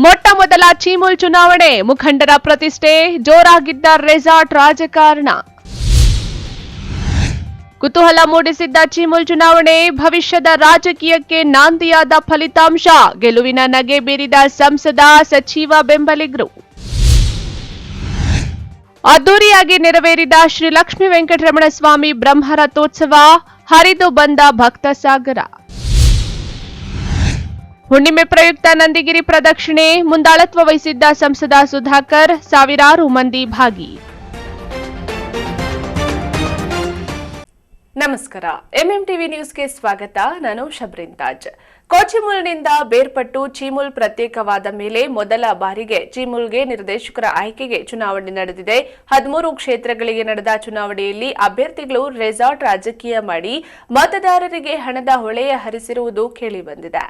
ಮೊಟ್ಟಮೊದಲ ಚೀಮೂಲ್ ಚುನಾವಣೆ ಮುಖಂಡರ ಪ್ರತಿಷ್ಠೆ ಜೋರಾಗಿದ್ದ ರೆಸಾರ್ಟ್ ರಾಜಕಾರಣ. ಕುತೂಹಲ ಮೂಡಿಸಿದ್ದ ಚೀಮೂಲ್ ಚುನಾವಣೆ ಭವಿಷ್ಯದ ರಾಜಕೀಯಕ್ಕೆ ನಾಂದಿಯಾದ ಫಲಿತಾಂಶ. ಗೆಲುವಿನ ನಗೆ ಬೀರಿದ ಸಂಸದ ಸಚಿವ ಬೆಂಬಲಿಗರು. ಅದ್ದೂರಿಯಾಗಿ ನೆರವೇರಿದ ಶ್ರೀ ಲಕ್ಷ್ಮೀ ವೆಂಕಟರಮಣ ಸ್ವಾಮಿ ಬ್ರಹ್ಮರಥೋತ್ಸವ. ಹರಿದು ಬಂದ ಭಕ್ತ ಸಾಗರ. ಹುಣ್ಣಿಮೆ ಪ್ರಯುಕ್ತ ನಂದಿಗಿರಿ ಪ್ರದಕ್ಷಿಣೆ ಮುಂದಾಳತ್ವ ವಹಿಸಿದ್ದ ಸಂಸದ ಸುಧಾಕರ್. ಸಾವಿರಾರು ಮಂದಿ ಭಾಗಿ. ನಮಸ್ಕಾರ, ಎಂಎಂಟಿವಿ ನ್ಯೂಸ್ಗೆ ಸ್ವಾಗತ. ನಾನು ಶಬ್ರಿನ್ ತಾಜ್. ಕೋಚಿಮುಲ್ನಿಂದ ಬೇರ್ಪಟ್ಟು ಚೀಮುಲ್ ಪ್ರತ್ಯೇಕವಾದ ಮೇಲೆ ಮೊದಲ ಬಾರಿಗೆ ಚೀಮುಲ್ಗೆ ನಿರ್ದೇಶಕರ ಆಯ್ಕೆಗೆ ಚುನಾವಣೆ ನಡೆದಿದೆ. 13 ಕ್ಷೇತ್ರಗಳಿಗೆ ನಡೆದ ಚುನಾವಣೆಯಲ್ಲಿ ಅಭ್ಯರ್ಥಿಗಳು ರೆಸಾರ್ಟ್ ರಾಜಕೀಯ ಮಾಡಿ ಮತದಾರರಿಗೆ ಹಣದ ಹೊಳೆಯ ಹರಿಸಿರುವುದು ಕೇಳಿಬಂದಿದೆ.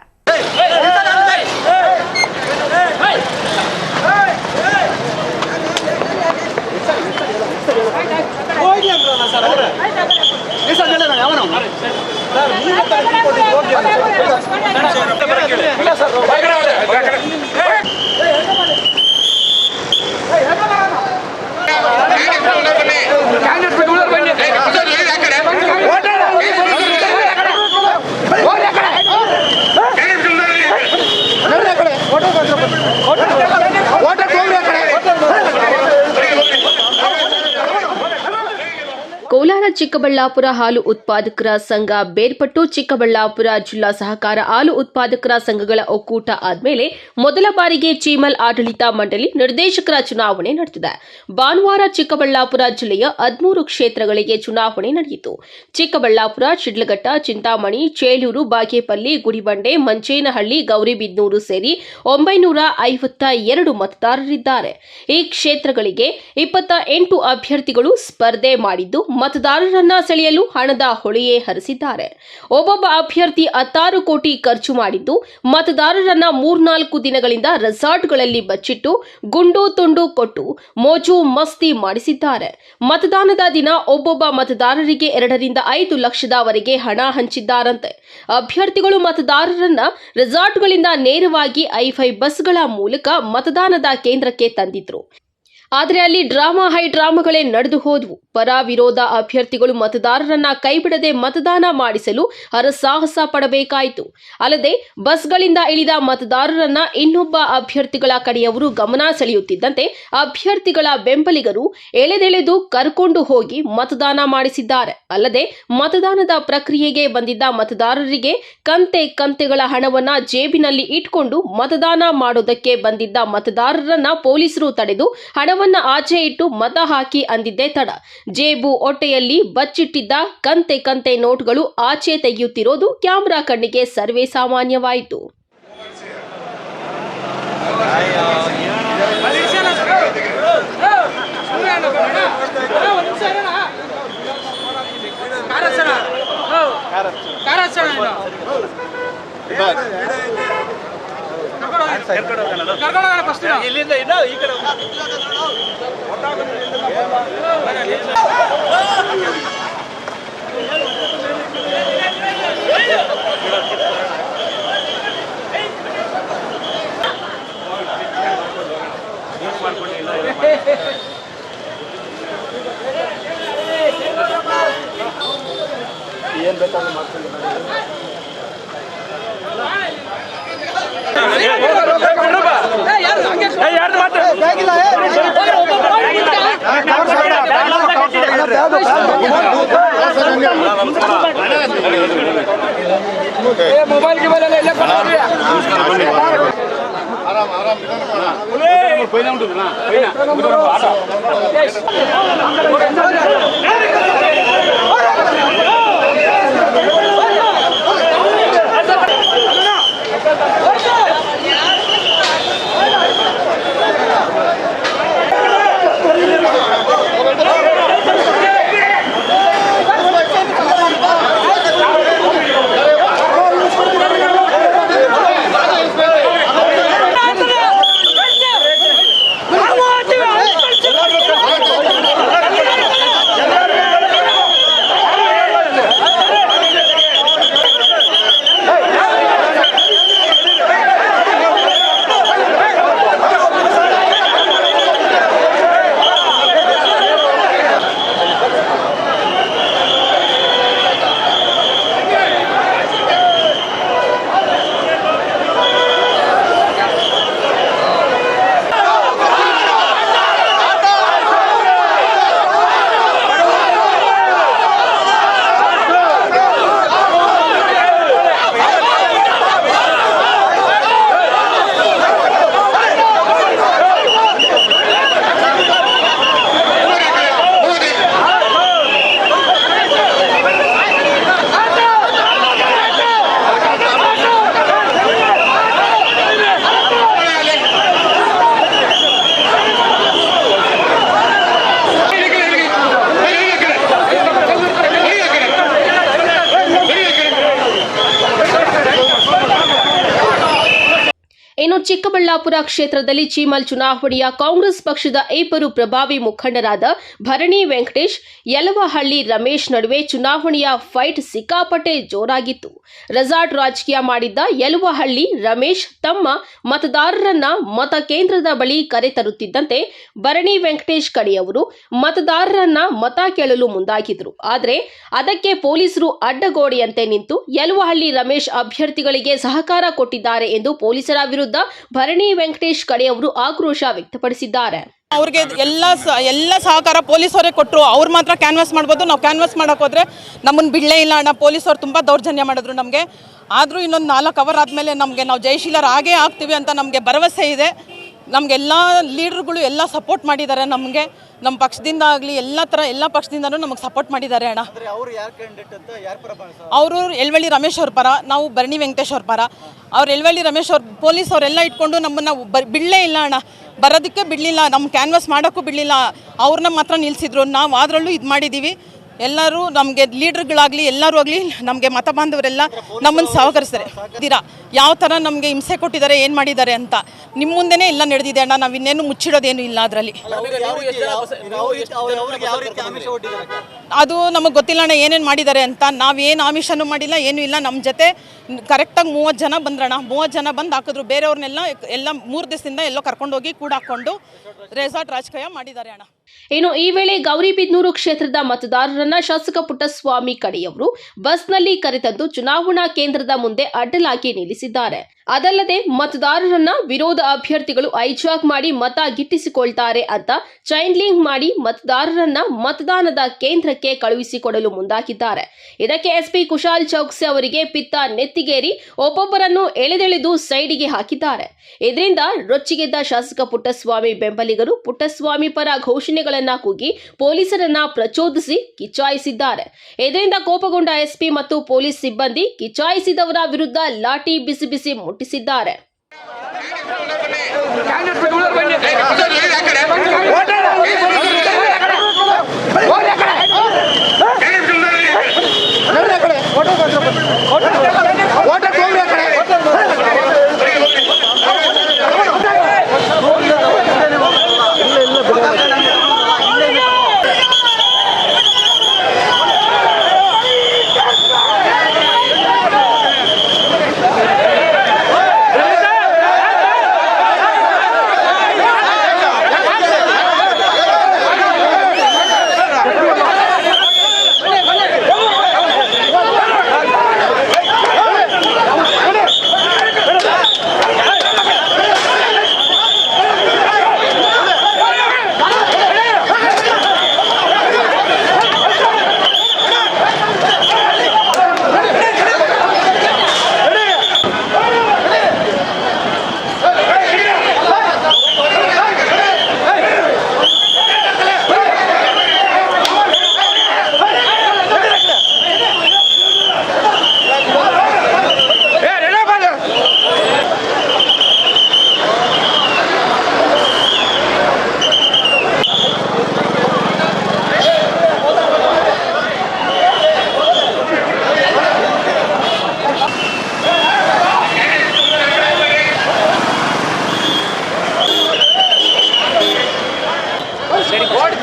ಕೋಲಾರ ಚಿಕ್ಕಬಳ್ಳಾಪುರ ಹಾಲು ಉತ್ಪಾದಕರ ಸಂಘ ಬೇರ್ಪಟ್ಟು ಚಿಕ್ಕಬಳ್ಳಾಪುರ ಜಿಲ್ಲಾ ಸಹಕಾರ ಹಾಲು ಉತ್ಪಾದಕರ ಸಂಘಗಳ ಒಕ್ಕೂಟ ಆದಮೇಲೆ ಮೊದಲ ಬಾರಿಗೆ ಚೀಮಲ್ ಆಡಳಿತ ಮಂಡಳಿ ನಿರ್ದೇಶಕರ ಚುನಾವಣೆ ನಡೆದಿದೆ. ಭಾನುವಾರ ಚಿಕ್ಕಬಳ್ಳಾಪುರ ಜಿಲ್ಲೆಯ 13 ಕ್ಷೇತ್ರಗಳಿಗೆ ಚುನಾವಣೆ ನಡೆಯಿತು. ಚಿಕ್ಕಬಳ್ಳಾಪುರ, ಶಿಡ್ಲಘಟ್ಟ, ಚಿಂತಾಮಣಿ, ಚೇಳೂರು, ಬಾಗೇಪಲ್ಲಿ, ಗುಡಿಬಂಡೆ, ಮಂಚೇನಹಳ್ಳಿ, ಗೌರಿಬಿದನೂರು ಸೇರಿ 952 ಮತದಾರರಿದ್ದಾರೆ. ಈ ಕ್ಷೇತ್ರಗಳಿಗೆ 28 ಅಭ್ಯರ್ಥಿಗಳು ಸ್ಪರ್ಧೆ ಮಾಡಿದ್ದು ಮತದಾರರನ್ನ ಸೆಳೆಯಲು ಹಣದ ಹೊಳೆಯೇ ಹರಿಸಿದ್ದಾರೆ. ಒಬ್ಬೊಬ್ಬ ಅಭ್ಯರ್ಥಿ 16 ಕೋಟಿ ಖರ್ಚು ಮಾಡಿದ್ದು ಮತದಾರರನ್ನ 3-4 ದಿನಗಳಿಂದ ರೆಸಾರ್ಟ್ಗಳಲ್ಲಿ ಬಚ್ಚಿಟ್ಟು ಗುಂಡು ತುಂಡು ಕೊಟ್ಟು ಮೋಜು ಮಸ್ತಿ ಮಾಡಿಸಿದ್ದಾರೆ. ಮತದಾನದ ದಿನ ಒಬ್ಬೊಬ್ಬ ಮತದಾರರಿಗೆ 2 ರಿಂದ 5 ಲಕ್ಷದವರೆಗೆ ಹಣ ಹಂಚಿದ್ದಾರಂತೆ. ಅಭ್ಯರ್ಥಿಗಳು ಮತದಾರರನ್ನ ರೆಸಾರ್ಟ್ಗಳಿಂದ ನೇರವಾಗಿ ಐಫೈ ಬಸ್ಗಳ ಮೂಲಕ ಮತದಾನದ ಕೇಂದ್ರಕ್ಕೆ ತಂದಿದ್ರು. ಆದರೆ ಅಲ್ಲಿ ಡ್ರಾಮಾಗಳೇ ನಡೆದು ಹೋದವು. ಪರ ವಿರೋಧ ಅಭ್ಯರ್ಥಿಗಳು ಮತದಾರರನ್ನ ಕೈಬಿಡದೆ ಮತದಾನ ಮಾಡಿಸಲು ಹರಸಾಹಸ ಪಡಬೇಕಾಯಿತು. ಅಲ್ಲದೆ ಬಸ್ಗಳಿಂದ ಇಳಿದ ಮತದಾರರನ್ನ ಇನ್ನೊಬ್ಬ ಅಭ್ಯರ್ಥಿಗಳ ಕಡೆಯವರು ಗಮನ ಸೆಳೆಯುತ್ತಿದ್ದಂತೆ ಅಭ್ಯರ್ಥಿಗಳ ಬೆಂಬಲಿಗರು ಎಳೆದೆಳೆದು ಕರ್ಕೊಂಡು ಹೋಗಿ ಮತದಾನ ಮಾಡಿಸಿದ್ದಾರೆ. ಅಲ್ಲದೆ ಮತದಾನದ ಪ್ರಕ್ರಿಯೆಗೆ ಬಂದಿದ್ದ ಮತದಾರರಿಗೆ ಕಂತೆಗಳ ಹಣವನ್ನ ಜೇಬಿನಲ್ಲಿ ಇಟ್ಕೊಂಡು ಮತದಾನ ಮಾಡೋದಕ್ಕೆ ಬಂದಿದ್ದ ಮತದಾರರನ್ನ ಪೊಲೀಸರು ತಡೆದು ಹಣವನ್ನ ಆಚೆ ಇಟ್ಟು ಮತ ಹಾಕಿ ಅಂದಿದ್ದೇ ತಡ. ಜೇಬು ಹೊಟ್ಟೆಯಲ್ಲಿ ಬಚ್ಚಿಟ್ಟಿದ್ದ ಕಂತೆ ನೋಟ್ಗಳು ಆಚೆ ತೆಗೆಯುತ್ತಿರೋದು ಕ್ಯಾಮೆರಾ ಕಣ್ಣಿಗೆ ಸರ್ವೇ ಸಾಮಾನ್ಯವಾಯಿತು. ಏನ್ ಬೇಕಾದ್ರೂ ಮಾಡ್ಕೊಂಡು ಮೊಬೈಲ್ ಚಿಕ್ಕಬಳ್ಳಾಪುರ ಕ್ಷೇತ್ರದಲ್ಲಿ ಚೀಮಲ್ ಚುನಾವಣೆಯ ಕಾಂಗ್ರೆಸ್ ಪಕ್ಷದ ಇಬ್ಬರು ಪ್ರಭಾವಿ ಮುಖಂಡರಾದ ಭರಣಿ ವೆಂಕಟೇಶ್, ಯಲವಹಳ್ಳಿ ರಮೇಶ್ ನಡುವೆ ಚುನಾವಣೆಯ ಫೈಟ್ ಸಿಕ್ಕಾಪಟ್ಟೆ ಜೋರಾಗಿತ್ತು. ರೆಸಾರ್ಟ್ ರಾಜಕೀಯ ಮಾಡಿದ್ದ ಯಲವಹಳ್ಳಿ ರಮೇಶ್ ತಮ್ಮ ಮತದಾರರನ್ನ ಮತಕೇಂದ್ರದ ಬಳಿ ಕರೆತರುತ್ತಿದ್ದಂತೆ ಭರಣಿ ವೆಂಕಟೇಶ್ ಕಡೆಯವರು ಮತದಾರರನ್ನ ಮತ ಕೇಳಲು ಮುಂದಾಗಿದ್ರು. ಆದರೆ ಅದಕ್ಕೆ ಪೊಲೀಸರು ಅಡ್ಡಗೋಡೆಯಂತೆ ನಿಂತು ಯಲವಹಳ್ಳಿ ರಮೇಶ್ ಅಭ್ಯರ್ಥಿಗಳಿಗೆ ಸಹಕಾರ ಕೊಟ್ಟಿದ್ದಾರೆ ಎಂದು ಪೊಲೀಸರ ವಿರುದ್ಧ ಭರಣಿ ವೆಂಕಟೇಶ್ ಕಡೆಯವರು ಆಕ್ರೋಶ ವ್ಯಕ್ತಪಡಿಸಿದ್ದಾರೆ. ಅವ್ರಿಗೆ ಎಲ್ಲ ಸಹಕಾರ ಪೊಲೀಸವರೇ ಕೊಟ್ಟರು. ಅವ್ರು ಮಾತ್ರ ಕ್ಯಾನ್ವಾಸ್ ಮಾಡ್ಬೋದು, ನಾವು ಕ್ಯಾನ್ವಾಸ್ ಮಾಡೋಕೆ ಹೋದರೆ ನಮ್ಮನ್ನು ಬಿಡಲೇ ಇಲ್ಲ ಅಣ್ಣ. ಪೊಲೀಸವ್ರು ತುಂಬ ದೌರ್ಜನ್ಯ ಮಾಡಿದ್ರು ನಮಗೆ. ಆದರೂ ಇನ್ನೊಂದು 4 ಅವರ್ ಆದಮೇಲೆ ನಾವು ಜಯಶೀಲರು ಆಗೇ ಆಗ್ತೀವಿ ಅಂತ ನಮಗೆ ಭರವಸೆ ಇದೆ. ನಮಗೆಲ್ಲ ಲೀಡ್ರುಗಳು ಎಲ್ಲ ಸಪೋರ್ಟ್ ಮಾಡಿದ್ದಾರೆ. ನಮಗೆ ನಮ್ಮ ಪಕ್ಷದಿಂದ ಆಗಲಿ ಎಲ್ಲ ಪಕ್ಷದಿಂದನೂ ನಮಗೆ ಸಪೋರ್ಟ್ ಮಾಡಿದ್ದಾರೆ ಅಣ್ಣ. ಅವರು ಯಲವಹಳ್ಳಿ ರಮೇಶ್ ಅವ್ರ ಪರ, ನಾವು ಭರಣಿ ವೆಂಕಟೇಶ್ ಅವ್ರ ಪರ. ಅವ್ರು ಯಲವಹಳ್ಳಿ ರಮೇಶ್ ಅವ್ರು ಪೊಲೀಸ್ ಅವರೆಲ್ಲ ಇಟ್ಕೊಂಡು ನಮ್ಮನ್ನು ಬಿಡಲೇ ಇಲ್ಲ ಅಣ್ಣ. ಬರೋದಕ್ಕೆ ಬಿಡಲಿಲ್ಲ, ನಮ್ಮ ಕ್ಯಾನ್ವಾಸ್ ಮಾಡೋಕ್ಕೂ ಬಿಡಲಿಲ್ಲ. ಅವ್ರನ್ನ ಮಾತ್ರ ನಿಲ್ಲಿಸಿದ್ರು. ನಾವು ಅದರಲ್ಲೂ ಇದು ಮಾಡಿದ್ದೀವಿ. ಎಲ್ಲರೂ ನಮಗೆ ಲೀಡ್ರ್ಗಳಾಗಲಿ ಎಲ್ಲರೂ ಆಗಲಿ ನಮಗೆ ಮತ ಬಾಂಧವರೆಲ್ಲ ನಮ್ಮನ್ನು ಸಹಕರಿಸ್ತಾರೆ. ಯಾವ ಥರ ನಮಗೆ ಹಿಂಸೆ ಕೊಟ್ಟಿದ್ದಾರೆ, ಏನು ಮಾಡಿದ್ದಾರೆ ಅಂತ ನಿಮ್ಮ ಮುಂದೆನೇ ಎಲ್ಲ ನಡೆದಿದೆ ಅಣ್ಣ. ನಾವು ಇನ್ನೇನು ಮುಚ್ಚಿಡೋದೇನು ಇಲ್ಲ ಅದರಲ್ಲಿ. ಅದು ನಮಗೆ ಗೊತ್ತಿಲ್ಲ ಅಣ್ಣ ಏನೇನು ಮಾಡಿದ್ದಾರೆ ಅಂತ. ನಾವೇನು ಆಮಿಷನೂ ಮಾಡಿಲ್ಲ, ಏನೂ ಇಲ್ಲ. ನಮ್ಮ ಜೊತೆ ಕರೆಕ್ಟಾಗಿ 30 ಜನ ಬಂದ್ರಣ್ಣ. 30 ಜನ ಬಂದು ಹಾಕಿದ್ರು. ಬೇರೆಯವ್ರನ್ನೆಲ್ಲ 3 ದಿವಸದಿಂದ ಎಲ್ಲೋ ಕರ್ಕೊಂಡೋಗಿ ಕೂಡಾಕೊಂಡು ರೆಸಾರ್ಟ್ ರಾಜಕೀಯ ಮಾಡಿದ್ದಾರೆ ಅಣ್ಣ. ಇನ್ನು ಈ ವೇಳೆ ಗೌರಿಬಿದನೂರು ಕ್ಷೇತ್ರದ ಮತದಾರರನ್ನ ಶಾಸಕ ಪುಟ್ಟಸ್ವಾಮಿ ಕಡೆಯವರು ಬಸ್ನಲ್ಲಿ ಕರೆತಂದು ಚುನಾವಣಾ ಕೇಂದ್ರದ ಮುಂದೆ ಅಡ್ಡಲಾಗಿ ನಿಲ್ಲಿಸಿದ್ದಾರೆ. ಅದಲ್ಲದೆ ಮತದಾರರನ್ನ ವಿರೋಧ ಅಭ್ಯರ್ಥಿಗಳು ಐಜಾಕ್ ಮಾಡಿ ಮತ ಗಿಟ್ಟಿಸಿಕೊಳ್ತಾರೆ ಅಂತ ಚೈನ್ ಲಿಂಕ್ ಮಾಡಿ ಮತದಾರರನ್ನ ಮತದಾನದ ಕೇಂದ್ರಕ್ಕೆ ಕಳುಹಿಸಿಕೊಡಲು ಮುಂದಾಗಿದ್ದಾರೆ. ಇದಕ್ಕೆ ಎಸ್ಪಿ ಕುಶಾಲ್ ಚೌಕ್ಸಿ ಅವರಿಗೆ ಪಿತ್ತ ನೆತ್ತಿಗೇರಿ ಒಬ್ಬೊಬ್ಬರನ್ನು ಎಳೆದೆಳೆದು ಸೈಡಿಗೆ ಹಾಕಿದ್ದಾರೆ. ಇದರಿಂದ ರೊಚ್ಚಿಗೆದ್ದ ಶಾಸಕ ಪುಟ್ಟಸ್ವಾಮಿ ಬೆಂಬಲಿಗರು ಪುಟ್ಟಸ್ವಾಮಿ ಪರ ಘೋಷಣೆಗಳನ್ನ ಕೂಗಿ ಪೊಲೀಸರನ್ನ ಪ್ರಚೋದಿಸಿ ಕಿಚಾಯಿಸಿದ್ದಾರೆ. ಇದರಿಂದ ಕೋಪಗೊಂಡ ಎಸ್ಪಿ ಮತ್ತು ಪೊಲೀಸ್ ಸಿಬ್ಬಂದಿ ಕಿಚಾಯಿಸಿದವರ ವಿರುದ್ಧ ಲಾಠಿ ಬಿಸಿ ಮುಟ್ಟಿಸಿದ್ದಾರೆ.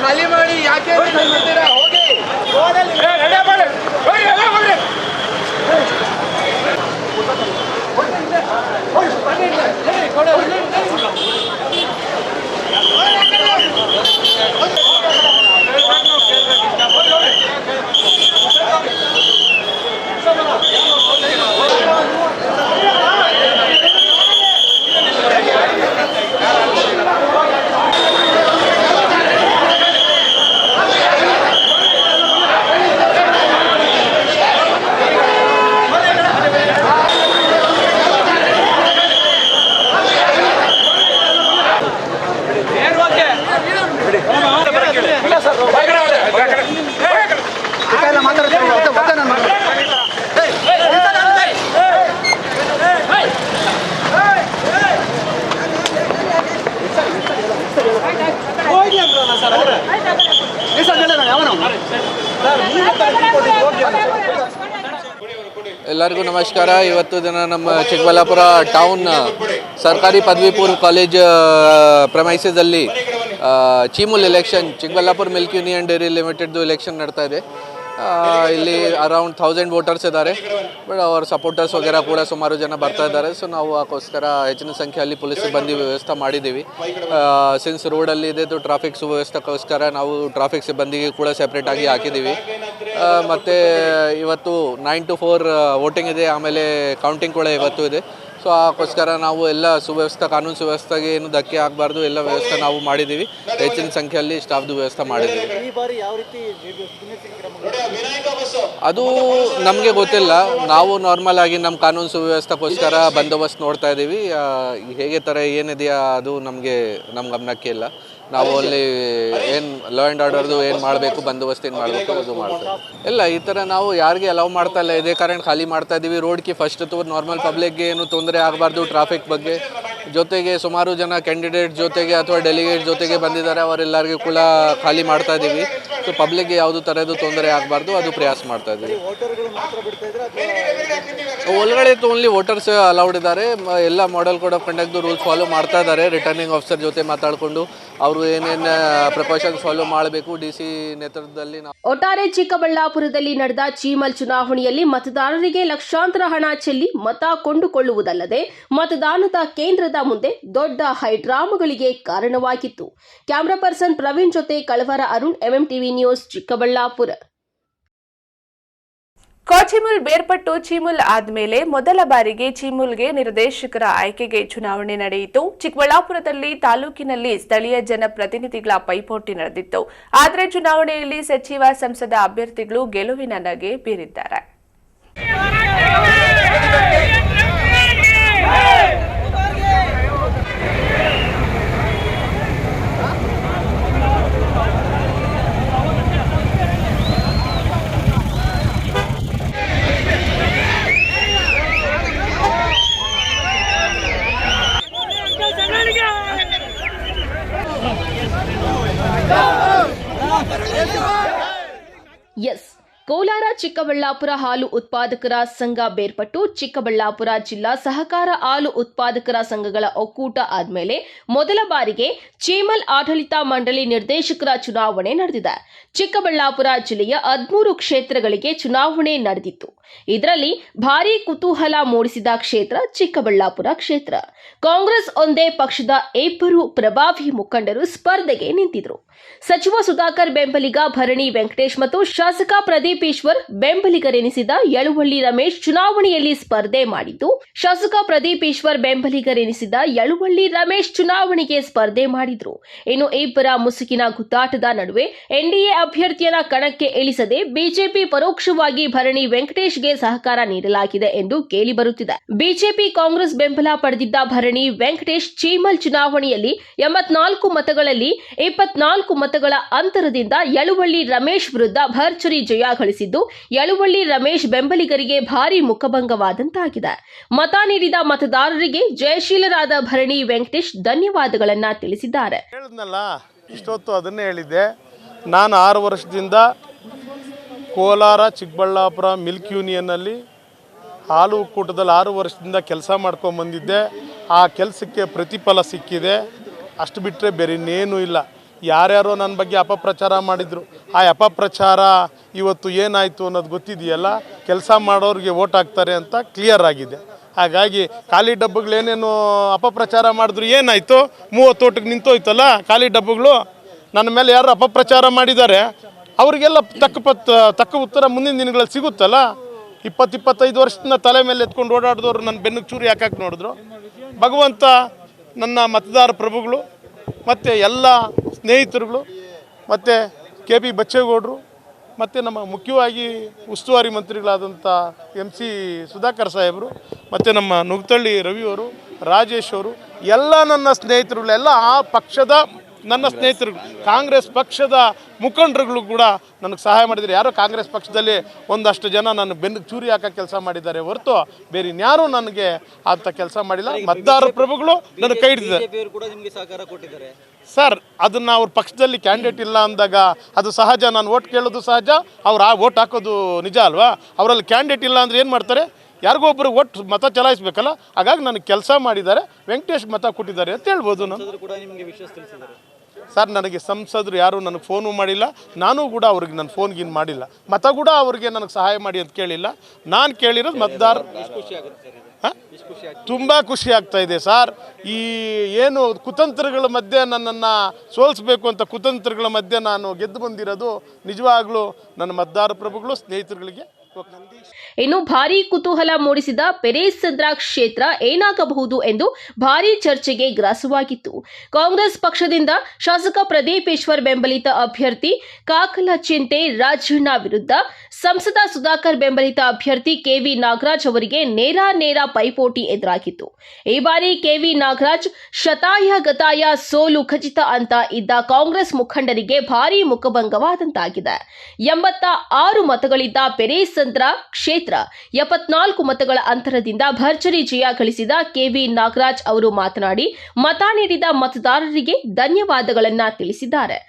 ಖಾಲಿ ಮಾಡಿ ಯಾಕೆ ಹೋಗಿ ಎಲ್ಲರಿಗೂ ನಮಸ್ಕಾರ. ಇವತ್ತು ದಿನ ನಮ್ಮ ಚಿಕ್ಕಬಳ್ಳಾಪುರ ಟೌನ್ ಸರ್ಕಾರಿ ಪದವಿ ಪೂರ್ವ ಕಾಲೇಜ್ ಪ್ರಮೈಸಲ್ಲಿ Chimul election Chikkaballapur milk union dairy ಲಿಮಿಟೆಡ್ದು ಎಲೆಕ್ಷನ್ ನಡ್ತಾ ಇದೆ. ಇಲ್ಲಿ ಅರೌಂಡ್ 1000 ವೋಟರ್ಸ್ ಇದ್ದಾರೆ. ಬಟ್ ಅವ್ರ ಸಪೋರ್ಟರ್ಸ್ ವಗೇರ ಕೂಡ ಸುಮಾರು ಜನ ಬರ್ತಾ ಇದ್ದಾರೆ. ಸೊ ನಾವು ಅದಕ್ಕೋಸ್ಕರ ಹೆಚ್ಚಿನ ಸಂಖ್ಯೆಯಲ್ಲಿ ಪೊಲೀಸ್ ಸಿಬ್ಬಂದಿ ವ್ಯವಸ್ಥೆ ಮಾಡಿದ್ದೀವಿ. ಸಿನ್ಸ್ ರೋಡಲ್ಲಿ ಇದೆ ಟ್ರಾಫಿಕ್ ಸುವ್ಯವಸ್ಥೆಗೋಸ್ಕರ ನಾವು ಟ್ರಾಫಿಕ್ ಸಿಬ್ಬಂದಿಗೆ ಕೂಡ ಸೆಪ್ರೇಟಾಗಿ ಹಾಕಿದ್ದೀವಿ. ಮತ್ತು ಇವತ್ತು 9 to 4 ವೋಟಿಂಗ್ ಇದೆ, ಆಮೇಲೆ ಕೌಂಟಿಂಗ್ ಕೂಡ ಇವತ್ತು ಇದೆ. ಸೊ ಅದಕ್ಕೋಸ್ಕರ ನಾವು ಎಲ್ಲ ಸುವ್ಯವಸ್ಥೆ, ಕಾನೂನು ಸುವ್ಯವಸ್ಥೆಗೆ ಏನು ಧಕ್ಕೆ ಆಗಬಾರ್ದು, ಎಲ್ಲ ವ್ಯವಸ್ಥೆ ನಾವು ಮಾಡಿದ್ದೀವಿ. ಹೆಚ್ಚಿನ ಸಂಖ್ಯೆಯಲ್ಲಿ ಸ್ಟಾಫ್ದು ವ್ಯವಸ್ಥೆ ಮಾಡಿದ್ದೀವಿ. ಅದು ನಮಗೆ ಗೊತ್ತಿಲ್ಲ. ನಾವು ನಾರ್ಮಲ್ ಆಗಿ ನಮ್ಮ ಕಾನೂನು ಸುವ್ಯವಸ್ಥೆಗೋಸ್ಕರ ಬಂದೋಬಸ್ತ್ ನೋಡ್ತಾ ಇದ್ದೀವಿ. ಹೇಗೆ ಥರ ಏನಿದೆಯಾ ಅದು ನಮ್ಮ ಗಮನಕ್ಕೆ ಇಲ್ಲ. ನಾವು ಅಲ್ಲಿ ಏನು ಲಾ ಆ್ಯಂಡ್ ಆರ್ಡರ್ದು ಏನು ಮಾಡಬೇಕು, ಬಂದೋಬಸ್ತ್ ಏನು ಮಾಡಬೇಕು ಅದು ಮಾಡ್ತಾ ಇಲ್ಲ. ಈ ಥರ ನಾವು ಯಾರಿಗೆ ಅಲೌ ಮಾಡ್ತಾ ಇಲ್ಲ, ಇದೇ ಕಾರಣ ಖಾಲಿ ಮಾಡ್ತಾ ಇದ್ದೀವಿ. ರೋಡ್ಗೆ ಫಸ್ಟ್ ನಾರ್ಮಲ್ ಪಬ್ಲಿಕ್ಗೆ ಏನು ತೊಂದರೆ ಆಗಬಾರ್ದು ಟ್ರಾಫಿಕ್ ಬಗ್ಗೆ. ಜೊತೆಗೆ ಸುಮಾರು ಜನ ಕ್ಯಾಂಡಿಡೇಟ್ ಜೊತೆಗೆ ಅಥವಾ ಡೆಲಿಗೇಟ್ ಜೊತೆಗೆ ಬಂದಿದ್ದಾರೆ, ಅವರೆಲ್ಲರಿಗೂ ಕೂಡ ಖಾಲಿ ಮಾಡ್ತಾ ಇದ್ದೀವಿ. ಸೊ ಪಬ್ಲಿಕ್ಗೆ ಯಾವುದು ಥರದ್ದು ತೊಂದರೆ ಆಗಬಾರ್ದು, ಅದು ಪ್ರಯಾಸ ಮಾಡ್ತಾ ಇದ್ದೀವಿ. ಒಳಗಡೆ ಓನ್ಲಿ ವೋಟರ್ಸ್ ಅಲೌಡ್ ಇದ್ದಾರೆ. ಎಲ್ಲ ಮಾಡೆಲ್ ಕೋಡ್ ಆಫ್ ಕಂಡಕ್ಟ್ದು ರೂಲ್ಸ್ ಫಾಲೋ ಮಾಡ್ತಾ ಇದ್ದಾರೆ. ರಿಟರ್ನಿಂಗ್ ಆಫೀಸರ್ ಜೊತೆ ಮಾತಾಡಿಕೊಂಡು ಅವರು ಏನೇನು ಪ್ರಿಕಾಷನ್ಸ್ ಫಾಲೋ ಮಾಡಬೇಕು DC ನೇತೃತ್ವದಲ್ಲಿ ನಾವು. ಒಟ್ಟಾರೆ ಚಿಕ್ಕಬಳ್ಳಾಪುರದಲ್ಲಿ ನಡೆದ ಚೀಮಲ್ ಚುನಾವಣೆಯಲ್ಲಿ ಮತದಾರರಿಗೆ ಲಕ್ಷಾಂತರ ಹಣ ಚೆಲ್ಲಿ ಮತ ಕೊಂಡುಕೊಳ್ಳುವುದಲ್ಲದೆ ಮತದಾನದ ಕೇಂದ್ರದ ಮುಂದೆ ದೊಡ್ಡ ಹೈಡ್ರಾಮಗಳಿಗೆ ಕಾರಣವಾಗಿತ್ತು. ಕ್ಯಾಮರಾ ಪರ್ಸನ್ ಪ್ರವೀಣ್ ಜೊತೆ ಕಳವರ ಅರುಣ್, MMTV ನ್ಯೂಸ್, ಚಿಕ್ಕಬಳ್ಳಾಪುರ. ಕೋಚಿಮುಲ್ ಬೇರ್ಪಟ್ಟು ಚೀಮುಲ್ ಆದ್ಮೇಲೆ ಮೊದಲ ಬಾರಿಗೆ ಚೀಮುಲ್ಗೆ ನಿರ್ದೇಶಕರ ಆಯ್ಕೆಗೆ ಚುನಾವಣೆ ನಡೆಯಿತು. ಚಿಕ್ಕಬಳ್ಳಾಪುರದಲ್ಲಿ ತಾಲೂಕಿನಲ್ಲಿ ಸ್ಥಳೀಯ ಜನಪ್ರತಿನಿಧಿಗಳ ಪೈಪೋಟಿ ನಡೆದಿತ್ತು. ಆದರೆ ಚುನಾವಣೆಯಲ್ಲಿ ಸಚಿವ ಸಂಸದ ಅಭ್ಯರ್ಥಿಗಳು ಗೆಲುವಿನ ನಗೆ ಬೀರಿದ್ದಾರೆ. ಎಸ್, ಕೋಲಾರ ಚಿಕ್ಕಬಳ್ಳಾಪುರ ಹಾಲು ಉತ್ಪಾದಕರ ಸಂಘ ಬೇರ್ಪಟ್ಟು ಚಿಕ್ಕಬಳ್ಳಾಪುರ ಜಿಲ್ಲಾ ಸಹಕಾರ ಹಾಲು ಉತ್ಪಾದಕರ ಸಂಘಗಳ ಒಕ್ಕೂಟ ಆದ್ಮೇಲೆ ಮೊದಲ ಬಾರಿಗೆ ಚೀಮಲ್ ಆಡಳಿತ ಮಂಡಳಿ ನಿರ್ದೇಶಕರ ಚುನಾವಣೆ ನಡೆದಿದೆ. ಚಿಕ್ಕಬಳ್ಳಾಪುರ ಜಿಲ್ಲೆಯ 13 ಕ್ಷೇತ್ರಗಳಿಗೆ ಚುನಾವಣೆ ನಡೆದಿತ್ತು. ಇದರಲ್ಲಿ ಭಾರೀ ಕುತೂಹಲ ಮೂಡಿಸಿದ ಕ್ಷೇತ್ರ ಚಿಕ್ಕಬಳ್ಳಾಪುರ ಕ್ಷೇತ್ರ. ಕಾಂಗ್ರೆಸ್ ಒಂದೇ ಪಕ್ಷದ 2 ಪ್ರಭಾವಿ ಮುಖಂಡರು ಸ್ಪರ್ಧೆಗೆ ನಿಂತಿದ್ರು. ಸಚಿವ ಸುಧಾಕರ್ ಬೆಂಬಲಿಗ ಭರಣಿ ವೆಂಕಟೇಶ್ ಮತ್ತು ಶಾಸಕ ಪ್ರದೀಪ್ ಈಶ್ವರ್ ಬೆಂಬಲಿಗರೆನಿಸಿದ ಯಳುವಳ್ಳಿ ರಮೇಶ್ ಚುನಾವಣೆಯಲ್ಲಿ ಸ್ಪರ್ಧೆ ಮಾಡಿದ್ದು, ಶಾಸಕ ಪ್ರದೀಪ್ ಈಶ್ವರ್ ಬೆಂಬಲಿಗರೆನಿಸಿದ ಯಳುವಳ್ಳಿ ರಮೇಶ್ ಚುನಾವಣೆಗೆ ಸ್ಪರ್ಧೆ ಮಾಡಿದ್ರು. ಇನ್ನು ಇಬ್ಬರ ಮುಸುಕಿನ ಗುದ್ದಾಟದ ನಡುವೆ ಎನ್ಡಿಎ ಅಭ್ಯರ್ಥಿಯನ್ನ ಕಣಕ್ಕೆ ಇಳಿಸದೆ ಬಿಜೆಪಿ ಪರೋಕ್ಷವಾಗಿ ಭರಣಿ ವೆಂಕಟೇಶ್ಗೆ ಸಹಕಾರ ನೀಡಲಾಗಿದೆ ಎಂದು ಕೇಳಿಬರುತ್ತಿದೆ. ಬಿಜೆಪಿ ಕಾಂಗ್ರೆಸ್ ಬೆಂಬಲ ಪಡೆದಿದ್ದ ಭರಣಿ ವೆಂಕಟೇಶ್ ಚೀಮಲ್ ಚುನಾವಣೆಯಲ್ಲಿ 84 ಮತಗಳಲ್ಲಿ 24 ಮತಗಳ ಅಂತರದಿಂದ ಯಳುವಳ್ಳಿ ರಮೇಶ್ ವಿರುದ್ಧ ಭರ್ಜರಿ ಜಯ ಗಳಿಸಿದ್ದು, ಯಳುವಳ್ಳಿ ರಮೇಶ್ ಬೆಂಬಲಿಗರಿಗೆ ಭಾರೀ ಮುಖಭಂಗವಾದಂತಾಗಿದೆ. ಮತ ನೀಡಿದ ಮತದಾರರಿಗೆ ಜಯಶೀಲರಾದ ಭರಣಿ ವೆಂಕಟೇಶ್ ಧನ್ಯವಾದಗಳನ್ನ ತಿಳಿಸಿದ್ದಾರೆ. ಇಷ್ಟೊತ್ತು ಅದನ್ನೇ ಹೇಳಿದ್ದೆ. ನಾನು 6 ವರ್ಷದಿಂದ ಕೋಲಾರ ಚಿಕ್ಕಬಳ್ಳಾಪುರ ಮಿಲ್ಕ್ ಯೂನಿಯನ್ನಲ್ಲಿ ಹಾಲು ಒಕ್ಕೂಟದಲ್ಲಿ 6 ವರ್ಷದಿಂದ ಕೆಲಸ ಮಾಡ್ಕೊಂಬಂದಿದ್ದೆ. ಆ ಕೆಲಸಕ್ಕೆ ಪ್ರತಿಫಲ ಸಿಕ್ಕಿದೆ. ಅಷ್ಟು ಬಿಟ್ಟರೆ ಬೇರೆ ಇನ್ನೇನೂ ಇಲ್ಲ. ಯಾರ್ಯಾರೋ ನನ್ನ ಬಗ್ಗೆ ಅಪಪ್ರಚಾರ ಮಾಡಿದರು. ಆ ಅಪಪ್ರಚಾರ ಇವತ್ತು ಏನಾಯಿತು ಅನ್ನೋದು ಗೊತ್ತಿದೆಯಲ್ಲ. ಕೆಲಸ ಮಾಡೋರಿಗೆ ವೋಟ್ ಹಾಕ್ತಾರೆ ಅಂತ ಕ್ಲಿಯರ್ ಆಗಿದೆ. ಹಾಗಾಗಿ ಖಾಲಿ ಡಬ್ಬಗಳೇನೇನು ಅಪಪ್ರಚಾರ ಮಾಡಿದ್ರು ಏನಾಯಿತು? 30 ಓಟಿಗೆ ನಿಂತೋಯ್ತಲ್ಲ ಖಾಲಿ ಡಬ್ಬಗಳು. ನನ್ನ ಮೇಲೆ ಯಾರು ಅಪಪ್ರಚಾರ ಮಾಡಿದ್ದಾರೆ ಅವರಿಗೆಲ್ಲ ತಕ್ಕ ಉತ್ತರ ಮುಂದಿನ ದಿನಗಳಲ್ಲಿ ಸಿಗುತ್ತಲ್ಲ. 20-25 ವರ್ಷದಿಂದ ತಲೆ ಮೇಲೆ ಎತ್ಕೊಂಡು ಓಡಾಡಿದವರು ನನ್ನ ಬೆನ್ನಿಗೆ ಚೂರಿ ಹಾಕಕ್ಕೆ ನೋಡಿದ್ರು. ಭಗವಂತ ನನ್ನ ಮತದಾರ ಪ್ರಭುಗಳು ಮತ್ತು ಎಲ್ಲ ಸ್ನೇಹಿತರುಗಳು ಮತ್ತು KP ಬಚ್ಚೇಗೌಡರು ಮತ್ತು ನಮ್ಮ ಮುಖ್ಯವಾಗಿ ಉಸ್ತುವಾರಿ ಮಂತ್ರಿಗಳಾದಂಥ MC ಸುಧಾಕರ್ ಸಾಹೇಬರು ಮತ್ತು ನಮ್ಮ ನುಗ್ತಳ್ಳಿ ರವಿಯವರು, ರಾಜೇಶ್ ಅವರು, ಎಲ್ಲ ನನ್ನ ಸ್ನೇಹಿತರುಗಳು, ಎಲ್ಲ ಆ ಪಕ್ಷದ ನನ್ನ ಸ್ನೇಹಿತರು, ಕಾಂಗ್ರೆಸ್ ಪಕ್ಷದ ಮುಖಂಡರುಗಳು ಕೂಡ ನನಗೆ ಸಹಾಯ ಮಾಡಿದ್ದಾರೆ. ಯಾರೋ ಕಾಂಗ್ರೆಸ್ ಪಕ್ಷದಲ್ಲಿ ಒಂದಷ್ಟು ಜನ ನನ್ನ ಬೆನ್ನಿಗೆ ಚೂರಿ ಹಾಕೋ ಕೆಲಸ ಮಾಡಿದ್ದಾರೆ ಹೊರತು ಬೇರೆ ಇನ್ಯಾರೂ ನನಗೆ ಅಂಥ ಕೆಲಸ ಮಾಡಿಲ್ಲ. ಮತದಾರ ಪ್ರಭುಗಳು ನನಗೆ ಕೈ ಹಿಡಿದಿದ್ದಾರೆ ಸರ್. ಅದನ್ನು ಅವ್ರ ಪಕ್ಷದಲ್ಲಿ ಕ್ಯಾಂಡಿಡೇಟ್ ಇಲ್ಲ ಅಂದಾಗ ಅದು ಸಹಜ. ನಾನು ಓಟ್ ಕೇಳೋದು ಸಹಜ, ಅವ್ರು ಆ ಓಟ್ ಹಾಕೋದು ನಿಜ ಅಲ್ವಾ? ಅವರಲ್ಲಿ ಕ್ಯಾಂಡಿಡೇಟ್ ಇಲ್ಲ ಅಂದರೆ ಏನು ಮಾಡ್ತಾರೆ? ಯಾರಿಗೋ ಒಬ್ಬರು ಒಟ್ಟು ಮತ ಚಲಾಯಿಸಬೇಕಲ್ಲ, ಹಾಗಾಗಿ ನನಗೆ ಕೆಲಸ ಮಾಡಿದ್ದಾರೆ, ವೆಂಕಟೇಶ್ ಮತ ಕೊಟ್ಟಿದ್ದಾರೆ ಅಂತ ಹೇಳ್ಬೋದು ನಾನು. ಸರ್, ನನಗೆ ಸಂಸದರು ಯಾರು ನನಗೆ ಫೋನು ಮಾಡಿಲ್ಲ, ನಾನು ಕೂಡ ಅವ್ರಿಗೆ ನನ್ನ ಫೋನ್ಗಿನ್ ಮಾಡಿಲ್ಲ, ಮತ ಕೂಡ ಅವ್ರಿಗೆ ನನಗೆ ಸಹಾಯ ಮಾಡಿ ಅಂತ ಕೇಳಿಲ್ಲ. ನಾನು ಕೇಳಿರೋದು ಮತದಾರ ತುಂಬ ಖುಷಿ ಆಗ್ತಾ ಇದೆ ಸರ್. ಈ ಏನು ಕುತಂತ್ರಗಳ ಮಧ್ಯೆ ನನ್ನನ್ನು ಸೋಲಿಸಬೇಕು ಅಂತ ಕುತಂತ್ರಗಳ ಮಧ್ಯೆ ನಾನು ಗೆದ್ದು ಬಂದಿರೋದು ನಿಜವಾಗ್ಲೂ ನನ್ನ ಮತದಾರ ಪ್ರಭುಗಳು ಸ್ನೇಹಿತರುಗಳಿಗೆ. ಇನ್ನು ಭಾರೀ ಕುತೂಹಲ ಮೂಡಿಸಿದ ಪೆರೇಸಂದ್ರ ಕ್ಷೇತ್ರ ಏನಾಗಬಹುದು ಎಂದು ಭಾರೀ ಚರ್ಚೆಗೆ ಗ್ರಾಸವಾಗಿತ್ತು. ಕಾಂಗ್ರೆಸ್ ಪಕ್ಷದಿಂದ ಶಾಸಕ ಪ್ರದೀಪೇಶ್ವರ್ ಬೆಂಬಲಿತ ಅಭ್ಯರ್ಥಿ ಕಾಕಲ ಚಿಂತೆ ರಾಜಣ್ಣ ವಿರುದ್ಧ ಸಂಸದ ಸುಧಾಕರ್ ಬೆಂಬಲಿತ ಅಭ್ಯರ್ಥಿ ಕೆವಿ ನಾಗರಾಜ್ ಅವರಿಗೆ ನೇರ ಪೈಪೋಟಿ ಎದುರಾಗಿತ್ತು. ಈ ಬಾರಿ ಕೆವಿ ನಾಗರಾಜ್ ಶತಾಯ ಗತಾಯ ಸೋಲು ಖಚಿತ ಅಂತ ಇದ್ದ ಕಾಂಗ್ರೆಸ್ ಮುಖಂಡರಿಗೆ ಭಾರೀ ಮುಖಭಂಗವಾದಂತಾಗಿದೆ. 86 ಮತಗಳಿದ್ದ ಪೆರೇಸಂದ್ರ ಕ್ಷೇತ್ರ 74 ಮತಗಳ ಅಂತರದಿಂದ ಭರ್ಜರಿ ಜಯ ಗಳಿಸಿದ ಕೆವಿ ನಾಗರಾಜ್ ಅವರು ಮಾತನಾಡಿ ಮತ ನೀಡಿದ ಮತದಾರರಿಗೆ ಧನ್ಯವಾದಗಳನ್ನು ತಿಳಿಸಿದ್ದಾರೆ.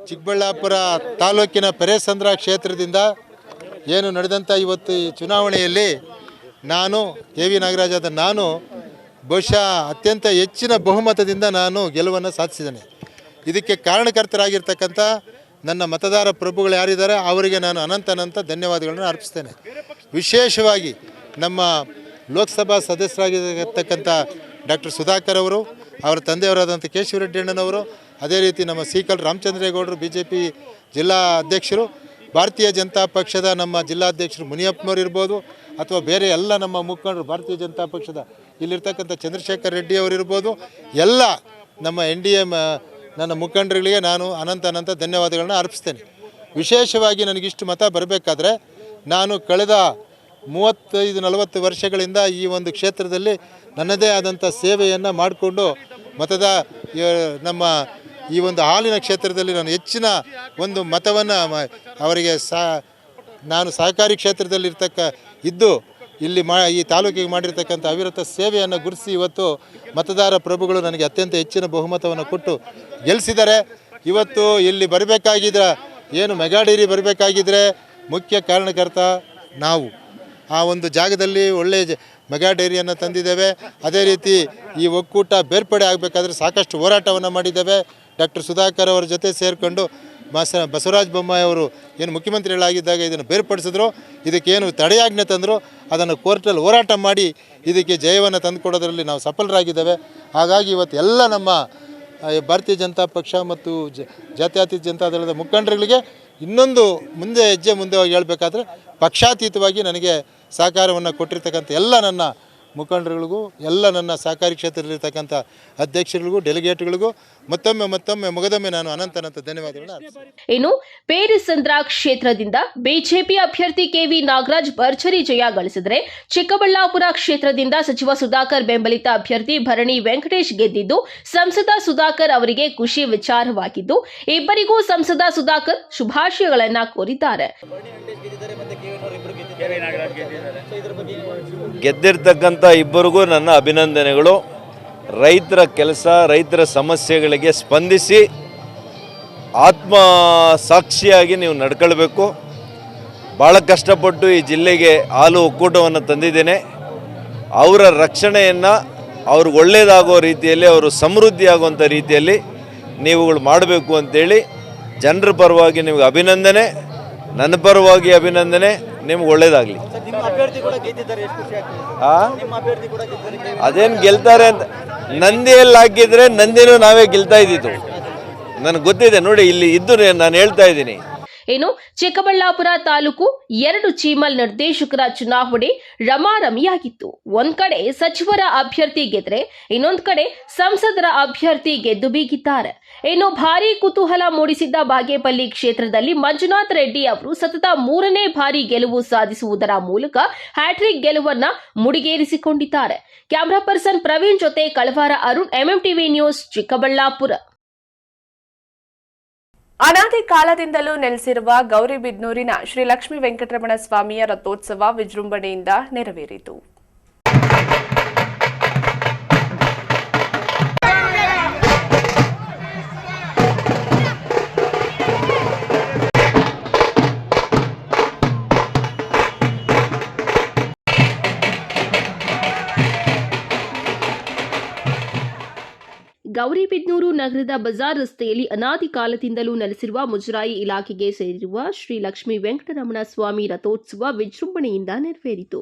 ಚಿಕ್ಕಬಳ್ಳಾಪುರ ತಾಲೂಕಿನ ಪೆರೇಸಂದ್ರ ಕ್ಷೇತ್ರದಿಂದ ಏನು ನಡೆದಂಥ ಇವತ್ತು ಈ ಚುನಾವಣೆಯಲ್ಲಿ ನಾನು ಕೆವಿ ನಾಗರಾಜಾದ ನಾನು ಬಹುಶಃ ಅತ್ಯಂತ ಹೆಚ್ಚಿನ ಬಹುಮತದಿಂದ ನಾನು ಗೆಲುವನ್ನು ಸಾಧಿಸಿದ್ದೇನೆ. ಇದಕ್ಕೆ ಕಾರಣಕರ್ತರಾಗಿರ್ತಕ್ಕಂಥ ನನ್ನ ಮತದಾರ ಪ್ರಭುಗಳು ಯಾರಿದ್ದಾರೆ ಅವರಿಗೆ ನಾನು ಅನಂತ ಧನ್ಯವಾದಗಳನ್ನು ಅರ್ಪಿಸ್ತೇನೆ. ವಿಶೇಷವಾಗಿ ನಮ್ಮ ಲೋಕಸಭಾ ಸದಸ್ಯರಾಗಿರ್ತಕ್ಕಂಥ ಡಾಕ್ಟರ್ ಸುಧಾಕರ್ ಅವರು, ಅವರ ತಂದೆಯವರಾದಂಥ ಕೇಶವರೆಡ್ಡಿ ಅಣ್ಣನವರು, ಅದೇ ರೀತಿ ನಮ್ಮ ಸಿಕಲ್ ರಾಮಚಂದ್ರೇಗೌಡರು BJP ಜಿಲ್ಲಾ ಅಧ್ಯಕ್ಷರು, ಭಾರತೀಯ ಜನತಾ ಪಕ್ಷದ ನಮ್ಮ ಜಿಲ್ಲಾಧ್ಯಕ್ಷರು ಮುನಿಯಪ್ಪನವರು ಇರ್ಬೋದು, ಅಥವಾ ಬೇರೆ ಎಲ್ಲ ನಮ್ಮ ಮುಖಂಡರು ಭಾರತೀಯ ಜನತಾ ಪಕ್ಷದ ಇಲ್ಲಿರ್ತಕ್ಕಂಥ ಚಂದ್ರಶೇಖರ್ ರೆಡ್ಡಿ ಅವರಿರ್ಬೋದು, ಎಲ್ಲ ನಮ್ಮ NDA ನನ್ನ ಮುಖಂಡರುಗಳಿಗೆ ನಾನು ಅನಂತ ಧನ್ಯವಾದಗಳನ್ನ ಅರ್ಪಿಸ್ತೇನೆ. ವಿಶೇಷವಾಗಿ ನನಗಿಷ್ಟು ಮತ ಬರಬೇಕಾದ್ರೆ ನಾನು ಕಳೆದ 35-40 ವರ್ಷಗಳಿಂದ ಈ ಒಂದು ಕ್ಷೇತ್ರದಲ್ಲಿ ನನ್ನದೇ ಆದಂಥ ಸೇವೆಯನ್ನು ಮಾಡಿಕೊಂಡು ನಮ್ಮ ಈ ಒಂದು ಹಾಲಿನ ಕ್ಷೇತ್ರದಲ್ಲಿ ನಾನು ಹೆಚ್ಚಿನ ಒಂದು ಮತವನ್ನು ಅವರಿಗೆ ನಾನು ಸಹಕಾರಿ ಕ್ಷೇತ್ರದಲ್ಲಿ ಇದ್ದು ಇಲ್ಲಿ ಈ ತಾಲೂಕಿಗೆ ಮಾಡಿರ್ತಕ್ಕಂಥ ಅವಿರತ ಸೇವೆಯನ್ನು ಗುರುತಿಸಿ ಇವತ್ತು ಮತದಾರ ಪ್ರಭುಗಳು ನನಗೆ ಅತ್ಯಂತ ಹೆಚ್ಚಿನ ಬಹುಮತವನ್ನು ಕೊಟ್ಟು ಗೆಲ್ಲಿಸಿದ್ದಾರೆ. ಇವತ್ತು ಇಲ್ಲಿ ಬರಬೇಕಾಗಿದ್ರೆ ಏನು ಮೆಗಾ ಡೈರಿ ಬರಬೇಕಾಗಿದ್ದರೆ ಮುಖ್ಯ ಕಾರಣಕರ್ತ ನಾವು ಆ ಒಂದು ಜಾಗದಲ್ಲಿ ಒಳ್ಳೆಯ ಮೆಗಾ ಡೈರಿಯನ್ನು ತಂದಿದ್ದೇವೆ. ಅದೇ ರೀತಿ ಈ ಒಕ್ಕೂಟ ಬೇರ್ಪಡೆ ಆಗಬೇಕಾದ್ರೆ ಸಾಕಷ್ಟು ಹೋರಾಟವನ್ನು ಮಾಡಿದ್ದೇವೆ. ಡಾಕ್ಟರ್ ಸುಧಾಕರ್ ಅವರ ಜೊತೆ ಸೇರಿಕೊಂಡು ಬಸವರಾಜ ಬೊಮ್ಮಾಯಿ ಅವರು ಏನು ಮುಖ್ಯಮಂತ್ರಿಗಳಾಗಿದ್ದಾಗ ಇದನ್ನು ಬೇರ್ಪಡಿಸಿದ್ರು, ಇದಕ್ಕೇನು ತಡೆಯಾಜ್ಞೆ ತಂದರು, ಅದನ್ನು ಕೋರ್ಟಲ್ಲಿ ಹೋರಾಟ ಮಾಡಿ ಇದಕ್ಕೆ ಜಯವನ್ನು ತಂದುಕೊಡೋದ್ರಲ್ಲಿ ನಾವು ಸಫಲರಾಗಿದ್ದೇವೆ. ಹಾಗಾಗಿ ಇವತ್ತು ಎಲ್ಲ ನಮ್ಮ ಭಾರತೀಯ ಜನತಾ ಪಕ್ಷ ಮತ್ತು ಜಾತ್ಯತೀತ ಜನತಾ ದಳದ ಮುಖಂಡರುಗಳಿಗೆ ಇನ್ನೊಂದು ಹೆಜ್ಜೆ ಮುಂದೆ ಹೋಗಿ ಹೇಳಬೇಕಾದ್ರೆ ಪಕ್ಷಾತೀತವಾಗಿ ನನಗೆ ಸಹಕಾರವನ್ನು ಕೊಟ್ಟಿರ್ತಕ್ಕಂಥ ಎಲ್ಲ ನನ್ನ ಮುಖಂಡರುಗಳಿಗೂ, ಎಲ್ಲ ನನ್ನ ಸಹಕಾರಿ ಕ್ಷೇತ್ರದಲ್ಲಿರ್ತಕ್ಕಂಥ ಅಧ್ಯಕ್ಷರುಗಳಿಗೂ, ಡೆಲಿಗೇಟ್ಗಳಿಗೂ ಮತ್ತೊಮ್ಮೆ ಮುಗದೊಮ್ಮೆ ನಾನು ಅನಂತ ಧನ್ಯವಾದಗಳನ್ನು ಅರ್ಪಿಸ್ತೇನೆ. ಇನ್ನು ಪೇರಿಸಂದ್ರ ಕ್ಷೇತ್ರದಿಂದ ಬಿಜೆಪಿ ಅಭ್ಯರ್ಥಿ ಕೆವಿ ನಾಗರಾಜ್ ಭರ್ಜರಿ ಜಯ ಗಳಿಸಿದರೆ, ಚಿಕ್ಕಬಳ್ಳಾಪುರ ಕ್ಷೇತ್ರದಿಂದ ಸಚಿವ ಸುಧಾಕರ್ ಬೆಂಬಲಿತ ಅಭ್ಯರ್ಥಿ ಭರಣಿ ವೆಂಕಟೇಶ್ ಗೆದ್ದಿದ್ದು ಸಂಸದ ಸುಧಾಕರ್ ಅವರಿಗೆ ಖುಷಿ ವಿಚಾರವಾಗಿದ್ದು, ಇಬ್ಬರಿಗೂ ಸಂಸದ ಸುಧಾಕರ್ ಶುಭಾಶಯಗಳನ್ನು ಕೋರಿದ್ದಾರೆ. ಗೆದ್ದಿರ್ತಕ್ಕಂಥ ಇಬ್ಬರಿಗೂ ನನ್ನ ಅಭಿನಂದನೆಗಳು. ರೈತರ ಕೆಲಸ, ರೈತರ ಸಮಸ್ಯೆಗಳಿಗೆ ಸ್ಪಂದಿಸಿ ಆತ್ಮ ಸಾಕ್ಷಿಯಾಗಿ ನೀವು ನಡ್ಕೊಳ್ಬೇಕು. ಭಾಳ ಕಷ್ಟಪಟ್ಟು ಈ ಜಿಲ್ಲೆಗೆ ಹಾಲು ಒಕ್ಕೂಟವನ್ನು ತಂದಿದ್ದೇನೆ. ಅವರ ರಕ್ಷಣೆಯನ್ನು ಅವ್ರಿಗೆ ಒಳ್ಳೆಯದಾಗೋ ರೀತಿಯಲ್ಲಿ, ಅವರು ಸಮೃದ್ಧಿ ಆಗುವಂಥ ರೀತಿಯಲ್ಲಿ ನೀವುಗಳು ಮಾಡಬೇಕು ಅಂತೇಳಿ ಜನರ ಪರವಾಗಿ ನಿಮಗೆ ಅಭಿನಂದನೆ, ನನ್ನ ಪರವಾಗಿ ಅಭಿನಂದನೆ. ನಿಮ್ಗೆ ಒಳ್ಳೇದಾಗಲಿ. ಅದೇನು ಗೆಲ್ತಾರೆ ಅಂತ ನಂದಿಯಲ್ಲಿ ಹಾಕಿದ್ರೆ ನಂದಿನೂ ನಾವೇ ಗೆಲ್ತಾ ಇದ್ದಿದ್ದು ನನಗೆ ಗೊತ್ತಿದೆ. ನೋಡಿ, ಇಲ್ಲಿ ಇದ್ದು ನಾನು ಹೇಳ್ತಾ ಇದ್ದೀನಿ. ಇನ್ನು ಚಿಕ್ಕಬಳ್ಳಾಪುರ ತಾಲೂಕು 2 ಚೀಮಲ್ ನಿರ್ದೇಶಕರ ಚುನಾವಣೆ ರಮಾರಮಿಯಾಗಿತ್ತು. ಒಂದ್ ಕಡೆ ಸಚಿವರ ಅಭ್ಯರ್ಥಿ ಗೆದ್ರೆ ಇನ್ನೊಂದ್ ಕಡೆ ಸಂಸದರ ಅಭ್ಯರ್ಥಿ ಗೆದ್ದು ಬೀಗಿದ್ದಾರೆ. ಇನ್ನು ಭಾರೀ ಕುತೂಹಲ ಮೂಡಿಸಿದ್ದ ಬಾಗೇಪಲ್ಲಿ ಕ್ಷೇತ್ರದಲ್ಲಿ ಮಂಜುನಾಥ್ ರೆಡ್ಡಿ ಅವರು ಸತತ 3ನೇ ಬಾರಿ ಗೆಲುವು ಸಾಧಿಸುವುದರ ಮೂಲಕ ಹ್ಯಾಟ್ರಿಕ್ ಗೆಲುವನ್ನ ಮುಡಿಗೇರಿಸಿಕೊಂಡಿದ್ದಾರೆ. ಕ್ಯಾಮರಾ ಪರ್ಸನ್ ಪ್ರವೀಣ್ ಜೊತೆ ಕಳವಾರ ಅರುಣ್, ಎಂಎಂಟಿವಿ ನ್ಯೂಸ್, ಚಿಕ್ಕಬಳ್ಳಾಪುರ. ಅನಾದಿ ಕಾಲದಿಂದಲೂ ನೆಲೆಸಿರುವ ಗೌರಿಬಿದನೂರಿನ ಶ್ರೀ ಲಕ್ಷ್ಮೀ ವೆಂಕಟರಮಣ ಸ್ವಾಮಿಯ ರಥೋತ್ಸವ ವಿಜೃಂಭಣೆಯಿಂದ ನೆರವೇರಿತು. ಗೌರಿಬಿದನೂರು ನಗರದ ಬಜಾರ್ ರಸ್ತೆಯಲ್ಲಿ ಅನಾದಿ ಕಾಲದಿಂದಲೂ ನೆಲೆಸಿರುವ ಮುಜರಾಯಿ ಇಲಾಖೆಗೆ ಸೇರಿರುವ ಶ್ರೀ ಲಕ್ಷ್ಮೀ ವೆಂಕಟರಮಣ ಸ್ವಾಮಿ ರಥೋತ್ಸವ ವಿಜೃಂಭಣೆಯಿಂದ ನೆರವೇರಿತು.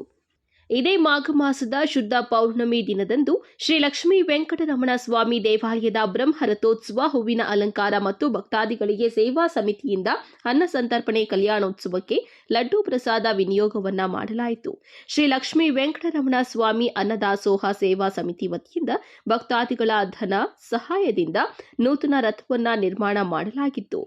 ಇದೇ ಮಾಘ ಮಾಸದ ಶುದ್ಧ ಪೌರ್ಣಮಿ ದಿನದಂದು ಶ್ರೀ ಲಕ್ಷ್ಮೀ ವೆಂಕಟರಮಣ ಸ್ವಾಮಿ ದೇವಾಲಯದ ಬ್ರಹ್ಮ ರಥೋತ್ಸವ, ಹೂವಿನ ಅಲಂಕಾರ ಮತ್ತು ಭಕ್ತಾದಿಗಳಿಗೆ ಸೇವಾ ಸಮಿತಿಯಿಂದ ಅನ್ನ ಸಂತರ್ಪಣೆ, ಕಲ್ಯಾಣೋತ್ಸವಕ್ಕೆ ಲಡ್ಡು ಪ್ರಸಾದ ವಿನಿಯೋಗವನ್ನ ಮಾಡಲಾಯಿತು. ಶ್ರೀ ಲಕ್ಷ್ಮೀ ವೆಂಕಟರಮಣ ಸ್ವಾಮಿ ಅನ್ನದಾಸೋಹ ಸೇವಾ ಸಮಿತಿ ವತಿಯಿಂದ ಭಕ್ತಾದಿಗಳ ಧನ ಸಹಾಯದಿಂದ ನೂತನ ರಥವನ್ನ ನಿರ್ಮಾಣ ಮಾಡಲಾಗಿತ್ತು.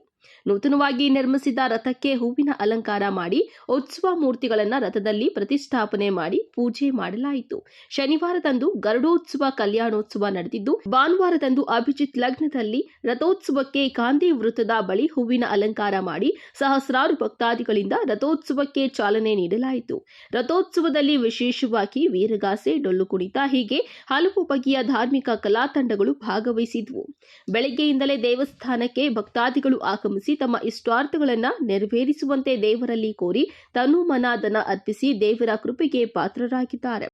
ನೂತನವಾಗಿ ನಿರ್ಮಿಸಿದ ರಥಕ್ಕೆ ಹೂವಿನ ಅಲಂಕಾರ ಮಾಡಿ ಉತ್ಸವ ಮೂರ್ತಿಗಳನ್ನು ರಥದಲ್ಲಿ ಪ್ರತಿಷ್ಠಾಪನೆ ಮಾಡಿ ಪೂಜೆ ಮಾಡಲಾಯಿತು. ಶನಿವಾರದಂದು ಗರುಡೋತ್ಸವ, ಕಲ್ಯಾಣೋತ್ಸವ ನಡೆದಿದ್ದು, ಭಾನುವಾರದಂದು ಅಭಿಜಿತ್ ಲಗ್ನದಲ್ಲಿ ರಥೋತ್ಸವಕ್ಕೆ ಗಾಂಧಿ ವೃತ್ತದ ಬಳಿ ಹೂವಿನ ಅಲಂಕಾರ ಮಾಡಿ ಸಹಸ್ರಾರು ಭಕ್ತಾದಿಗಳಿಂದ ರಥೋತ್ಸವಕ್ಕೆ ಚಾಲನೆ ನೀಡಲಾಯಿತು. ರಥೋತ್ಸವದಲ್ಲಿ ವಿಶೇಷವಾಗಿ ವೀರಗಾಸೆ, ಡೊಳ್ಳು ಕುಣಿತ ಹೀಗೆ ಹಲವು ಬಗೆಯ ಧಾರ್ಮಿಕ ಕಲಾ ತಂಡಗಳು ಭಾಗವಹಿಸಿದ್ವು. ಬೆಳಗ್ಗೆಯಿಂದಲೇ ದೇವಸ್ಥಾನಕ್ಕೆ ಭಕ್ತಾದಿಗಳು ಆಗಮಿಸಿ ತಮ್ಮ ಇಷ್ಟಾರ್ಥಗಳನ್ನು ನೆರವೇರಿಸುವಂತೆ ದೇವರಲ್ಲಿ ಕೋರಿ ತನು ಮನ ಧನ ಅರ್ಪಿಸಿ ದೇವರ ಕೃಪೆಗೆ ಪಾತ್ರರಾಗಿದ್ದಾರೆ.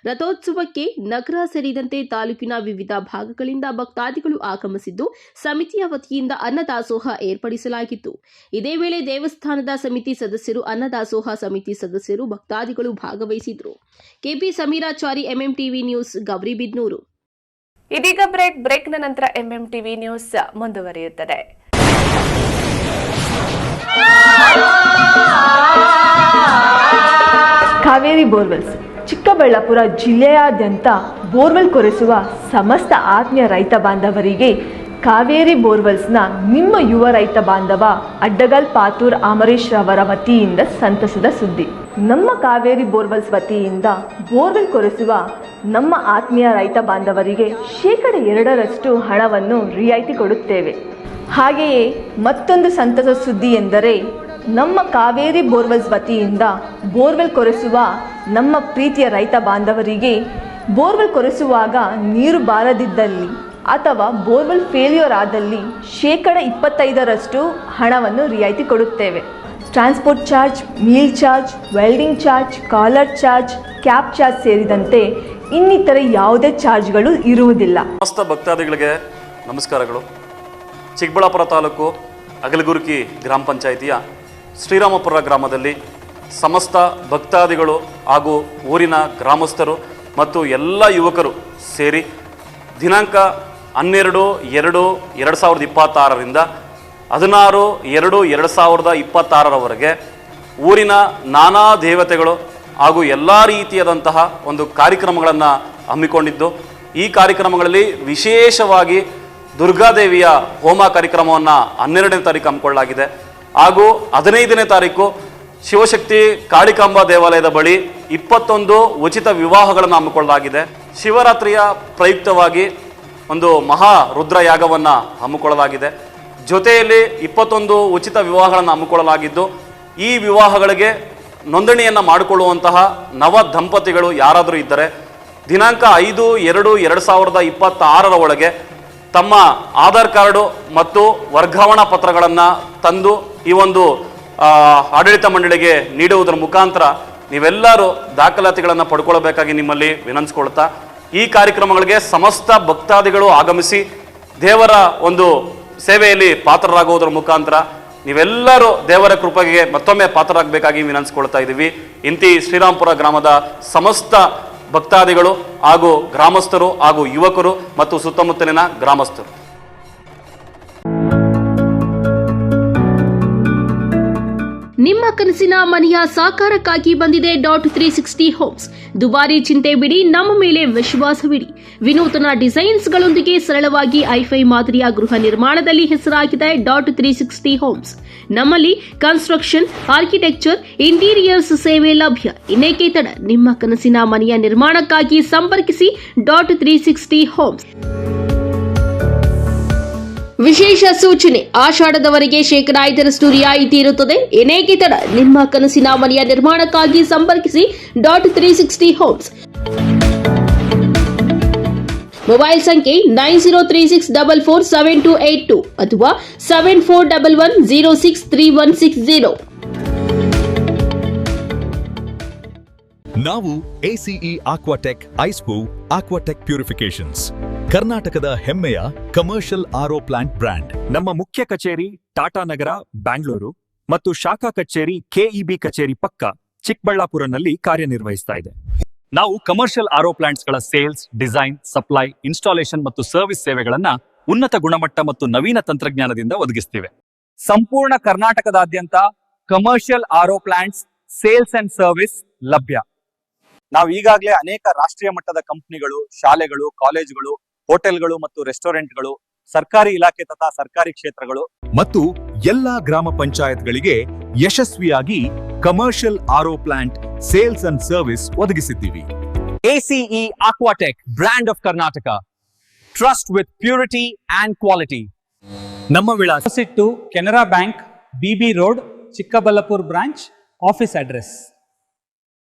ರಥೋತ್ಸವಕ್ಕೆ ನಗರ ಸೇರಿದಂತೆ ತಾಲೂಕಿನ ವಿವಿಧ ಭಾಗಗಳಿಂದ ಭಕ್ತಾದಿಗಳು ಆಗಮಿಸಿದ್ದು, ಸಮಿತಿಯ ವತಿಯಿಂದ ಅನ್ನದಾಸೋಹ ಏರ್ಪಡಿಸಲಾಗಿತ್ತು. ಇದೇ ವೇಳೆ ದೇವಸ್ಥಾನದ ಸಮಿತಿ ಸದಸ್ಯರು, ಅನ್ನದಾಸೋಹ ಸಮಿತಿ ಸದಸ್ಯರು, ಭಕ್ತಾದಿಗಳು ಭಾಗವಹಿಸಿದ್ರು. K P Sameerachari, MMTV news, Gauribidanur. ಇದೀಗ ಬ್ರೇಕ್ನ ನಂತರ ಎಂಎಂಟಿವಿ ನ್ಯೂಸ್ ಮುಂದುವರಿಯುತ್ತದೆ. ಕಾವೇರಿ ಬೋರ್ವೆಲ್ಸ್ ಚಿಕ್ಕಬಳ್ಳಾಪುರ ಜಿಲ್ಲೆಯಾದ್ಯಂತ ಬೋರ್ವೆಲ್ ಕೊರೆಸುವ ಸಮಸ್ತ ಆತ್ಮೀಯ ರೈತ ಬಾಂಧವರಿಗೆ ಕಾವೇರಿ ಬೋರ್ವೆಲ್ಸ್ನ ನಿಮ್ಮ ಯುವ ರೈತ ಬಾಂಧವ ಅಡ್ಡಗಲ್ ಪಾತೂರ್ ಅಮರೀಶ್ ರವರ ವತಿಯಿಂದ ಸಂತಸದ ಸುದ್ದಿ. ನಮ್ಮ ಕಾವೇರಿ ಬೋರ್ವೆಲ್ಸ್ ವತಿಯಿಂದ ಬೋರ್ವೆಲ್ ಕೊರೆಸುವ ನಮ್ಮ ಆತ್ಮೀಯ ರೈತ ಬಾಂಧವರಿಗೆ 2% ಹಣವನ್ನು ರಿಯಾಯಿತಿ ಕೊಡುತ್ತೇವೆ. ಹಾಗೆಯೇ ಮತ್ತೊಂದು ಸಂತಸ ಸುದ್ದಿ ಎಂದರೆ ನಮ್ಮ ಕಾವೇರಿ ಬೋರ್ವೆಲ್ಸ್ ವತಿಯಿಂದ ಬೋರ್ವೆಲ್ ಕೊರೆಸುವ ನಮ್ಮ ಪ್ರೀತಿಯ ರೈತ ಬಾಂಧವರಿಗೆ ಬೋರ್ವೆಲ್ ಕೊರೆಸುವಾಗ ನೀರು ಬಾರದಿದ್ದಲ್ಲಿ ಅಥವಾ ಬೋರ್ವೆಲ್ ಫೇಲ್ಯೂರ್ ಆದಲ್ಲಿ 25% ಹಣವನ್ನು ರಿಯಾಯಿತಿ ಕೊಡುತ್ತೇವೆ. Transport charge, meal charge, welding charge, caller charge, cab charge ಸೇರಿದಂತೆ ಇನ್ನಿತರೆ ಯಾವುದೇ ಚಾರ್ಜ್ಗಳು ಇರುವುದಿಲ್ಲ. ಸಮಸ್ತ ಭಕ್ತಾದಿಗಳಿಗೆ ನಮಸ್ಕಾರಗಳು. ಚಿಕ್ಕಬಳ್ಳಾಪುರ ತಾಲೂಕು ಅಗಲಗುರ್ಕಿ ಗ್ರಾಮ ಪಂಚಾಯಿತಿಯ ಶ್ರೀರಾಮಪುರ ಗ್ರಾಮದಲ್ಲಿ ಸಮಸ್ತ ಭಕ್ತಾದಿಗಳು ಹಾಗೂ ಊರಿನ ಗ್ರಾಮಸ್ಥರು ಮತ್ತು ಎಲ್ಲ ಯುವಕರು ಸೇರಿ ದಿನಾಂಕ 12/2/2026ರಿಂದ 16/2/2026ರವರೆಗೆ ಊರಿನ ನಾನಾ ದೇವತೆಗಳು ಹಾಗೂ ಎಲ್ಲ ರೀತಿಯಾದಂತಹ ಒಂದು ಕಾರ್ಯಕ್ರಮಗಳನ್ನು ಹಮ್ಮಿಕೊಂಡಿದ್ದು, ಈ ಕಾರ್ಯಕ್ರಮಗಳಲ್ಲಿ ವಿಶೇಷವಾಗಿ ದುರ್ಗಾದೇವಿಯ ಹೋಮ ಕಾರ್ಯಕ್ರಮವನ್ನು 12ನೇ ತಾರೀಕು ಹಮ್ಮಿಕೊಳ್ಳಲಾಗಿದೆ. ಹಾಗೂ 15ನೇ ತಾರೀಕು ಶಿವಶಕ್ತಿ ಕಾಳಿಕಾಂಬ ದೇವಾಲಯದ ಬಳಿ 21 ಉಚಿತ ವಿವಾಹಗಳನ್ನು ಹಮ್ಮಿಕೊಳ್ಳಲಾಗಿದೆ. ಶಿವರಾತ್ರಿಯ ಪ್ರಯುಕ್ತವಾಗಿ ಒಂದು ಮಹಾ ರುದ್ರ ಯಾಗವನ್ನು ಹಮ್ಮಿಕೊಳ್ಳಲಾಗಿದೆ. ಜೊತೆಯಲ್ಲಿ 21 ಉಚಿತ ವಿವಾಹಗಳನ್ನು ಹಮ್ಮಿಕೊಳ್ಳಲಾಗಿದ್ದು, ಈ ವಿವಾಹಗಳಿಗೆ ನೋಂದಣಿಯನ್ನು ಮಾಡಿಕೊಳ್ಳುವಂತಹ ನವ ದಂಪತಿಗಳು ಯಾರಾದರೂ ಇದ್ದರೆ ದಿನಾಂಕ 5/2/2026 ಒಳಗೆ ತಮ್ಮ ಆಧಾರ್ ಕಾರ್ಡು ಮತ್ತು ವರ್ಗಾವಣಾ ಪತ್ರಗಳನ್ನು ತಂದು ಈ ಒಂದು ಆಡಳಿತ ಮಂಡಳಿಗೆ ನೀಡುವುದರ ಮುಖಾಂತರ ನೀವೆಲ್ಲರೂ ದಾಖಲಾತಿಗಳನ್ನು ಪಡ್ಕೊಳ್ಬೇಕಾಗಿ ನಿಮ್ಮಲ್ಲಿ ವಿನಂತಿಸ್ಕೊಳ್ತಾ, ಈ ಕಾರ್ಯಕ್ರಮಗಳಿಗೆ ಸಮಸ್ತ ಭಕ್ತಾದಿಗಳು ಆಗಮಿಸಿ ದೇವರ ಒಂದು ಸೇವೆಯಲ್ಲಿ ಪಾತ್ರರಾಗುವುದರ ಮುಖಾಂತರ ನೀವೆಲ್ಲರೂ ದೇವರ ಕೃಪೆಗೆ ಮತ್ತೊಮ್ಮೆ ಪಾತ್ರರಾಗಬೇಕಾಗಿ ವಿನಂತಿಸ್ಕೊಳ್ತಾ ಇದ್ದೀವಿ. ಇಂತಿ ಶ್ರೀರಾಂಪುರ ಗ್ರಾಮದ ಸಮಸ್ತ ಭಕ್ತಾದಿಗಳು ಹಾಗೂ ಗ್ರಾಮಸ್ಥರು ಹಾಗೂ ಯುವಕರು ಮತ್ತು ಸುತ್ತಮುತ್ತಲಿನ ಗ್ರಾಮಸ್ಥರು. ನಿಮ್ಮ ಕನಸಿನ ಮನೆಯ ಸಾಕಾರಕ್ಕಾಗಿ ಬಂದಿದೆ .360 ಹೋಮ್ಸ್. ದುಬಾರಿ ಚಿಂತೆ ಬಿಡಿ, ನಮ್ಮ ಮೇಲೆ ವಿಶ್ವಾಸವಿಡಿ. ವಿನೂತನ ಡಿಸೈನ್ಸ್ಗಳೊಂದಿಗೆ ಸರಳವಾಗಿ ಐಫೈ ಮಾದರಿಯ ಗೃಹ ನಿರ್ಮಾಣದಲ್ಲಿ ಹೆಸರಾಗಿದೆ .360 ಹೋಮ್ಸ್. ನಮ್ಮಲ್ಲಿ ಕನ್ಸ್ಟ್ರಕ್ಷನ್, ಆರ್ಕಿಟೆಕ್ಚರ್, ಇಂಟೀರಿಯರ್ಸ್ ಸೇವೆ ಲಭ್ಯ. ಇನ್ನೇಕೆ ತಡ, ನಿಮ್ಮ ಕನಸಿನ ಮನೆಯ ನಿರ್ಮಾಣಕ್ಕಾಗಿ ಸಂಪರ್ಕಿಸಿ .360 ಹೋಮ್ಸ್. ವಿಶೇಷ ಸೂಚನೆ, ಆಷಾಢದವರೆಗೆ 5% ರಿಯಾಯಿತಿ ಇರುತ್ತದೆ. ಏನೇಕೆ ತಡ, ನಿಮ್ಮ ಕನಸಿನ ಮನೆಯ ನಿರ್ಮಾಣಕ್ಕಾಗಿ ಸಂಪರ್ಕಿಸಿ .360 ಹೋಮ್ಸ್. ಮೊಬೈಲ್ ಸಂಖ್ಯೆ 9036447282 ಅಥವಾ 7411063160. ನಾವು ACE ಆಕ್ವಾಟೆಕ್ ಐಸ್ಪೂ ಆಕ್ವಾಟೆಕ್ ಪ್ಯೂರಿಫಿಕೇಶನ್ಸ್, ಕರ್ನಾಟಕದ ಹೆಮ್ಮೆಯ ಕಮರ್ಷಿಯಲ್ RO ಪ್ಲಾಂಟ್ ಬ್ರ್ಯಾಂಡ್. ನಮ್ಮ ಮುಖ್ಯ ಕಚೇರಿ ಟಾಟಾ ನಗರ, ಬ್ಯಾಂಗ್ಳೂರು ಮತ್ತು ಶಾಖಾ ಕಚೇರಿ KEB ಕಚೇರಿ ಪಕ್ಕ ಚಿಕ್ಕಬಳ್ಳಾಪುರನಲ್ಲಿ ಕಾರ್ಯನಿರ್ವಹಿಸ್ತಾ ಇದೆ. ನಾವು ಕಮರ್ಷಿಯಲ್ RO ಪ್ಲಾಂಟ್ಸ್ಗಳ ಸೇಲ್ಸ್, ಡಿಸೈನ್, ಸಪ್ಲೈ, ಇನ್ಸ್ಟಾಲೇಷನ್ ಮತ್ತು ಸರ್ವಿಸ್ ಸೇವೆಗಳನ್ನ ಉನ್ನತ ಗುಣಮಟ್ಟ ಮತ್ತು ನವೀನ ತಂತ್ರಜ್ಞಾನದಿಂದ ಒದಗಿಸ್ತಿವೆ. ಸಂಪೂರ್ಣ ಕರ್ನಾಟಕದಾದ್ಯಂತ commercial RO plants sales and service ಲಭ್ಯ. ನಾವು ಈಗಾಗಲೇ ಅನೇಕ ರಾಷ್ಟ್ರೀಯ ಮಟ್ಟದ ಕಂಪನಿಗಳು, ಶಾಲೆಗಳು, ಕಾಲೇಜುಗಳು, ಹೋಟೆಲ್ಗಳು ಮತ್ತು ರೆಸ್ಟೋರೆಂಟ್ಗಳು, ಸರ್ಕಾರಿ ಇಲಾಖೆ ತಥಾ ಸರ್ಕಾರಿ ಕ್ಷೇತ್ರಗಳು ಮತ್ತು ಎಲ್ಲಾ ಗ್ರಾಮ ಪಂಚಾಯತ್ಗಳಿಗೆ ಯಶಸ್ವಿಯಾಗಿ commercial RO plant sales and service ಒದಗಿಸಿದ್ದೀವಿ. ACE Aquatech, brand of Karnataka, trust with purity and quality. ನಮ್ಮ ವಿಳಾಸ Canara bank, BB road, Chikkaballapur branch, office address.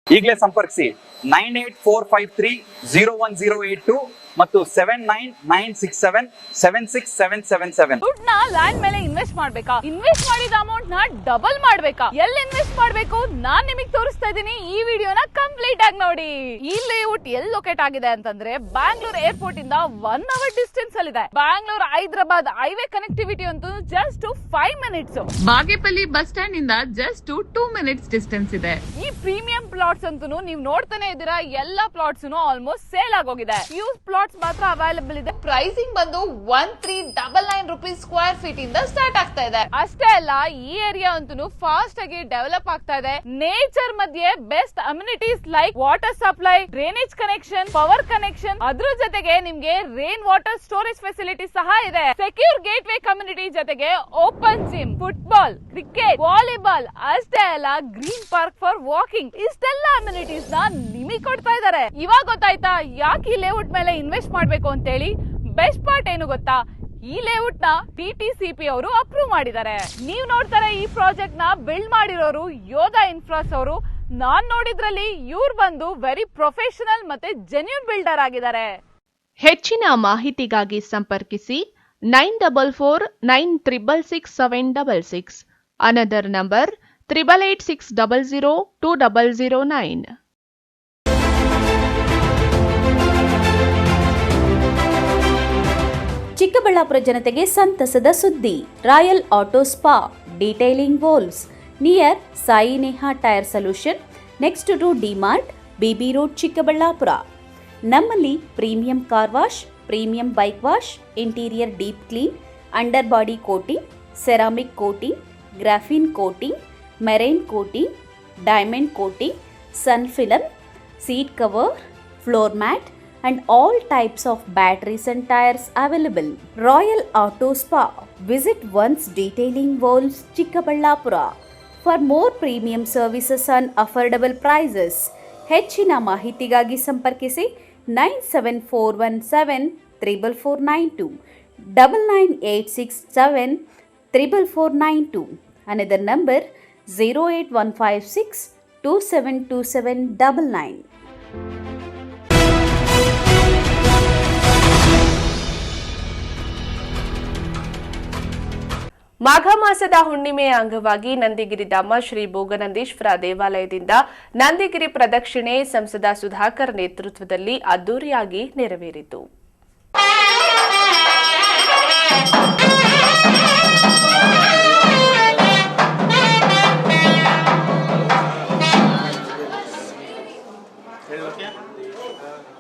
ಈಗಲೇ ಸಂಪರ್ಕಿಸಿ 9845301082 ಮತ್ತು 799677677777. ದುಡ್ಡನ್ನ ಲ್ಯಾಂಡ್ ಮೇಲೆ ಇನ್ವೆಸ್ಟ್ ಮಾಡ್ಬೇಕಾ? ಇನ್ವೆಸ್ಟ್ ಮಾಡಿದ ಅಮೌಂಟ್ ನ ಡಬಲ್ ಮಾಡ್ಬೇಕಾ? ಎಲ್ಲಿ ಇನ್ವೆಸ್ಟ್ ಮಾಡ್ಬೇಕು ನಾನ್ ನಿಮಗೆ ತೋರಿಸ್ತಾ ಇದ್ದೀನಿ. ಈ ವಿಡಿಯೋನ ಕಂಪ್ಲೀಟ್ ಆಗಿ ನೋಡಿ. ಈ ಲೇಔಟ್ ಎಲ್ಲಿ ಲೊಕೇಟ್ ಆಗಿದೆ ಅಂತಂದ್ರೆ ಬ್ಯಾಂಗ್ಳೂರ್ ಏರ್ಪೋರ್ಟ್ ಇಂದ 1 ಅವರ್ ಡಿಸ್ಟೆನ್ಸ್ ಅಲ್ಲಿ ಇದೆ. ಬ್ಯಾಂಗ್ಳೂರ್ ಹೈದರಾಬಾದ್ ಹೈವೇ ಕನೆಕ್ಟಿವಿಟಿ ಅಂತೂ just 5 minutes. Bagepalli bus stand ಇಂದ ಜಸ್ಟ್ 2 ಮಿನಿಟ್ಸ್ ಡಿಸ್ಟೆನ್ಸ್ ಇದೆ. ಈ ಪ್ರೀಮಿಯಂ ಪ್ಲಾಟ್ಸ್ ಅಂತೂ ನೀವು ನೋಡ್ತಾನೆ ಇದ್ದೀರಾ, ಎಲ್ಲಾ ಪ್ಲಾಟ್ಸ್ ಆಲ್ಮೋಸ್ಟ್ ಸೇಲ್ ಆಗೋಗಿದೆ. ಯೂಸ್ ಪ್ಲಾಟ್ಸ್ ಮಾತ್ರ ಅವೈಲೇಬಲ್ ಇದೆ. ಪ್ರೈಸಿಂಗ್ ಬಂದು 1399 ರೂಪೀಸ್ ಸ್ಕ್ವೇರ್ ಫೀಟ್ ಇಂದ ಸ್ಟಾರ್ಟ್ ಆಗ್ತಾ ಇದೆ. ಅಷ್ಟೇ ಅಲ್ಲ, ಈ ಏರಿಯಾ ಅಂತೂ ಫಾಸ್ಟ್ ಆಗಿ ಡೆವಲಪ್ ಆಗ್ತಾ ಇದೆ. ನೇಚರ್ ಮಧ್ಯೆ best amenities like water supply, drainage connection, power connection, ಅದ್ರ ಜೊತೆಗೆ ನಿಮ್ಗೆ ರೈನ್ ವಾಟರ್ ಸ್ಟೋರೇಜ್ ಫೆಸಿಲಿಟಿ ಸಹ ಇದೆ. ಸೆಕ್ಯೂರ್ ಗೇಟ್ ವೇ ಕಮ್ಯುನಿಟಿ ಜೊತೆಗೆ open gym, football, cricket, volleyball, ಅಷ್ಟೇ ಅಲ್ಲ ಗ್ರೀನ್ ಪಾರ್ಕ್ ಫಾರ್ ವಾಕಿಂಗ್, ಇಷ್ಟೆಲ್ಲ ಅಮ್ಯುನಿಟೀಸ್ ನ ನಿಮಗೆ ಕೊಡ್ತಾ ಇದ್ದಾರೆ. ಇವಾಗ ಗೊತ್ತಾಯ್ತಾ ಯಾಕೆ ಈ ಲೇಔಟ್ ಮೇಲೆ ಇನ್ವೆಸ್ಟ್ ಮಾಡ್ಬೇಕು ಅಂತ ಹೇಳಿ? ಬೆಸ್ಟ್ ಪಾರ್ಟ್ ಏನು ಗೊತ್ತಾ? ಈ ಲೇಔಟ್ ನ TTCP ಅವರು ಅಪ್ರೂವ್ ಮಾಡಿದ್ದಾರೆ. ನೀವು ನೋಡ್ತಾರೆ ಈ ಪ್ರಾಜೆಕ್ಟ್ ನ ಬಿಲ್ಡ್ ಮಾಡಿರೋರು ಯೋಧಾ ಇನ್ಫ್ರಾಸ್ ಅವರು. ನಾನ್ ನೋಡಿದ್ರಲ್ಲಿ ಇವ್ರು ಬಂದು ವೆರಿ ಪ್ರೊಫೆಷನಲ್ ಮತ್ತೆ ಜೆನ್ಯೂನ್ ಬಿಲ್ಡರ್ ಆಗಿದ್ದಾರೆ. ಹೆಚ್ಚಿನ ಮಾಹಿತಿಗಾಗಿ ಸಂಪರ್ಕಿಸಿ 9449666766. Another number 8886002009. ಚಿಕ್ಕಬಳ್ಳಾಪುರ ಜನತೆಗೆ ಸಂತಸದ ಸುದ್ದಿ. Royal auto spa, detailing valves, near Sai Neha tyre solution, next to DMart, BB road, Chikkaballapur. ನಮ್ಮಲ್ಲಿ premium car wash, premium bike wash, interior deep clean, under body coating, ceramic coating, graphene coating, marine coating, diamond coating, sun film, seat cover, floor mat, and all types of batteries and tires available. Royal Auto Spa. Visit once Detailing Worlds, Chikkaballapura. For more premium services and affordable prices, ಹೆಚ್ಚಿನ ಮಾಹಿತಿಗಾಗಿ ಸಂಪರ್ಕಿಸಿ 9741744492 9986744492. Another number 08156272799. ಮಾಘ ಮಾಸದ ಹುಣ್ಣಿಮೆಯ ಅಂಗವಾಗಿ ನಂದಿಗಿರಿಧಾಮ ಶ್ರೀ ಭೋಗನಂದೀಶ್ವರ ದೇವಾಲಯದಿಂದ ನಂದಿಗಿರಿ ಪ್ರದಕ್ಷಿಣೆ ಸಂಸದ ಸುಧಾಕರ್ ನೇತೃತ್ವದಲ್ಲಿ ಅದ್ದೂರಿಯಾಗಿ ನೆರವೇರಿತು.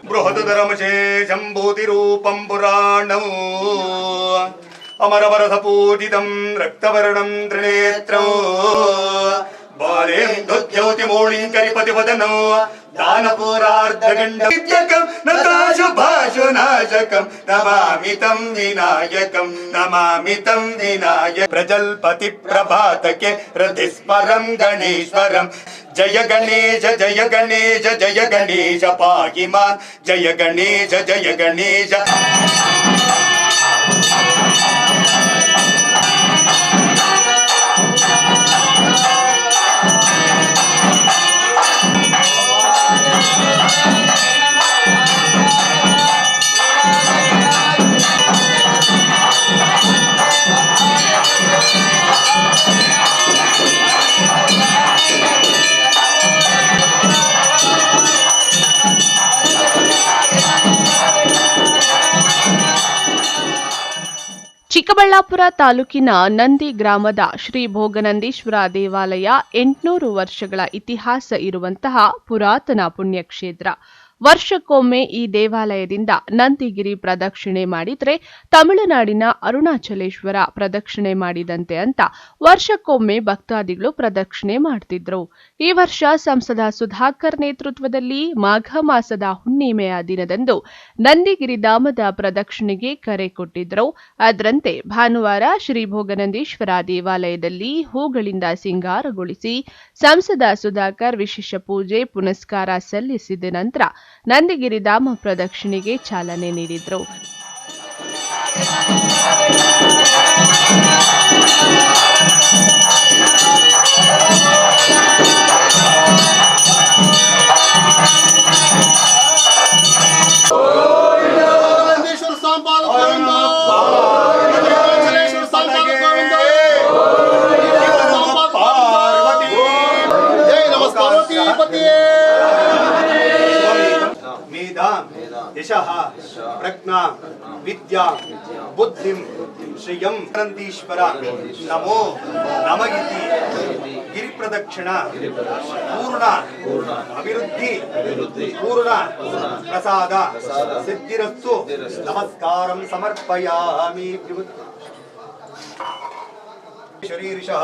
ಬೃಹದರಮಶೇಷಂಭೂತಿರೂಪಂ ಪುರಾಣಂ ಅಮರವರಸಪೂಜಿತಂ ರಕ್ತವರ್ಣಂ ತ್ರಿನೇತ್ರಂ ಬಾಲೇಂದ್ಯೋತಿಮೂಳಿಂಕರಿಪತಿವದನೋ ದಾನಪೂರಾರ್ಧಗಂಡಂ ನತಾಶುಭಾಶುನಾಶಕಂ ನಮಾಮಿ ತಂ ವಿನಾಯಕಂ ಪ್ರಜಲ್ಪತಿ ಪ್ರಭಾತಕ್ಕೆ ಹೃದಿಸ್ಮರಂ ಗಣೇಶ್ವರಂ ಜಯ ಗಣೇಶ ಜಯ ಗಣೇಶ ಜಯ ಗಣೇಶ ಪಾಹಿ ಮಾನ್ ಜಯ ಗಣೇಶ ಜಯ ಗಣೇಶ. ಚಿಕ್ಕಬಳ್ಳಾಪುರ ತಾಲೂಕಿನ ನಂದಿ ಗ್ರಾಮದ ಶ್ರೀ ಭೋಗನಂದೀಶ್ವರ ದೇವಾಲಯ 800 ವರ್ಷಗಳ ಇತಿಹಾಸ ಇರುವಂತಹ ಪುರಾತನ ಪುಣ್ಯಕ್ಷೇತ್ರ. ವರ್ಷಕ್ಕೊಮ್ಮೆ ಈ ದೇವಾಲಯದಿಂದ ನಂದಿಗಿರಿ ಪ್ರದಕ್ಷಿಣೆ ಮಾಡಿದ್ರೆ ತಮಿಳುನಾಡಿನ ಅರುಣಾಚಲೇಶ್ವರ ಪ್ರದಕ್ಷಿಣೆ ಮಾಡಿದಂತೆ ಅಂತ ವರ್ಷಕ್ಕೊಮ್ಮೆ ಭಕ್ತಾದಿಗಳು ಪ್ರದಕ್ಷಿಣೆ ಮಾಡ್ತಿದ್ರು. ಈ ವರ್ಷ ಸಂಸದ ಸುಧಾಕರ್ ನೇತೃತ್ವದಲ್ಲಿ ಮಾಘ ಮಾಸದ ಹುಣ್ಣಿಮೆಯ ದಿನದಂದು ನಂದಿಗಿರಿಧಾಮದ ಪ್ರದಕ್ಷಿಣೆಗೆ ಕರೆ ಕೊಟ್ಟಿದ್ರು. ಅದರಂತೆ ಭಾನುವಾರ ಶ್ರೀ ಭೋಗನಂದೀಶ್ವರ ದೇವಾಲಯದಲ್ಲಿ ಹೂಗಳಿಂದ ಸಿಂಗಾರಗೊಳಿಸಿ ಸಂಸದ ಸುಧಾಕರ್ ವಿಶೇಷ ಪೂಜೆ ಪುನಸ್ಕಾರ ಸಲ್ಲಿಸಿದ ನಂತರ ನಂದಿಗಿರಿಧಾಮ ಪ್ರದಕ್ಷಿಣೆಗೆ ಚಾಲನೆ ನೀಡಿದರು. ಯಶಃ ಪ್ರಜ್ಞಾ ವಿದ್ಯಾ ಬುದ್ಧಿಂ ಶ್ರಿಯಂ ನಂದೀಶ್ವರ ನಮೋ ನಮಗಿತಿ ಗಿರಿ ಪ್ರದಕ್ಷಿಣ ಪೂರ್ಣ ಅಭಿವೃದ್ಧಿ ಪೂರ್ಣ ಪ್ರಸಾದ ಸಿದ್ಧಿರಸ್ತು ನಮಸ್ಕಾರಂ ಸಮರ್ಪಯಾಮಿ. ಶರೀರಿಷಃ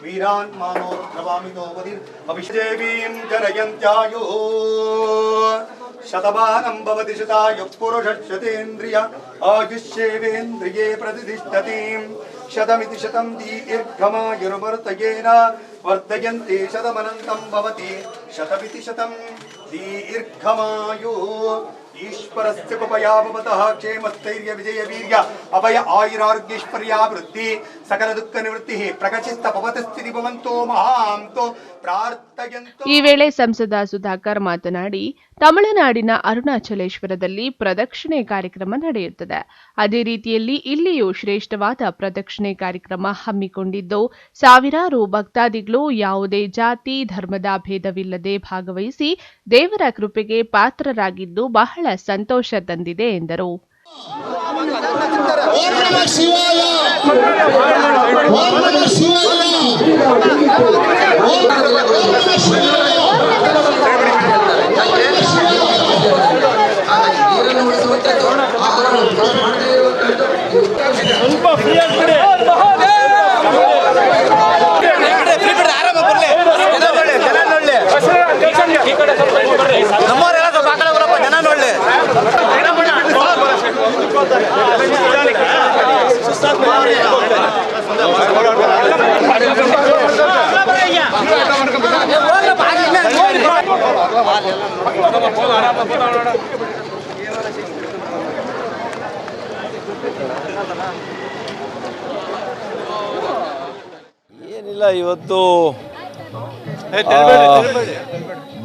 ವೀರಾನ್ ಮಾನೋ ನವಾಮಿತೋ ವದಿರ್ ಅಭಿಷೇವೀಂ ಜನಯಂತ್ಯಾಯೋ ಶತಮಾನಂ ಭವತಿ ಶತಾಯುಃ ಪುರುಷಃ ಶತೇಂದ್ರಿಯ ಆಯುಷ್ಯೇವೇಂದ್ರಿಯೇ ಪ್ರತಿಷ್ಠತಿ ಶತಮಿತಿ ಶತಂ ದೀರ್ಘಮಾಯುರ್ವರ್ತಯೇನ ವರ್ಧಯಂತೆ ಶತಮನಂತಂ ಭವತಿ ಶತಮಿತಿ ಶತಂ ದೀರ್ಘಮಾಯು. ಈಶ್ವರಸ್ಯ ಕೃಪಯಾ ಭವತಃ ಕ್ಷೇಮಸ್ಥೈರ್ಯ ವಿಜಯ ವೀರ್ಯ ಅಭಯ ಆಯುರಾರೋಗ್ಯೈಶ್ವರ್ಯಾಭಿವೃದ್ಧಿ ಸಕಲ ದುಃಖ ನಿವೃತ್ತಿ ಪ್ರಕಚಿತ್ತ ಭವತಿ ಸ್ಥಿತಿ ಭವಂತೋ ಮಹಾಂತೋ ಪ್ರಾರ್ಥಯಂತೋ. ಈ ವೇಳೆ ಸಂಸದ ಸುಧಾಕರ್ ಮಾತನಾಡಿ, ತಮಿಳುನಾಡಿನ ಅರುಣಾಚಲೇಶ್ವರದಲ್ಲಿ ಪ್ರದಕ್ಷಿಣೆ ಕಾರ್ಯಕ್ರಮ ನಡೆಯುತ್ತದೆ. ಅದೇ ರೀತಿಯಲ್ಲಿ ಇಲ್ಲಿಯೂ ಶ್ರೇಷ್ಠವಾದ ಪ್ರದಕ್ಷಿಣೆ ಕಾರ್ಯಕ್ರಮ ಹಮ್ಮಿಕೊಂಡಿದ್ದು ಸಾವಿರಾರು ಭಕ್ತಾದಿಗಳು ಯಾವುದೇ ಜಾತಿ ಧರ್ಮದ ಭೇದವಿಲ್ಲದೆ ಭಾಗವಹಿಸಿ ದೇವರ ಕೃಪೆಗೆ ಪಾತ್ರರಾಗಿದ್ದು ಬಹಳ ಸಂತೋಷ ತಂದಿದೆ ಎಂದರು. ನಮ್ಮವರೆಲ್ಲ ಸ್ವಲ್ಪ ಆ ಕಡೆ ಬರಪ್ಪ, ಜನ ನೋಡ್ಲಿ. ಏನಿಲ್ಲ, ಇವತ್ತು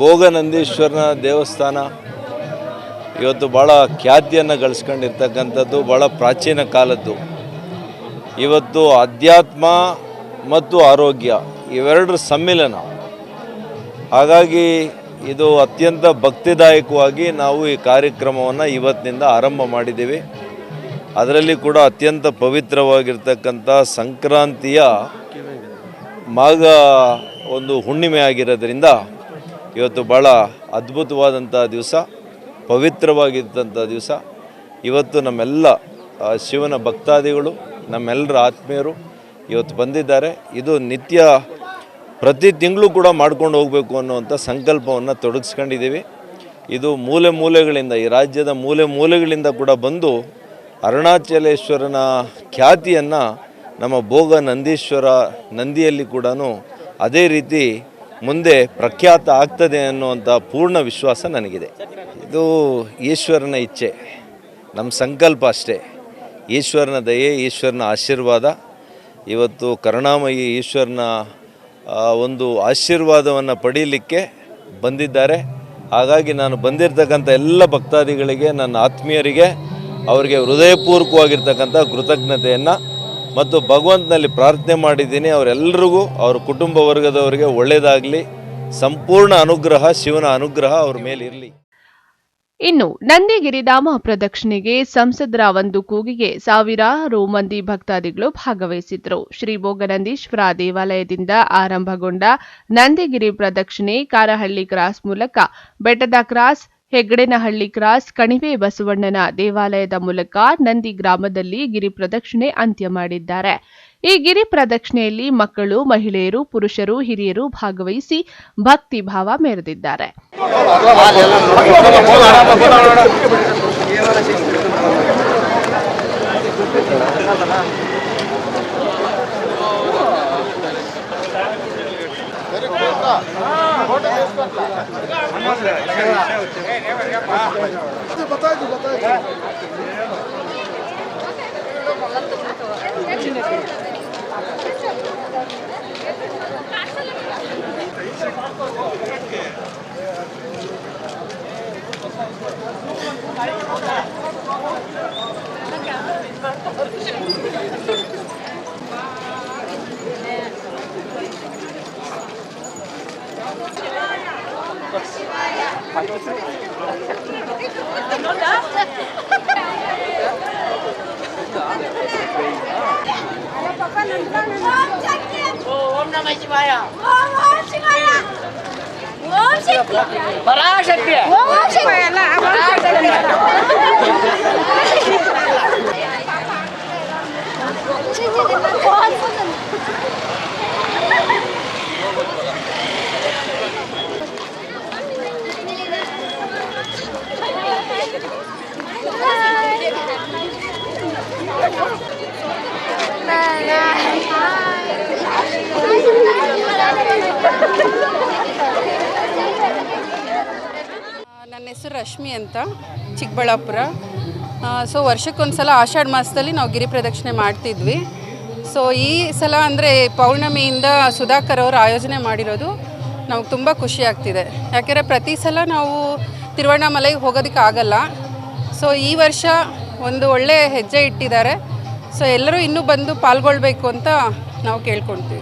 ಭೋಗನಂದೀಶ್ವರನ ದೇವಸ್ಥಾನ ಇವತ್ತು ಭಾಳ ಖ್ಯಾತಿಯನ್ನು ಗಳಿಸ್ಕೊಂಡಿರ್ತಕ್ಕಂಥದ್ದು, ಭಾಳ ಪ್ರಾಚೀನ ಕಾಲದ್ದು. ಇವತ್ತು ಅಧ್ಯಾತ್ಮ ಮತ್ತು ಆರೋಗ್ಯ ಇವೆರಡರ ಸಮ್ಮಿಲನ. ಹಾಗಾಗಿ ಇದು ಅತ್ಯಂತ ಭಕ್ತಿದಾಯಕವಾಗಿ ನಾವು ಈ ಕಾರ್ಯಕ್ರಮವನ್ನು ಇವತ್ತಿನಿಂದ ಆರಂಭ ಮಾಡಿದ್ದೀವಿ. ಅದರಲ್ಲಿ ಕೂಡ ಅತ್ಯಂತ ಪವಿತ್ರವಾಗಿರ್ತಕ್ಕಂಥ ಸಂಕ್ರಾಂತಿಯ ಮಾಘ ಒಂದು ಹುಣ್ಣಿಮೆ ಆಗಿರೋದ್ರಿಂದ ಇವತ್ತು ಭಾಳ ಅದ್ಭುತವಾದಂಥ ದಿವಸ, ಪವಿತ್ರವಾಗಿದ್ದಂಥ ದಿವಸ. ಇವತ್ತು ನಮ್ಮೆಲ್ಲ ಶಿವನ ಭಕ್ತಾದಿಗಳು, ನಮ್ಮೆಲ್ಲರ ಆತ್ಮೀಯರು ಇವತ್ತು ಬಂದಿದ್ದಾರೆ. ಇದು ನಿತ್ಯ ಪ್ರತಿ ತಿಂಗಳು ಕೂಡ ಮಾಡ್ಕೊಂಡು ಹೋಗಬೇಕು ಅನ್ನುವಂಥ ಸಂಕಲ್ಪವನ್ನು ತೊಡಗಿಸ್ಕೊಂಡಿದ್ದೀವಿ. ಇದು ಮೂಲೆ ಮೂಲೆಗಳಿಂದ, ಈ ರಾಜ್ಯದ ಮೂಲೆ ಮೂಲೆಗಳಿಂದ ಕೂಡ ಬಂದು ಅರುಣಾಚಲೇಶ್ವರನ ಖ್ಯಾತಿಯನ್ನು ನಮ್ಮ ಭೋಗ ನಂದೀಶ್ವರ ನಂದಿಯಲ್ಲಿ ಕೂಡ ಅದೇ ರೀತಿ ಮುಂದೆ ಪ್ರಖ್ಯಾತ ಆಗ್ತದೆ ಅನ್ನುವಂಥ ಪೂರ್ಣ ವಿಶ್ವಾಸ ನನಗಿದೆ. ಇದು ಈಶ್ವರನ ಇಚ್ಛೆ, ನಮ್ಮ ಸಂಕಲ್ಪ ಅಷ್ಟೇ. ಈಶ್ವರನ ದಯೆ, ಈಶ್ವರನ ಆಶೀರ್ವಾದ. ಇವತ್ತು ಕರುಣಾಮಯಿ ಈಶ್ವರನ ಒಂದು ಆಶೀರ್ವಾದವನ್ನು ಪಡೀಲಿಕ್ಕೆ ಬಂದಿದ್ದಾರೆ. ಹಾಗಾಗಿ ನಾನು ಬಂದಿರತಕ್ಕಂಥ ಎಲ್ಲ ಭಕ್ತಾದಿಗಳಿಗೆ, ನನ್ನ ಆತ್ಮೀಯರಿಗೆ, ಅವರಿಗೆ ಹೃದಯಪೂರ್ವಕವಾಗಿರ್ತಕ್ಕಂಥ ಕೃತಜ್ಞತೆಯನ್ನು ಮತ್ತು ಭಗವಂತನಲ್ಲಿ ಪ್ರಾರ್ಥನೆ ಮಾಡಿದ್ದೀನಿ. ಅವರೆಲ್ಲರಿಗೂ, ಅವರ ಕುಟುಂಬ ವರ್ಗದವರಿಗೆ ಒಳ್ಳೆಯದಾಗಲಿ, ಸಂಪೂರ್ಣ ಅನುಗ್ರಹ, ಶಿವನ ಅನುಗ್ರಹ ಅವ್ರ ಮೇಲಿರಲಿ. ಇನ್ನು ನಂದಿಗಿರಿಧಾಮ ಪ್ರದಕ್ಷಿಣೆಗೆ ಸಂಸದರ ಒಂದು ಕೂಗಿಗೆ ಸಾವಿರಾರು ಮಂದಿ ಭಕ್ತಾದಿಗಳು ಭಾಗವಹಿಸಿದ್ರು. ಶ್ರೀ ಭೋಗನಂದೀಶ್ವರ ದೇವಾಲಯದಿಂದ ಆರಂಭಗೊಂಡ ನಂದಿಗಿರಿ ಪ್ರದಕ್ಷಿಣೆ ಕಾರಹಳ್ಳಿ ಕ್ರಾಸ್ ಮೂಲಕ ಬೆಟ್ಟದ ಕ್ರಾಸ್, ಹೆಗ್ಗಡೇನಹಳ್ಳಿ ಕ್ರಾಸ್, ಕಣಿವೆ ಬಸವಣ್ಣನ ದೇವಾಲಯದ ಮೂಲಕ ನಂದಿ ಗ್ರಾಮದಲ್ಲಿ ಗಿರಿ ಪ್ರದಕ್ಷಿಣೆ ಅಂತ್ಯ ಮಾಡಿದ್ದಾರೆ. ಈ ಗಿರಿ ಪ್ರದಕ್ಷಿಣೆಯಲ್ಲಿ ಮಕ್ಕಳು, ಮಹಿಳೆಯರು, ಪುರುಷರು, ಹಿರಿಯರು ಭಾಗವಹಿಸಿ ಭಕ್ತಿ ಭಾವ ಮೆರೆದಿದ್ದಾರೆ. ಓಂ ನಮಃ ಶಿವಾಯ. ಓಂ ಶಿವಾಯ. ಓಂ ಶಕ್ತಿ. ಪರಾಶಕ್ತಿ. ಓಂ ಶಿವಾಯ ಅಲ್ಲ, ಪರಾಶಕ್ತಿ. ನನ್ನ ಹೆಸರು ರಶ್ಮಿ ಅಂತ, ಚಿಕ್ಕಬಳ್ಳಾಪುರ. ಸೊ ವರ್ಷಕ್ಕೊಂದ್ಸಲ ಆಷಾಢ ಮಾಸದಲ್ಲಿ ನಾವು ಗಿರಿ ಪ್ರದಕ್ಷಿಣೆ ಮಾಡ್ತಿದ್ವಿ. ಸೊ ಈ ಸಲ ಅಂದರೆ ಪೌರ್ಣಮಿಯಿಂದ ಸುಧಾಕರ್ ಅವರು ಆಯೋಜನೆ ಮಾಡಿರೋದು ನಮ್ಗೆ ತುಂಬ ಖುಷಿ ಆಗ್ತಿದೆ. ಯಾಕೆಂದರೆ ಪ್ರತಿ ಸಲ ನಾವು ತಿರುವಣ್ಣಾಮಲೆಗೆ ಹೋಗೋದಕ್ಕೆ ಆಗಲ್ಲ. ಸೊ ಈ ವರ್ಷ ಒಂದು ಒಳ್ಳೆ ಹೆಜ್ಜೆ ಇಟ್ಟಿದ್ದಾರೆ. ಸೊ ಎಲ್ಲರೂ ಇನ್ನೂ ಬಂದು ಪಾಲ್ಗೊಳ್ಬೇಕು ಅಂತ ನಾವು ಕೇಳ್ಕೊಳ್ತೀವಿ.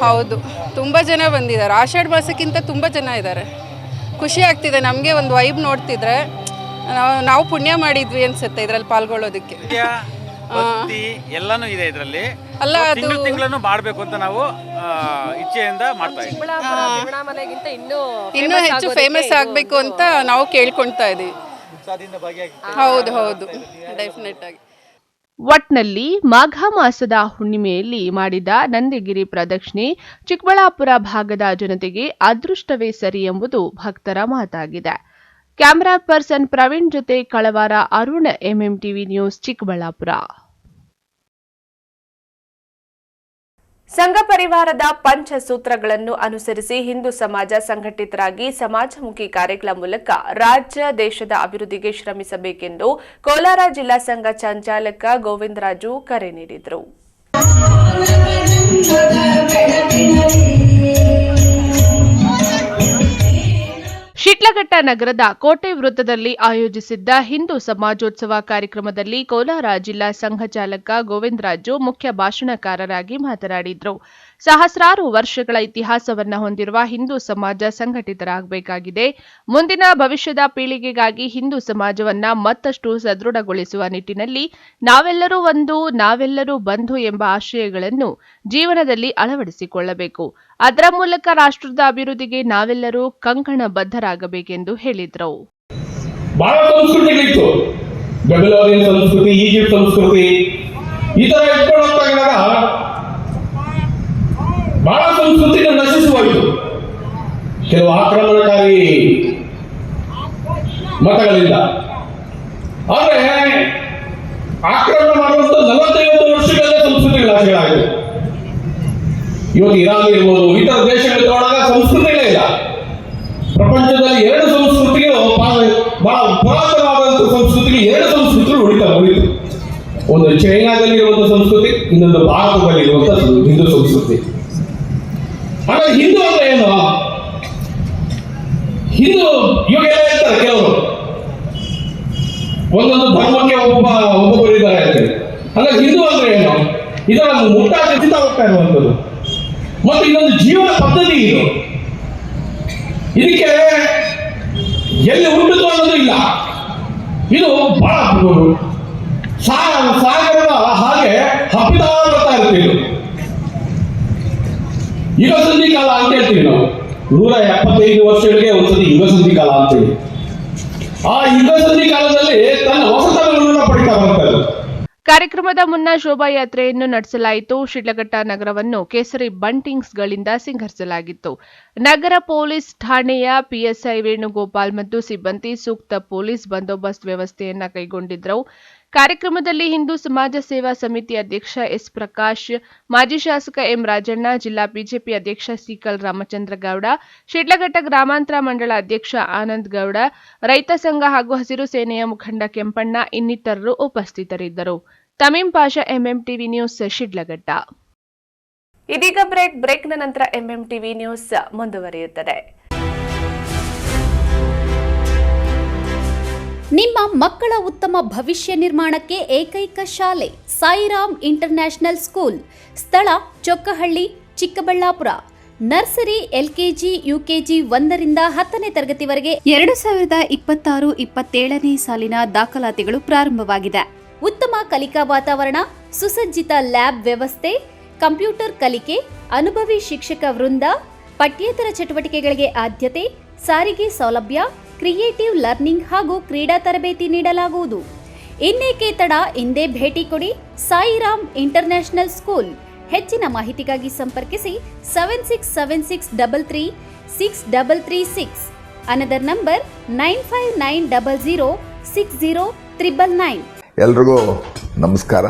ಹೌದು, ತುಂಬ ಜನ ಬಂದಿದ್ದಾರೆ. ಆಷಾಢ ಮಾಸಕ್ಕಿಂತ ತುಂಬ ಜನ ಇದ್ದಾರೆ. ಖುಷಿ ಆಗ್ತಿದೆ ನಮಗೆ. ಒಂದು ವೈಬ್ ನೋಡ್ತಿದ್ರೆ ನಾವು ಪುಣ್ಯ ಮಾಡಿದ್ವಿ ಅನ್ಸುತ್ತೆ ಇದರಲ್ಲಿ ಪಾಲ್ಗೊಳ್ಳೋದಕ್ಕೆ. ಎಲ್ಲಾನು ಇದೆ ಇದರಲ್ಲಿ. ಅಲ್ಲ, ಅದು ತಿಂಗಳನ್ನು ಮಾಡಬೇಕು ಅಂತ ನಾವು ಇಚ್ಛೆಯಿಂದ ಮಾಡ್ತಾ ಇದ್ದೀವಿ. ಇನ್ನೂ ಹೆಚ್ಚು ಫೇಮಸ್ ಆಗಬೇಕು ಅಂತ ನಾವು ಕೇಳ್ಕೊಳ್ತಾ ಇದ್ದೀವಿ. ಹೌದು ಹೌದು, ಡೆಫಿನೆಟ್ ಆಗಿ. ಒಟ್ನಲ್ಲಿ ಮಾಘ ಮಾಸದ ಹುಣ್ಣಿಮೆಯಲ್ಲಿ ಮಾಡಿದ ನಂದಿಗಿರಿ ಪ್ರದಕ್ಷಿಣೆ ಚಿಕ್ಕಬಳ್ಳಾಪುರ ಭಾಗದ ಜನತೆಗೆ ಅದೃಷ್ಟವೇ ಸರಿ ಎಂಬುದು ಭಕ್ತರ ಮಾತಾಗಿದೆ. ಕ್ಯಾಮರಾ ಪರ್ಸನ್ ಪ್ರವೀಣ್ ಜೊತೆ ಕಳವಾರ ಅರುಣ್, ಎಂಎಂಟಿವಿ ನ್ಯೂಸ್, ಚಿಕ್ಕಬಳ್ಳಾಪುರ. ಸಂಘ ಪರಿವಾರದ ಪಂಚಸೂತ್ರಗಳನ್ನು ಅನುಸರಿಸಿ ಹಿಂದೂ ಸಮಾಜ ಸಂಘಟಿತರಾಗಿ ಸಮಾಜಮುಖಿ ಕಾರ್ಯಗಳ ಮೂಲಕ ರಾಜ್ಯ ದೇಶದ ಅಭಿವೃದ್ಧಿಗೆ ಶ್ರಮಿಸಬೇಕೆಂದು ಕೋಲಾರ ಜಿಲ್ಲಾ ಸಂಘ ಸಂಚಾಲಕ ಗೋವಿಂದರಾಜು ಕರೆ ನೀಡಿದರು. ಶಿಡ್ಲಘಟ್ಟ ನಗರದ ಕೋಟೆ ವೃತ್ತದಲ್ಲಿ ಆಯೋಜಿಸಿದ್ದ ಹಿಂದೂ ಸಮಾಜೋತ್ಸವ ಕಾರ್ಯಕ್ರಮದಲ್ಲಿ ಕೋಲಾರ ಜಿಲ್ಲಾ ಸಂಘ ಚಾಲಕ ಗೋವಿಂದರಾಜು ಮುಖ್ಯ ಭಾಷಣಕಾರರಾಗಿ ಮಾತನಾಡಿದರು. ಸಹಸ್ರಾರು ವರ್ಷಗಳ ಇತಿಹಾಸವನ್ನು ಹೊಂದಿರುವ ಹಿಂದೂ ಸಮಾಜ ಸಂಘಟಿತರಾಗಬೇಕಾಗಿದೆ. ಮುಂದಿನ ಭವಿಷ್ಯದ ಪೀಳಿಗೆಗಾಗಿ ಹಿಂದೂ ಸಮಾಜವನ್ನ ಮತ್ತಷ್ಟು ಸದೃಢಗೊಳಿಸುವ ನಿಟ್ಟಿನಲ್ಲಿ ನಾವೆಲ್ಲರೂ ಒಂದು, ನಾವೆಲ್ಲರೂ ಬಂಧು ಎಂಬ ಆಶಯಗಳನ್ನು ಜೀವನದಲ್ಲಿ ಅಳವಡಿಸಿಕೊಳ್ಳಬೇಕು. ಅದರ ಮೂಲಕ ರಾಷ್ಟ್ರದ ಅಭಿವೃದ್ಧಿಗೆ ನಾವೆಲ್ಲರೂ ಕಂಕಣಬದ್ಧರಾಗಬೇಕೆಂದು ಹೇಳಿದರು. ಬಹಳ ಸಂಸ್ಕೃತಿಗಳಿತ್ತು, ಬೆಂಗಳೂರಿನ ಸಂಸ್ಕೃತಿ, ಈಜಿಪ್ಟ್ ಸಂಸ್ಕೃತಿ, ಈ ತರ ಇಟ್ಕೊಂಡು ಹೋಗ್ತಾ ಬಹಳ ಸಂಸ್ಕೃತಿನ ನಶಿಸುವಾಯಿತು. ಕೆಲವು ಆಕ್ರಮಣಕಾರಿ ಮತಗಳಿಂದ. ಆದ್ರೆ ಆಕ್ರಮಣ ಮಾಡುವಂತ 40-50 ವರ್ಷಗಳಲ್ಲೇ ಸಂಸ್ಕೃತಿಗಳ ನಾಶಗಳಾಯಿತು. ಇವತ್ತು ಇರಾನ್ ಇರ್ಬೋದು, ಇತರ ದೇಶಗಳು ತಗೊಂಡಾಗ ಸಂಸ್ಕೃತಿಗಳೇ ಇಲ್ಲ. ಪ್ರಪಂಚದಲ್ಲಿ 2 ಸಂಸ್ಕೃತಿಗಳು ಬಹಳ ಪುರಾತನವಾದಂತಹ ಸಂಸ್ಕೃತಿಗೆ 2 ಸಂಸ್ಕೃತಿಗಳು ಉಳಿತು. ಒಂದು ಚೈನಾದಲ್ಲಿ ಇರುವಂತಹ ಸಂಸ್ಕೃತಿ, ಇನ್ನೊಂದು ಭಾರತದಲ್ಲಿ ಇರುವಂತಹ ಹಿಂದೂ ಸಂಸ್ಕೃತಿ. ಆದ್ರೆ ಹಿಂದೂ ಅಂದ್ರೆ ಏನು? ಹಿಂದೂ ಇವಾಗೆಲ್ಲ ಹೇಳ್ತಾರೆ ಕೆಲವರು, ಒಂದೊಂದು ಧರ್ಮಕ್ಕೆ ಒಬ್ಬೊಬ್ಬರು ಇದ್ದಾರೆ ಅಂತ. ಅಂದ್ರೆ ಹಿಂದೂ ಅಂದ್ರೆ ಏನು? ಇದರ ಮುಟ್ಟಾಟ ಹೋಗ್ತಾ ಇರುವಂಥದ್ದು ಮತ್ತು ಇನ್ನೊಂದು ಜೀವನ ಪದ್ಧತಿ. ಇದು ಇದಕ್ಕೆ ಎಲ್ಲಿ ಹುಟ್ಟಿತು ಅನ್ನೋದು ಇಲ್ಲ. ಇದು ಬಹಳ ಸಾಗರದ ಹಾಗೆ ಹಬ್ಬಿತಾ ಬರ್ತಾ ಇರುತ್ತೆ. ಇದು ಯುಗ ಸಂಧಿ ಕಾಲ ಅಂತ ಹೇಳ್ತೀವಿ ನಾವು. 175 ವರ್ಷಗಳಿಗೆ ಒಂದ್ಸತಿ ಯುಗ ಸಂಧಿ ಕಾಲ ಅಂತೀವಿ. ಆ ಯುಗ ಸಂಧಿ ಕಾಲದಲ್ಲಿ ತನ್ನ ಹೊಸತನವನ್ನು ಪಡಿತಾ ಬರ್ತಾರೆ. ಕಾರ್ಯಕ್ರಮದ ಮುನ್ನ ಶೋಭಾಯಾತ್ರೆಯನ್ನು ನಡೆಸಲಾಯಿತು. ಶಿಡ್ಲಘಟ್ಟ ನಗರವನ್ನು ಕೇಸರಿ ಬಂಟಿಂಗ್ಸ್ಗಳಿಂದ ಸಿಂಗರಿಸಲಾಗಿತ್ತು. ನಗರ ಪೊಲೀಸ್ ಠಾಣೆಯ ಪಿಎಸ್ಐ ವೇಣುಗೋಪಾಲ್ ಮತ್ತು ಸಿಬ್ಬಂದಿ ಸೂಕ್ತ ಪೊಲೀಸ್ ಬಂದೋಬಸ್ತ್ ವ್ಯವಸ್ಥೆಯನ್ನು ಕೈಗೊಂಡಿದ್ದರು. ಕಾರ್ಯಕ್ರಮದಲ್ಲಿ ಹಿಂದೂ ಸಮಾಜ ಸೇವಾ ಸಮಿತಿ ಅಧ್ಯಕ್ಷ ಎಸ್ ಪ್ರಕಾಶ್, ಮಾಜಿ ಶಾಸಕ ಎಂ ರಾಜಣ್ಣ, ಜಿಲ್ಲಾ ಬಿಜೆಪಿ ಅಧ್ಯಕ್ಷ ಸಿಕಲ್ ರಾಮಚಂದ್ರ ಗೌಡ, ಶಿಡ್ಲಘಟ್ಟ ಗ್ರಾಮಾಂತರ ಮಂಡಳ ಅಧ್ಯಕ್ಷ ಆನಂದ್ ಗೌಡ, ರೈತ ಸಂಘ ಹಾಗೂ ಹಸಿರು ಸೇನೆಯ ಮುಖಂಡ ಕೆಂಪಣ್ಣ ಇನ್ನಿತರರು ಉಪಸ್ಥಿತರಿದ್ದರು. ತಮೀಂ ಪಾಷಾ, ಎಂಎಂಟಿವಿ ನ್ಯೂಸ್, ಶಿಡ್ಲಘಟ್ಟ. ಇದೀಗ ಬ್ರೇಕ್ನ ನಂತರ ಎಂಎಂಟಿವಿ ನ್ಯೂಸ್ ಮುಂದುವರಿಯುತ್ತದೆ. ನಿಮ್ಮ ಮಕ್ಕಳ ಉತ್ತಮ ಭವಿಷ್ಯ ನಿರ್ಮಾಣಕ್ಕೆ ಏಕೈಕ ಶಾಲೆ ಸಾಯಿರಾಮ್ ಇಂಟರ್ನ್ಯಾಷನಲ್ ಸ್ಕೂಲ್. ಸ್ಥಳ Chokkahalli, Chikkaballapur. Nursery, LKG, UKG 1ರಿಂದ 10ನೇ ತರಗತಿವರೆಗೆ 2026-27ನೇ ಸಾಲಿನ ದಾಖಲಾತಿಗಳು ಪ್ರಾರಂಭವಾಗಿದೆ. ಉತ್ತಮ ಕಲಿಕಾ ವಾತಾವರಣ, ಸುಸಜ್ಜಿತ ಲ್ಯಾಬ್ ವ್ಯವಸ್ಥೆ, ಕಂಪ್ಯೂಟರ್ ಕಲಿಕೆ, ಅನುಭವಿ ಶಿಕ್ಷಕ ವೃಂದ, ಪಠ್ಯೇತರ ಚಟುವಟಿಕೆಗಳಿಗೆ ಆದ್ಯತೆ, ಸಾರಿಗೆ ಸೌಲಭ್ಯ, ಕ್ರಿಯೇಟಿವ್ ಲರ್ನಿಂಗ್ ಹಾಗೂ ಕ್ರೀಡಾ ತರಬೇತಿ ನೀಡಲಾಗುವುದು. ಇನ್ನೇಕೆ ತಡ, ಇಂದೇ ಭೇಟಿ ಕೊಡಿ ಸಾಯಿರಾಮ್ ಇಂಟರ್ನ್ಯಾಷನಲ್ ಸ್ಕೂಲ್. ಹೆಚ್ಚಿನ ಮಾಹಿತಿಗಾಗಿ ಸಂಪರ್ಕಿಸಿ 7676336336. Another number 9590060999. ಎಲ್ರಿಗೂ ನಮಸ್ಕಾರ.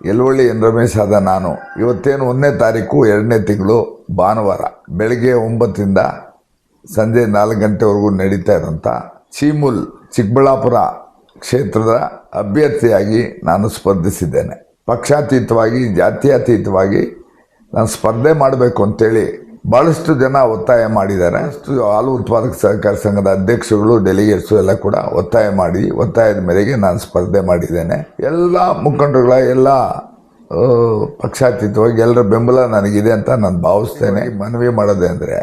ಯಲವಳ್ಳಿ ಎನ್ ರಮೇಶ್ ಆದ ನಾನು ಇವತ್ತೇನು 1ನೇ ತಾರೀಕು 2ನೇ ತಿಂಗಳು ಭಾನುವಾರ ಬೆಳಗ್ಗೆ 9ರಿಂದ ಸಂಜೆ 4 ಗಂಟೆವರೆಗೂ ನಡೀತಾ ಇರೋಂಥ ಚೀಮುಲ್ ಚಿಕ್ಕಬಳ್ಳಾಪುರ ಕ್ಷೇತ್ರದ ಅಭ್ಯರ್ಥಿಯಾಗಿ ನಾನು ಸ್ಪರ್ಧಿಸಿದ್ದೇನೆ. ಪಕ್ಷಾತೀತವಾಗಿ, ಜಾತ್ಯತೀತವಾಗಿ ನಾನು ಸ್ಪರ್ಧೆ ಮಾಡಬೇಕು ಅಂತೇಳಿ ಭಾಳಷ್ಟು ಜನ ಒತ್ತಾಯ ಮಾಡಿದ್ದಾರೆ. ಹಾಲು ಉತ್ಪಾದಕ ಸಹಕಾರ ಸಂಘದ ಅಧ್ಯಕ್ಷಗಳು, ಡೆಲಿಗೇಟ್ಸು ಎಲ್ಲ ಕೂಡ ಒತ್ತಾಯದ ಮೇರೆಗೆ ನಾನು ಸ್ಪರ್ಧೆ ಮಾಡಿದ್ದೇನೆ. ಎಲ್ಲ ಮುಖಂಡರುಗಳ ಎಲ್ಲ ಪಕ್ಷಾತೀತವಾಗಿ ಎಲ್ಲರ ಬೆಂಬಲ ನನಗಿದೆ ಅಂತ ನಾನು ಭಾವಿಸ್ತೇನೆ. ಮನವಿ ಮಾಡೋದೇ ಅಂದರೆ,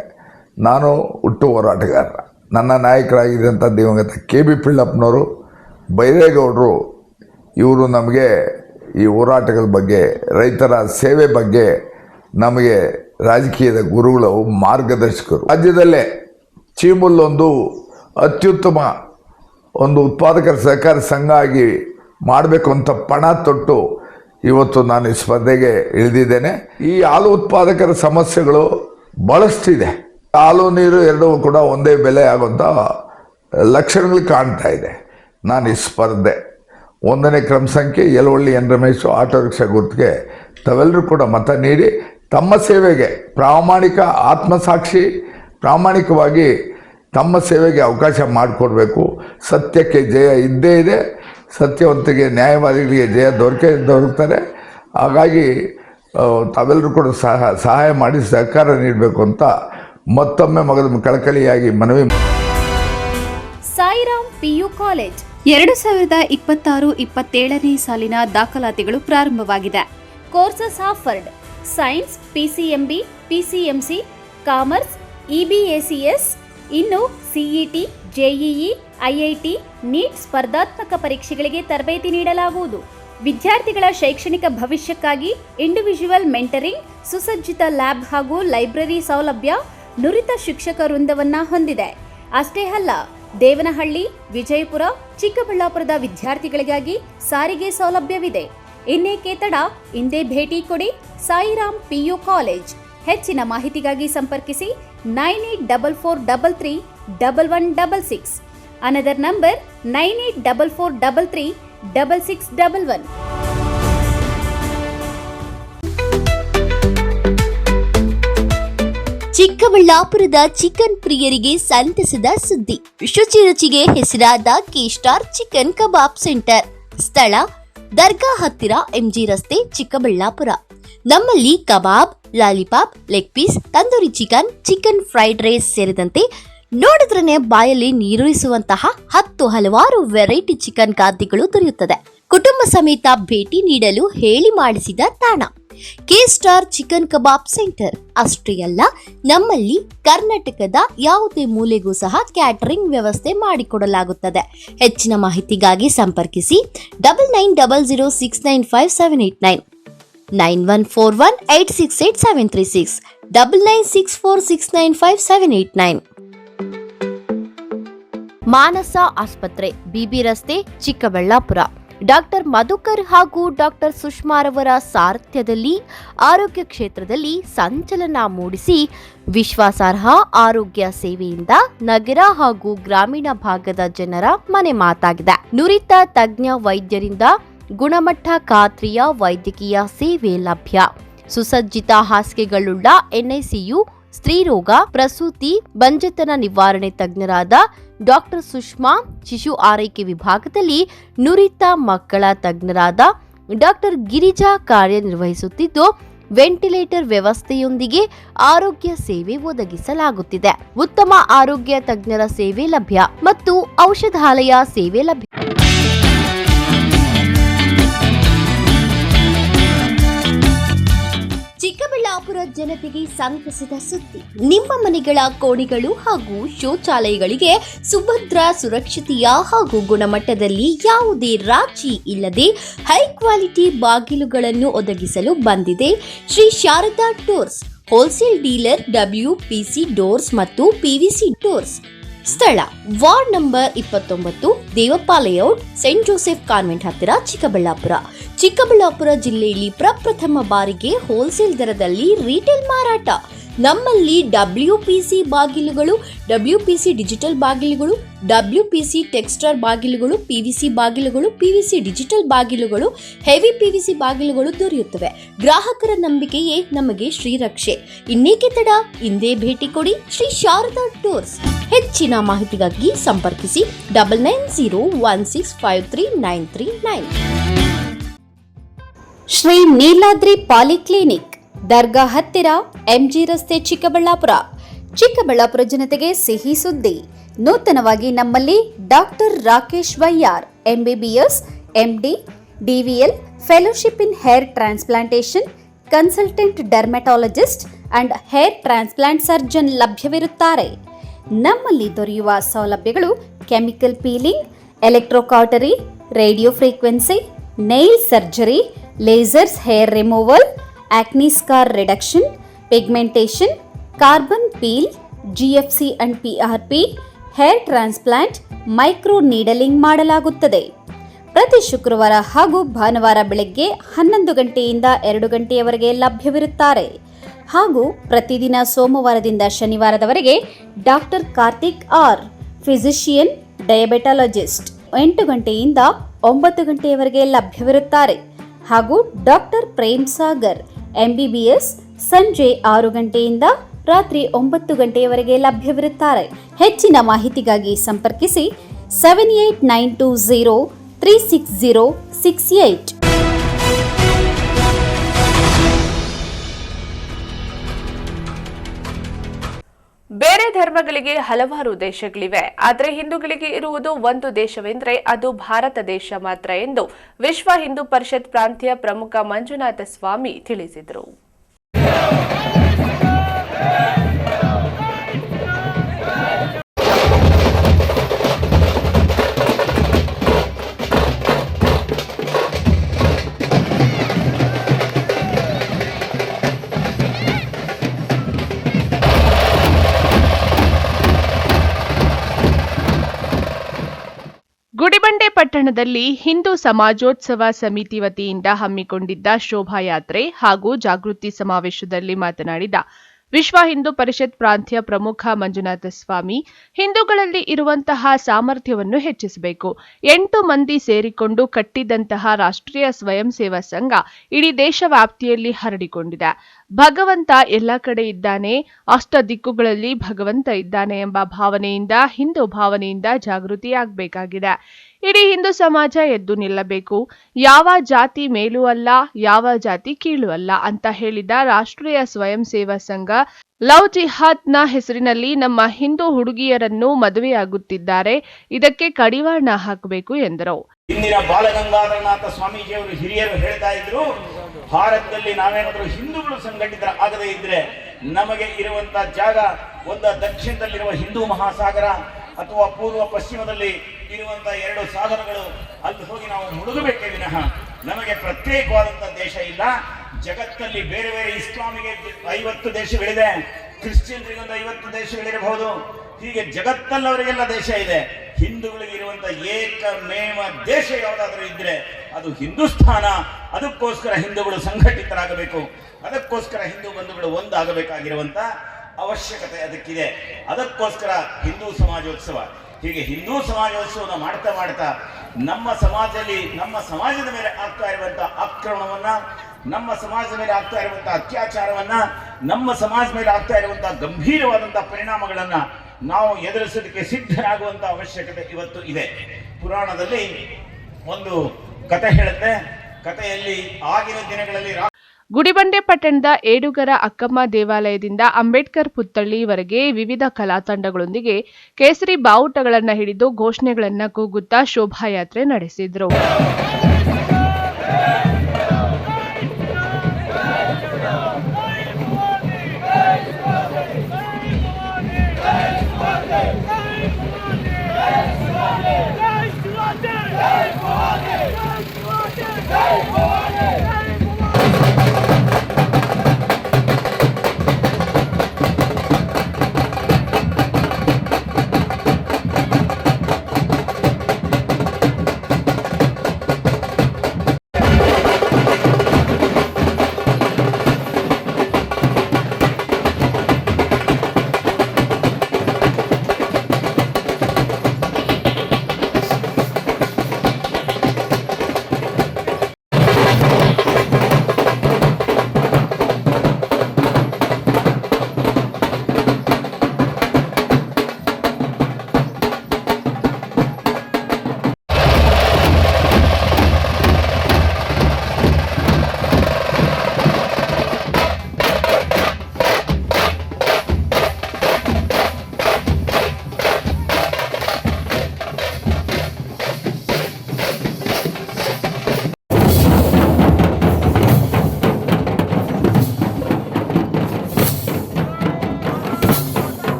ನಾನು ಹುಟ್ಟು ಹೋರಾಟಗಾರ. ನನ್ನ ನಾಯಕರಾಗಿದ್ದಂಥ ದಿವಂಗತ ಕೆ ಬಿ ಪಿಳ್ಳಪ್ಪನವರು, ಬೈರೇಗೌಡರು, ಇವರು ನಮಗೆ ಈ ಹೋರಾಟಗಳ ಬಗ್ಗೆ, ರೈತರ ಸೇವೆ ಬಗ್ಗೆ ನಮಗೆ ರಾಜಕೀಯದ ಗುರುಗಳು, ಮಾರ್ಗದರ್ಶಕರು. ರಾಜ್ಯದಲ್ಲೇ ಚೀಮುಲ್ ಒಂದು ಅತ್ಯುತ್ತಮ ಒಂದು ಉತ್ಪಾದಕರ ಸಹಕಾರ ಸಂಘ ಆಗಿ ಮಾಡಬೇಕು ಅಂತ ಪಣ ತೊಟ್ಟು ಇವತ್ತು ನಾನು ಈ ಸ್ಪರ್ಧೆಗೆ ಇಳಿದಿದ್ದೇನೆ. ಈ ಹಾಲು ಉತ್ಪಾದಕರ ಸಮಸ್ಯೆಗಳು ಭಾಳಷ್ಟಿದೆ. ಹಾಲು ನೀರು ಎರಡೂ ಕೂಡ ಒಂದೇ ಬೆಲೆ ಆಗುವಂಥ ಲಕ್ಷಣಗಳು ಕಾಣ್ತಾ ಇದೆ. ನಾನು ಈ ಸ್ಪರ್ಧೆ 1ನೇ ಕ್ರಮ ಸಂಖ್ಯೆ Yalavalli N Ramesh auto rickshaw ಗುರುತಿಗೆ ತಾವೆಲ್ಲರೂ ಕೂಡ ಮತ ನೀಡಿ ತಮ್ಮ ಸೇವೆಗೆ ಪ್ರಾಮಾಣಿಕವಾಗಿ ತಮ್ಮ ಸೇವೆಗೆ ಅವಕಾಶ ಮಾಡಿಕೊಡ್ಬೇಕು. ಸತ್ಯಕ್ಕೆ ಜಯ ಇದ್ದೇ ಇದೆ, ಸತ್ಯವಂತಿಗೆ ನ್ಯಾಯವಾದಿಗಳಿಗೆ ಜಯ ದೊರಕ್ತಾರೆ. ಹಾಗಾಗಿ ತಾವೆಲ್ಲರೂ ಕೂಡ ಸಹಾಯ ಮಾಡಿ ಸಹಕಾರ ನೀಡಬೇಕು ಅಂತ ಮತ್ತೊಮ್ಮೆ ಕಳಕಳಿಯಾಗಿ ಮನವಿ. ಸಾಯಿರಾಮ್ PU ಕಾಲೇಜ್ 2026-27ನೇ ಸಾಲಿನ ದಾಖಲಾತಿಗಳು ಪ್ರಾರಂಭವಾಗಿದೆ. Courses offered: science, PCMB, PCMC, commerce, EBACS, ಇನ್ನು CET, JEE, IIT, NEET ಸ್ಪರ್ಧಾತ್ಮಕ ಪರೀಕ್ಷೆಗಳಿಗೆ ತರಬೇತಿ ನೀಡಲಾಗುವುದು. ವಿದ್ಯಾರ್ಥಿಗಳ ಶೈಕ್ಷಣಿಕ ಭವಿಷ್ಯಕ್ಕಾಗಿ ಇಂಡಿವಿಜುವಲ್ ಮೆಂಟರಿಂಗ್, ಸುಸಜ್ಜಿತ ಲ್ಯಾಬ್ ಹಾಗೂ ಲೈಬ್ರರಿ ಸೌಲಭ್ಯ, ನುರಿತ ಶಿಕ್ಷಕ ವೃಂದವನ್ನ ಹೊಂದಿದೆ. ಅಷ್ಟೇ ಅಲ್ಲ, ದೇವನಹಳ್ಳಿ, ವಿಜಯಪುರ, ಚಿಕ್ಕಬಳ್ಳಾಪುರದ ವಿದ್ಯಾರ್ಥಿಗಳಿಗಾಗಿ ಸಾರಿಗೆ ಸೌಲಭ್ಯವಿದೆ. ಇನ್ನೇಕೆ ತಡ, ಇಂದೇ ಭೇಟಿ ಕೊಡಿ ಸಾಯಿರಾಮ್ PU ಕಾಲೇಜ್. ಹೆಚ್ಚಿನ ಮಾಹಿತಿಗಾಗಿ ಸಂಪರ್ಕಿಸಿ 9844331166. Another number 9844336611. ಚಿಕ್ಕಬಳ್ಳಾಪುರದ ಚಿಕನ್ ಪ್ರಿಯರಿಗೆ ಸಂತಸದ ಸುದ್ದಿ. ಶುಚಿ ರುಚಿಗೆ ಹೆಸರಾದ ಕೆ-ಸ್ಟಾರ್ ಚಿಕನ್ ಕಬಾಬ್ ಸೆಂಟರ್. ಸ್ಥಳ ದರ್ಗಾ ಹತ್ತಿರ MG ರಸ್ತೆ, ಚಿಕ್ಕಬಳ್ಳಾಪುರ. ನಮ್ಮಲ್ಲಿ kebab, lollipop, leg piece, tandoori chicken, chicken fried rice ಸೇರಿದಂತೆ ನೋಡಿದ್ರನೆ ಬಾಯಲ್ಲಿ ನೀರೂರಿಸುವಂತಹ ಹಲವಾರು ವೆರೈಟಿ ಚಿಕನ್ ಖಾದ್ಯಗಳು ದೊರೆಯುತ್ತದೆ. ಕುಟುಂಬ ಸಮೇತ ಭೇಟಿ ನೀಡಲು ಹೇಳಿ ಮಾಡಿಸಿದ ತಾಣ ಕೆ-ಸ್ಟಾರ್ ಚಿಕನ್ ಕಬಾಬ್ ಸೆಂಟರ್. ಅಷ್ಟೇ ಅಲ್ಲ, ನಮ್ಮಲ್ಲಿ ಕರ್ನಾಟಕದ ಯಾವುದೇ ಮೂಲೆಗೂ ಸಹ ಕ್ಯಾಟರಿಂಗ್ ವ್ಯವಸ್ಥೆ ಮಾಡಿಕೊಡಲಾಗುತ್ತದೆ. ಹೆಚ್ಚಿನ ಮಾಹಿತಿಗಾಗಿ ಸಂಪರ್ಕಿಸಿ 9900695789, 9141868736, 9964695789. ಮಾನಸ ಆಸ್ಪತ್ರೆ, BB ರಸ್ತೆ, ಚಿಕ್ಕಬಳ್ಳಾಪುರ. ಡಾಕ್ಟರ್ ಮಧುಕರ್ ಹಾಗೂ ಡಾಕ್ಟರ್ ಸುಷ್ಮಾರವರ ಸಾರಥ್ಯದಲ್ಲಿ ಆರೋಗ್ಯ ಕ್ಷೇತ್ರದಲ್ಲಿ ಸಂಚಲನ ಮೂಡಿಸಿ ವಿಶ್ವಾಸಾರ್ಹ ಆರೋಗ್ಯ ಸೇವೆಯಿಂದ ನಗರ ಹಾಗೂ ಗ್ರಾಮೀಣ ಭಾಗದ ಜನರ ಮನೆ ಮಾತಾಗಿದೆ. ನುರಿತ ತಜ್ಞ ವೈದ್ಯರಿಂದ ಗುಣಮಟ್ಟ ಖಾತ್ರಿಯ ವೈದ್ಯಕೀಯ ಸೇವೆ ಲಭ್ಯ. ಸುಸಜ್ಜಿತ ಹಾಸಿಗೆಗಳುಳ್ಳ NICU, ಸ್ತ್ರೀರೋಗ, ಪ್ರಸೂತಿ, ಬಂಜೆತನ ನಿವಾರಣೆ ತಜ್ಞರಾದ ಡಾಕ್ಟರ್ ಸುಷ್ಮಾ, ಶಿಶು ಆರೈಕೆ ವಿಭಾಗದಲ್ಲಿ ನುರಿತ ಮಕ್ಕಳ ತಜ್ಞರಾದ ಡಾಕ್ಟರ್ ಗಿರಿಜಾ ಕಾರ್ಯನಿರ್ವಹಿಸುತ್ತಿದ್ದು, ವೆಂಟಿಲೇಟರ್ ವ್ಯವಸ್ಥೆಯೊಂದಿಗೆ ಆರೋಗ್ಯ ಸೇವೆ ಒದಗಿಸಲಾಗುತ್ತಿದೆ. ಉತ್ತಮ ಆರೋಗ್ಯ ತಜ್ಞರ ಸೇವೆ ಲಭ್ಯ ಮತ್ತು ಔಷಧಾಲಯ ಸೇವೆ ಲಭ್ಯ. ಚಿಕ್ಕಬಳ್ಳಾಪುರ ಜನತೆಗೆ ಸಂತಸದ ಸುದ್ದಿ. ನಿಮ್ಮ ಮನೆಗಳ ಕೋಣೆಗಳು ಹಾಗೂ ಶೌಚಾಲಯಗಳಿಗೆ ಸುಭದ್ರ, ಸುರಕ್ಷತೆಯ ಹಾಗೂ ಗುಣಮಟ್ಟದಲ್ಲಿ ಯಾವುದೇ ರಾಜಿ ಇಲ್ಲದೆ ಹೈ ಕ್ವಾಲಿಟಿ ಬಾಗಿಲುಗಳನ್ನು ಒದಗಿಸಲು ಬಂದಿದೆ Shri Sharada doors, wholesale dealer, WPC doors ಮತ್ತು PVC ಡೋರ್ಸ್. ಸ್ಥಳ ward number 29, Devappa layout, saint Joseph convent ಹತ್ತಿರ, ಚಿಕ್ಕಬಳ್ಳಾಪುರ. ಚಿಕ್ಕಬಳ್ಳಾಪುರ ಜಿಲ್ಲೆಯಲ್ಲಿ ಪ್ರಪ್ರಥಮ ಬಾರಿಗೆ ಹೋಲ್ಸೇಲ್ ದರದಲ್ಲಿ ರಿಟೇಲ್ ಮಾರಾಟ. ನಮ್ಮಲ್ಲಿ WPC ಬಾಗಿಲುಗಳು, WPC ಡಿಜಿಟಲ್ ಬಾಗಿಲುಗಳು, WPC ಟೆಕ್ಸ್ಚರ್ ಬಾಗಿಲುಗಳು, PVC ಬಾಗಿಲುಗಳು, PVC ಡಿಜಿಟಲ್ ಬಾಗಿಲುಗಳು, ಹೆವಿ PVC ಬಾಗಿಲುಗಳು ದೊರೆಯುತ್ತವೆ. ಗ್ರಾಹಕರ ನಂಬಿಕೆಯೇ ನಮಗೆ ಶ್ರೀರಕ್ಷೆ. ಇನ್ನೇಕೆ ತಡ, ಇಂದೇ ಭೇಟಿ ಕೊಡಿ ಶ್ರೀ ಶಾರದಾ ಡೋರ್ಸ್. ಹೆಚ್ಚಿನ ಮಾಹಿತಿಗಾಗಿ ಸಂಪರ್ಕಿಸಿ 9901653939. ಶ್ರೀ ನೀಲಾದ್ರಿ ಪಾಲಿಕ್ಲಿನಿಕ್, ದರ್ಗಾ ಹತ್ತಿರ, MG ರಸ್ತೆ, ಚಿಕ್ಕಬಳ್ಳಾಪುರ. ಚಿಕ್ಕಬಳ್ಳಾಪುರ ಜನತೆಗೆ ಸಿಹಿ ಸುದ್ದಿ. ನೂತನವಾಗಿ ನಮ್ಮಲ್ಲಿ doctor Rakesh Vaiyar, MBBS, MD, DVL, fellowship in hair transplantation, consultant dermatologist and hair transplant surgeon ಲಭ್ಯವಿರುತ್ತಾರೆ. ನಮ್ಮಲ್ಲಿ ದೊರೆಯುವ ಸೌಲಭ್ಯಗಳು chemical peeling, electrocautery, radio frequency, nail surgery, lasers hair removal, acne scar reduction, pigmentation, carbon peel, GFC and PRP, hair transplant, micro needling ಮಾಡಲಾಗುತ್ತದೆ. ಪ್ರತಿ ಶುಕ್ರವಾರ ಹಾಗೂ ಭಾನುವಾರ ಬೆಳಗ್ಗೆ 11 ಗಂಟೆಯಿಂದ 2 ಗಂಟೆಯವರೆಗೆ ಲಭ್ಯವಿರುತ್ತಾರೆ. ಹಾಗೂ ಪ್ರತಿದಿನ ಸೋಮವಾರದಿಂದ ಶನಿವಾರದವರೆಗೆ ಡಾಕ್ಟರ್ ಕಾರ್ತಿಕ್ ಆರ್, ಫಿಸಿಷಿಯನ್, ಡಯಾಬೆಟಾಲಜಿಸ್ಟ್ 8 ಗಂಟೆಯಿಂದ 9 ಗಂಟೆಯವರೆಗೆ ಲಭ್ಯವಿರುತ್ತಾರೆ. ಹಾಗೂ ಡಾಕ್ಟರ್ ಪ್ರೇಮ್ ಸಾಗರ್, MBBS, ಸಂಜೆ 6 ಗಂಟೆಯಿಂದ ರಾತ್ರಿ 9 ಗಂಟೆಯವರೆಗೆ ಲಭ್ಯವಿರುತ್ತಾರೆ. ಹೆಚ್ಚಿನ ಮಾಹಿತಿಗಾಗಿ ಸಂಪರ್ಕಿಸಿ 7892036068. ಬೇರೆ ಧರ್ಮಗಳಿಗೆ ಹಲವಾರು ದೇಶಗಳಿವೆ, ಆದರೆ ಹಿಂದೂಗಳಿಗೆ ಇರುವುದು ಒಂದು ದೇಶವೆಂದರೆ ಅದು ಭಾರತ ದೇಶ ಮಾತ್ರ ಎಂದು ವಿಶ್ವ ಹಿಂದೂ ಪರಿಷತ್ ಪ್ರಾಂತ್ಯ ಪ್ರಮುಖ ಮಂಜುನಾಥ ಸ್ವಾಮಿ ತಿಳಿಸಿದರು. ಗುಡಿಬಂಡೆ ಪಟ್ಟಣದಲ್ಲಿ ಹಿಂದೂ ಸಮಾಜೋತ್ಸವ ಸಮಿತಿ ವತಿಯಿಂದ ಹಮ್ಮಿಕೊಂಡಿದ್ದ ಶೋಭಾಯಾತ್ರೆ ಹಾಗೂ ಜಾಗೃತಿ ಸಮಾವೇಶದಲ್ಲಿ ಮಾತನಾಡಿದ ವಿಶ್ವ ಹಿಂದೂ ಪರಿಷತ್ ಪ್ರಾಂತ್ಯ ಪ್ರಮುಖ ಮಂಜುನಾಥ ಸ್ವಾಮಿ, ಹಿಂದೂಗಳಲ್ಲಿ ಇರುವಂತಹ ಸಾಮರ್ಥ್ಯವನ್ನು ಹೆಚ್ಚಿಸಬೇಕು. 8 ಮಂದಿ ಸೇರಿಕೊಂಡು ಕಟ್ಟಿದಂತಹ ರಾಷ್ಟ್ರೀಯ ಸ್ವಯಂ ಸೇವಾ ಸಂಘ ಇಡೀ ದೇಶ ವ್ಯಾಪ್ತಿಯಲ್ಲಿ ಹರಡಿಕೊಂಡಿದೆ. ಭಗವಂತ ಎಲ್ಲ ಕಡೆ ಇದ್ದಾನೆ, ಅಷ್ಟ ದಿಕ್ಕುಗಳಲ್ಲಿ ಭಗವಂತ ಇದ್ದಾನೆ ಎಂಬ ಭಾವನೆಯಿಂದ, ಹಿಂದೂ ಭಾವನೆಯಿಂದ ಜಾಗೃತಿಯಾಗಬೇಕಾಗಿದೆ. ಇಡೀ ಹಿಂದೂ ಸಮಾಜ ಎದ್ದು ನಿಲ್ಲಬೇಕು. ಯಾವ ಜಾತಿ ಮೇಲೂ ಅಲ್ಲ, ಯಾವ ಜಾತಿ ಕೀಳು ಅಲ್ಲ ಅಂತ ಹೇಳಿದ ರಾಷ್ಟ್ರೀಯ ಸ್ವಯಂ ಸೇವಾ ಸಂಘ ಲವ್ ಜಿಹಾದ್ನ ಹೆಸರಿನಲ್ಲಿ ನಮ್ಮ ಹಿಂದೂ ಹುಡುಗಿಯರನ್ನು ಮದುವೆಯಾಗುತ್ತಿದ್ದಾರೆ. ಇದಕ್ಕೆ ಕಡಿವಾಣ ಹಾಕಬೇಕು ಎಂದರು. ಇಂದಿನ ಬಾಲಗಂಗಾಧರನಾಥ ಸ್ವಾಮೀಜಿಯವರು ಹಿರಿಯರು ಹೇಳ್ತಾ ಇದ್ರು, ಭಾರತದಲ್ಲಿ ನಾವೇನಾದರೂ ಹಿಂದೂಗಳು ಸಂಘಟಿತರಾಗದೇ ಇದ್ರೆ ನಮಗೆ ಇರುವಂತಹ ಜಾಗ ಒಂದು ದಕ್ಷಿಣದಲ್ಲಿರುವ ಹಿಂದೂ ಮಹಾಸಾಗರ ಅಥವಾ ಪೂರ್ವ ಪಶ್ಚಿಮದಲ್ಲಿ ಇರುವಂತಹ 2 ಸಾಗರಗಳು, ಅಲ್ಲಿ ಹೋಗಿ ನಾವು ಮುಳುಗಬೇಕೇ ವಿನಃ ನಮಗೆ ಪ್ರತ್ಯೇಕವಾದಂತಹ ದೇಶ ಇಲ್ಲ. ಜಗತ್ತಲ್ಲಿ ಬೇರೆ ಬೇರೆ ಇಸ್ಲಾಮಿಗೆ 50 ದೇಶಗಳಿದೆ, ಕ್ರಿಶ್ಚಿಯನ್ರಿಗೆ ಒಂದು 50 ದೇಶಗಳಿರಬಹುದು. ಹೀಗೆ ಜಗತ್ತಲ್ಲವರಿಗೆಲ್ಲ ದೇಶ ಇದೆ. ಹಿಂದೂಗಳಿಗೆ ಇರುವಂತಹ ಏಕಮೇವ ದೇಶ ಯಾವುದಾದ್ರೂ ಇದ್ರೆ ಅದು ಹಿಂದೂಸ್ಥಾನ. ಅದಕ್ಕೋಸ್ಕರ ಹಿಂದೂಗಳು ಸಂಘಟಿತರಾಗಬೇಕು, ಅದಕ್ಕೋಸ್ಕರ ಹಿಂದೂ ಬಂಧುಗಳು ಒಂದಾಗಬೇಕಾಗಿರುವಂತ ಅವಶ್ಯಕತೆ ಅದಕ್ಕಿದೆ. ಅದಕ್ಕೋಸ್ಕರ ಹಿಂದೂ ಸಮಾಜೋತ್ಸವ. ಹೀಗೆ ಹಿಂದೂ ಸಮಾಜೋತ್ಸವನ ಮಾಡ್ತಾ ಮಾಡ್ತಾ ನಮ್ಮ ಸಮಾಜದಲ್ಲಿ, ನಮ್ಮ ಸಮಾಜದ ಮೇಲೆ ಆಗ್ತಾ ಇರುವಂತಹ ಆಕ್ರಮಣವನ್ನ, ನಮ್ಮ ಸಮಾಜದ ಮೇಲೆ ಆಗ್ತಾ ಇರುವಂತಹ ಅತ್ಯಾಚಾರವನ್ನ, ನಮ್ಮ ಸಮಾಜ ಮೇಲೆ ಆಗ್ತಾ ಇರುವಂತಹ ಗಂಭೀರವಾದಂತಹ ಪರಿಣಾಮಗಳನ್ನ ನಾವು ಎದುರಿಸೋದಕ್ಕೆ ಸಿದ್ಧರಾಗುವಂತಹ ಅವಶ್ಯಕತೆ ಇವತ್ತು ಇದೆ. ಪುರಾಣದಲ್ಲಿ ಒಂದು ಕಥೆ ಹೇಳುತ್ತೆ. ಕಥೆಯಲ್ಲಿ ಆಗಿನ ದಿನಗಳಲ್ಲಿ ಗುಡಿಬಂಡೆ ಪಟ್ಟಣದ ಏಡುಗರ ಅಕ್ಕಮ್ಮ ದೇವಾಲಯದಿಂದ ಅಂಬೇಡ್ಕರ್ ಪುತ್ಥಳಿವರೆಗೆ ವಿವಿಧ ಕಲಾ ತಂಡಗಳೊಂದಿಗೆ ಕೇಸರಿ ಬಾವುಟಗಳನ್ನು ಹಿಡಿದು ಘೋಷಣೆಗಳನ್ನು ಕೂಗುತ್ತಾ ಶೋಭಾಯಾತ್ರೆ ನಡೆಸಿದರು.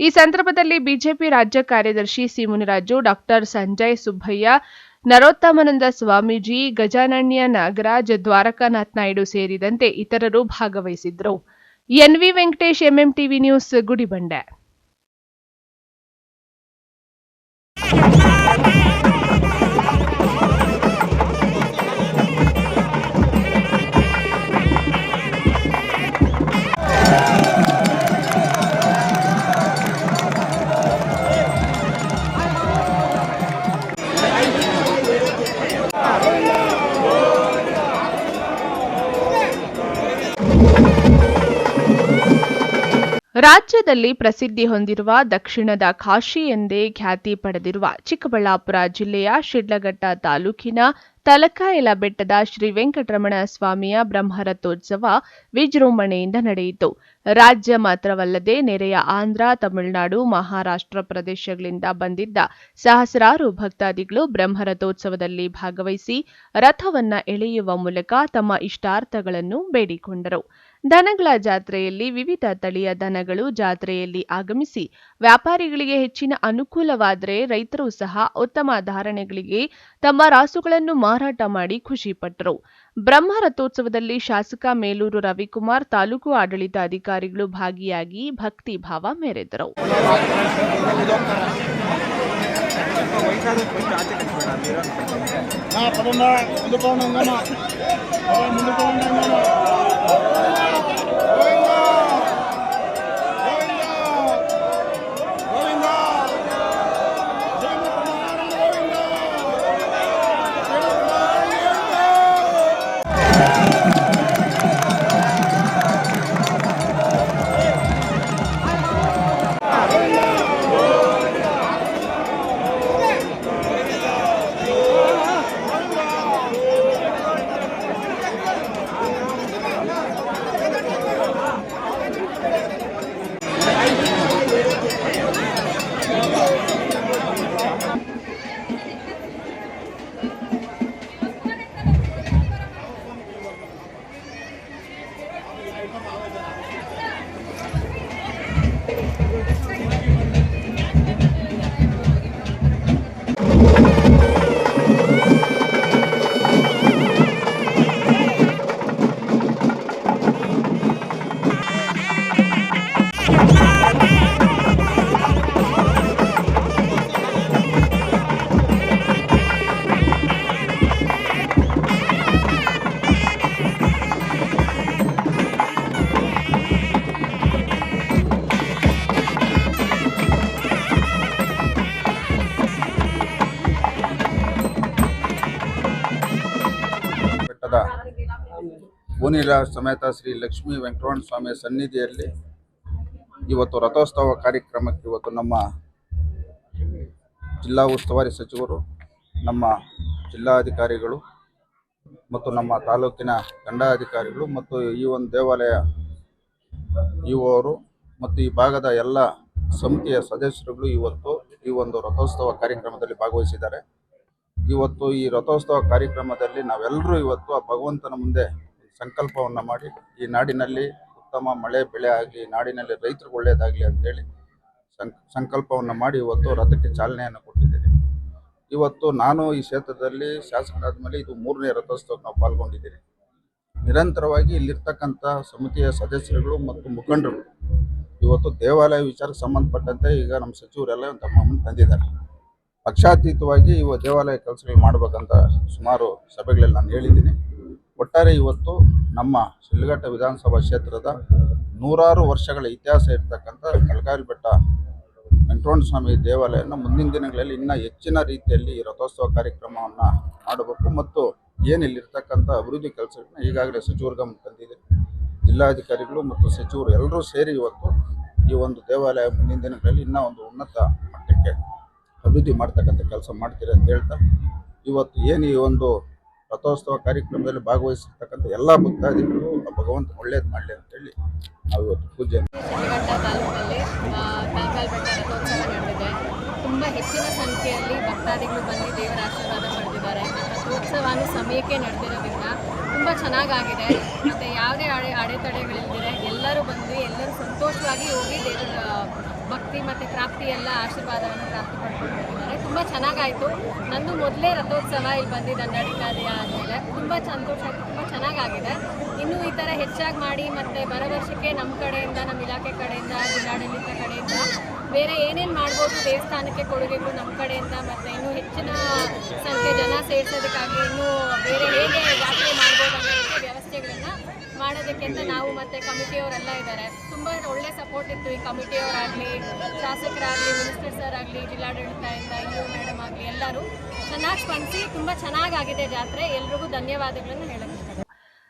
ಈ ಸಂದರ್ಭದಲ್ಲಿ ಬಿಜೆಪಿ ರಾಜ್ಯ ಕಾರ್ಯದರ್ಶಿ ಸಿ ಮುನಿರಾಜು, ಡಾಕ್ಟರ್ ಸಂಜಯ್ ಸುಬ್ಬಯ್ಯ, ನರೋತ್ತಮಾನಂದ ಸ್ವಾಮೀಜಿ, ಗಜಾನಣ್ಯ ನಾಗರಾಜ್, ದ್ವಾರಕಾನಾಥ್ ನಾಯ್ಡು ಸೇರಿದಂತೆ ಇತರರು ಭಾಗವಹಿಸಿದ್ದರು. NV Venkatesh, MM TV news, Gudibande. ರಾಜ್ಯದಲ್ಲಿ ಪ್ರಸಿದ್ಧಿ ಹೊಂದಿರುವ ದಕ್ಷಿಣದ ಕಾಶಿ ಎಂದೇ ಖ್ಯಾತಿ ಪಡೆದಿರುವ ಚಿಕ್ಕಬಳ್ಳಾಪುರ ಜಿಲ್ಲೆಯ ಶಿಡ್ಲಘಟ್ಟ ತಾಲೂಕಿನ ತಲಕಾಯಲ ಬೆಟ್ಟದ ಶ್ರೀ ವೆಂಕಟರಮಣ ಸ್ವಾಮಿಯ ಬ್ರಹ್ಮರಥೋತ್ಸವ ವಿಜೃಂಭಣೆಯಿಂದ ನಡೆಯಿತು. ರಾಜ್ಯ ಮಾತ್ರವಲ್ಲದೆ ನೆರೆಯ ಆಂಧ್ರ, ತಮಿಳುನಾಡು, ಮಹಾರಾಷ್ಟ್ರ ಪ್ರದೇಶಗಳಿಂದ ಬಂದಿದ್ದ ಸಹಸ್ರಾರು ಭಕ್ತಾದಿಗಳು ಬ್ರಹ್ಮರಥೋತ್ಸವದಲ್ಲಿ ಭಾಗವಹಿಸಿ ರಥವನ್ನ ಎಳೆಯುವ ಮೂಲಕ ತಮ್ಮ ಇಷ್ಟಾರ್ಥಗಳನ್ನು ಬೇಡಿಕೊಂಡರು. ದನಗಳ ಜಾತ್ರೆಯಲ್ಲಿ ವಿವಿಧ ತಳಿಯ ದನಗಳು ಜಾತ್ರೆಯಲ್ಲಿ ಆಗಮಿಸಿ ವ್ಯಾಪಾರಿಗಳಿಗೆ ಹೆಚ್ಚಿನ ಅನುಕೂಲವಾದರೆ ರೈತರು ಸಹ ಉತ್ತಮ ಧಾರಣೆಗಳಿಗೆ ತಮ್ಮ ರಾಸುಗಳನ್ನು ಮಾರಾಟ ಮಾಡಿ ಖುಷಿಪಟ್ಟರು. ಬ್ರಹ್ಮರಥೋತ್ಸವದಲ್ಲಿ ಶಾಸಕ ಮೇಲೂರು ರವಿಕುಮಾರ್, ತಾಲೂಕು ಆಡಳಿತಾಧಿಕಾರಿಗಳು ಭಾಗಿಯಾಗಿ ಭಕ್ತಿ ಭಾವ ಮೆರೆದರು. ಭುವನೇರ ಸಮೇತ ಶ್ರೀ ಲಕ್ಷ್ಮೀ ವೆಂಕಟರಮಣ ಸ್ವಾಮಿಯ ಸನ್ನಿಧಿಯಲ್ಲಿ ಇವತ್ತು ರಥೋತ್ಸವ ಕಾರ್ಯಕ್ರಮಕ್ಕೆ ಇವತ್ತು ನಮ್ಮ ಜಿಲ್ಲಾ ಉಸ್ತುವಾರಿ ಸಚಿವರು, ನಮ್ಮ ಜಿಲ್ಲಾಧಿಕಾರಿಗಳು ಮತ್ತು ನಮ್ಮ ತಾಲೂಕಿನ ದಂಡಾಧಿಕಾರಿಗಳು ಮತ್ತು ಈ ಒಂದು ದೇವಾಲಯ ಇವರು ಮತ್ತು ಈ ಭಾಗದ ಎಲ್ಲ ಸಮಿತಿಯ ಸದಸ್ಯರುಗಳು ಇವತ್ತು ಈ ಒಂದು ರಥೋತ್ಸವ ಕಾರ್ಯಕ್ರಮದಲ್ಲಿ ಭಾಗವಹಿಸಿದ್ದಾರೆ. ಇವತ್ತು ಈ ರಥೋತ್ಸವ ಕಾರ್ಯಕ್ರಮದಲ್ಲಿ ನಾವೆಲ್ಲರೂ ಇವತ್ತು ಆ ಭಗವಂತನ ಮುಂದೆ ಸಂಕಲ್ಪವನ್ನು ಮಾಡಿ ಈ ನಾಡಿನಲ್ಲಿ ಉತ್ತಮ ಮಳೆ ಬೆಳೆ ಆಗಲಿ, ನಾಡಿನಲ್ಲಿ ರೈತರಿಗೆ ಒಳ್ಳೆಯದಾಗಲಿ ಅಂತೇಳಿ ಸಂಕಲ್ಪವನ್ನು ಮಾಡಿ ಇವತ್ತು ರಥಕ್ಕೆ ಚಾಲನೆಯನ್ನು ಕೊಟ್ಟಿದ್ದೇನೆ. ಇವತ್ತು ನಾನು ಈ ಕ್ಷೇತ್ರದಲ್ಲಿ ಶಾಸಕರಾದ ಮೇಲೆ ಇದು 3ನೇ ರಥೋತ್ಸವಕ್ಕೆ ನಾವು ಪಾಲ್ಗೊಂಡಿದ್ದೀನಿ. ನಿರಂತರವಾಗಿ ಇಲ್ಲಿರ್ತಕ್ಕಂಥ ಸಮಿತಿಯ ಸದಸ್ಯರುಗಳು ಮತ್ತು ಮುಖಂಡರು ಇವತ್ತು ದೇವಾಲಯ ವಿಚಾರಕ್ಕೆ ಸಂಬಂಧಪಟ್ಟಂತೆ ಈಗ ನಮ್ಮ ಸಚಿವರೆಲ್ಲ ತಮ್ಮ ಮುಂದೆ ತಂದಿದ್ದಾರೆ. ಪಕ್ಷಾತೀತವಾಗಿ ಇವ ದೇವಾಲಯ ಕೆಲಸಗಳು ಮಾಡಬೇಕಂತ ಸುಮಾರು ಸಭೆಗಳಲ್ಲಿ ನಾನು ಹೇಳಿದ್ದೀನಿ. ಒಟ್ಟಾರೆ ಇವತ್ತು ನಮ್ಮ ಶಿಡ್ಲಘಟ್ಟ ವಿಧಾನಸಭಾ ಕ್ಷೇತ್ರದ 100 ವರ್ಷಗಳ ಇತಿಹಾಸ ಇರ್ತಕ್ಕಂಥ ತಲಕಾಯಲ ಬೆಟ್ಟ ವೆಂಕಟರಮಣ ಸ್ವಾಮಿ ದೇವಾಲಯನ ಮುಂದಿನ ದಿನಗಳಲ್ಲಿ ಇನ್ನೂ ಹೆಚ್ಚಿನ ರೀತಿಯಲ್ಲಿ ಈ ರಥೋತ್ಸವ ಕಾರ್ಯಕ್ರಮವನ್ನು ಮಾಡಬೇಕು ಮತ್ತು ಏನಿಲ್ಲಿರ್ತಕ್ಕಂಥ ಅಭಿವೃದ್ಧಿ ಕೆಲಸಗಳನ್ನ ಈಗಾಗಲೇ ಸಚಿವರ ಗಮನಕ್ಕೆ ತಂದಿದ್ದೀನಿ. ಜಿಲ್ಲಾಧಿಕಾರಿಗಳು ಮತ್ತು ಸಚಿವರು ಎಲ್ಲರೂ ಸೇರಿ ಇವತ್ತು ಈ ಒಂದು ದೇವಾಲಯ ಮುಂದಿನ ದಿನಗಳಲ್ಲಿ ಇನ್ನೂ ಒಂದು ಉನ್ನತ ಮಟ್ಟಕ್ಕೆ ಅಭಿವೃದ್ಧಿ ಮಾಡ್ತಕ್ಕಂಥ ಕೆಲಸ ಮಾಡ್ತೀರಿ ಅಂತ ಹೇಳ್ತಾ, ಇವತ್ತು ಏನು ಈ ಒಂದು ರಥೋತ್ಸವ ಕಾರ್ಯಕ್ರಮದಲ್ಲಿ ಭಾಗವಹಿಸಿರ್ತಕ್ಕಂಥ ಎಲ್ಲ ಭಕ್ತಾದಿಗಳು ಭಗವಂತ ಒಳ್ಳೇದು ಮಾಡಲಿ ಅಂತೇಳಿ ನಾವು ಇವತ್ತು ಪೂಜೆ ತಾಲೂಕಲ್ಲಿ ತಲಕಾಯಲ ಬೆಟ್ಟ ರಥೋತ್ಸವ ನಡೆದಿದೆ. ತುಂಬ ಹೆಚ್ಚಿನ ಸಂಖ್ಯೆಯಲ್ಲಿ ಭಕ್ತಾದಿಗಳು ಬಂದು ದೇವರ ಆಶೀರ್ವಾದ ಪಡೆದಿದ್ದಾರೆ. ರಥೋತ್ಸವನೂ ಸಮಯಕ್ಕೆ ನಡೆದಿರೋದ್ರಿಂದ ತುಂಬ ಚೆನ್ನಾಗಾಗಿದೆ. ಮತ್ತು ಯಾವುದೇ ಅಡೆತಡೆಗಳಿಲ್ಲದೆ ಎಲ್ಲರೂ ಬಂದು ಎಲ್ಲರೂ ಸಂತೋಷವಾಗಿ ಹೋಗಿ ದೇವರ ಭಕ್ತಿ ಮತ್ತು ಪ್ರಾಪ್ತಿ ಎಲ್ಲ ಆಶೀರ್ವಾದವನ್ನು ಪ್ರಾಪ್ತಿ ಪಡ್ಕೊಂಡು ಹೋಗಿದ್ದಾರೆ. ತುಂಬ ಚೆನ್ನಾಗಾಯಿತು. ನಂದು ಮೊದಲೇ ರಥೋತ್ಸವ ಇಲ್ಲಿ ಬಂದು ದಂಡಾಧಿಕಾರಿ ಆದಮೇಲೆ ತುಂಬ ಸಂತೋಷ ಆಯಿತು. ತುಂಬ ಚೆನ್ನಾಗಾಗಿದೆ. ಇನ್ನೂ ಈ ಥರ ಹೆಚ್ಚಾಗಿ ಮಾಡಿ ಮತ್ತು ಬರೋ ವರ್ಷಕ್ಕೆ ನಮ್ಮ ಕಡೆಯಿಂದ, ನಮ್ಮ ಇಲಾಖೆ ಕಡೆಯಿಂದ, ಜಿಲ್ಲಾಡಳಿತ ಕಡೆಯಿಂದ ಬೇರೆ ಏನೇನು ಮಾಡ್ಬೋದು ದೇವಸ್ಥಾನಕ್ಕೆ ಕೊಡುಗೆಗಳು ನಮ್ಮ ಕಡೆಯಿಂದ ಮತ್ತು ಇನ್ನೂ ಹೆಚ್ಚಿನ ಸಂಖ್ಯೆ ಜನ ಸೇರಿಸೋದಕ್ಕಾಗಿ ಇನ್ನೂ ಬೇರೆ ಹೇಗೆ ಜಾತ್ರೆ ಮಾಡ್ಬೋದು ಅನ್ನೋದಕ್ಕೆ ವ್ಯವಸ್ಥೆಗಳನ್ನು ಮಾಡೋದಕ್ಕೆ ಅಂತ ನಾವು ಮತ್ತು ಕಮಿಟಿಯವರೆಲ್ಲ ಇದ್ದಾರೆ. ತುಂಬ ಒಳ್ಳೆ ಸಪೋರ್ಟ್ ಇತ್ತು. ಈ ಕಮಿಟಿಯವರಾಗಲಿ, ಶಾಸಕರಾಗಲಿ, ಮಿನಿಸ್ಟರ್ ಸರ್ ಆಗಲಿ, ಜಿಲ್ಲಾಡಳಿತದಿಂದ ಇಒ ಮೇಡಮ್ ಆಗಲಿ ಎಲ್ಲರೂ ಚೆನ್ನಾಗಿ ಸ್ಪಂದಿಸಿ ತುಂಬ ಚೆನ್ನಾಗಾಗಿದೆ ಜಾತ್ರೆ. ಎಲ್ರಿಗೂ ಧನ್ಯವಾದಗಳನ್ನು ಹೇಳಕ್ಕೆ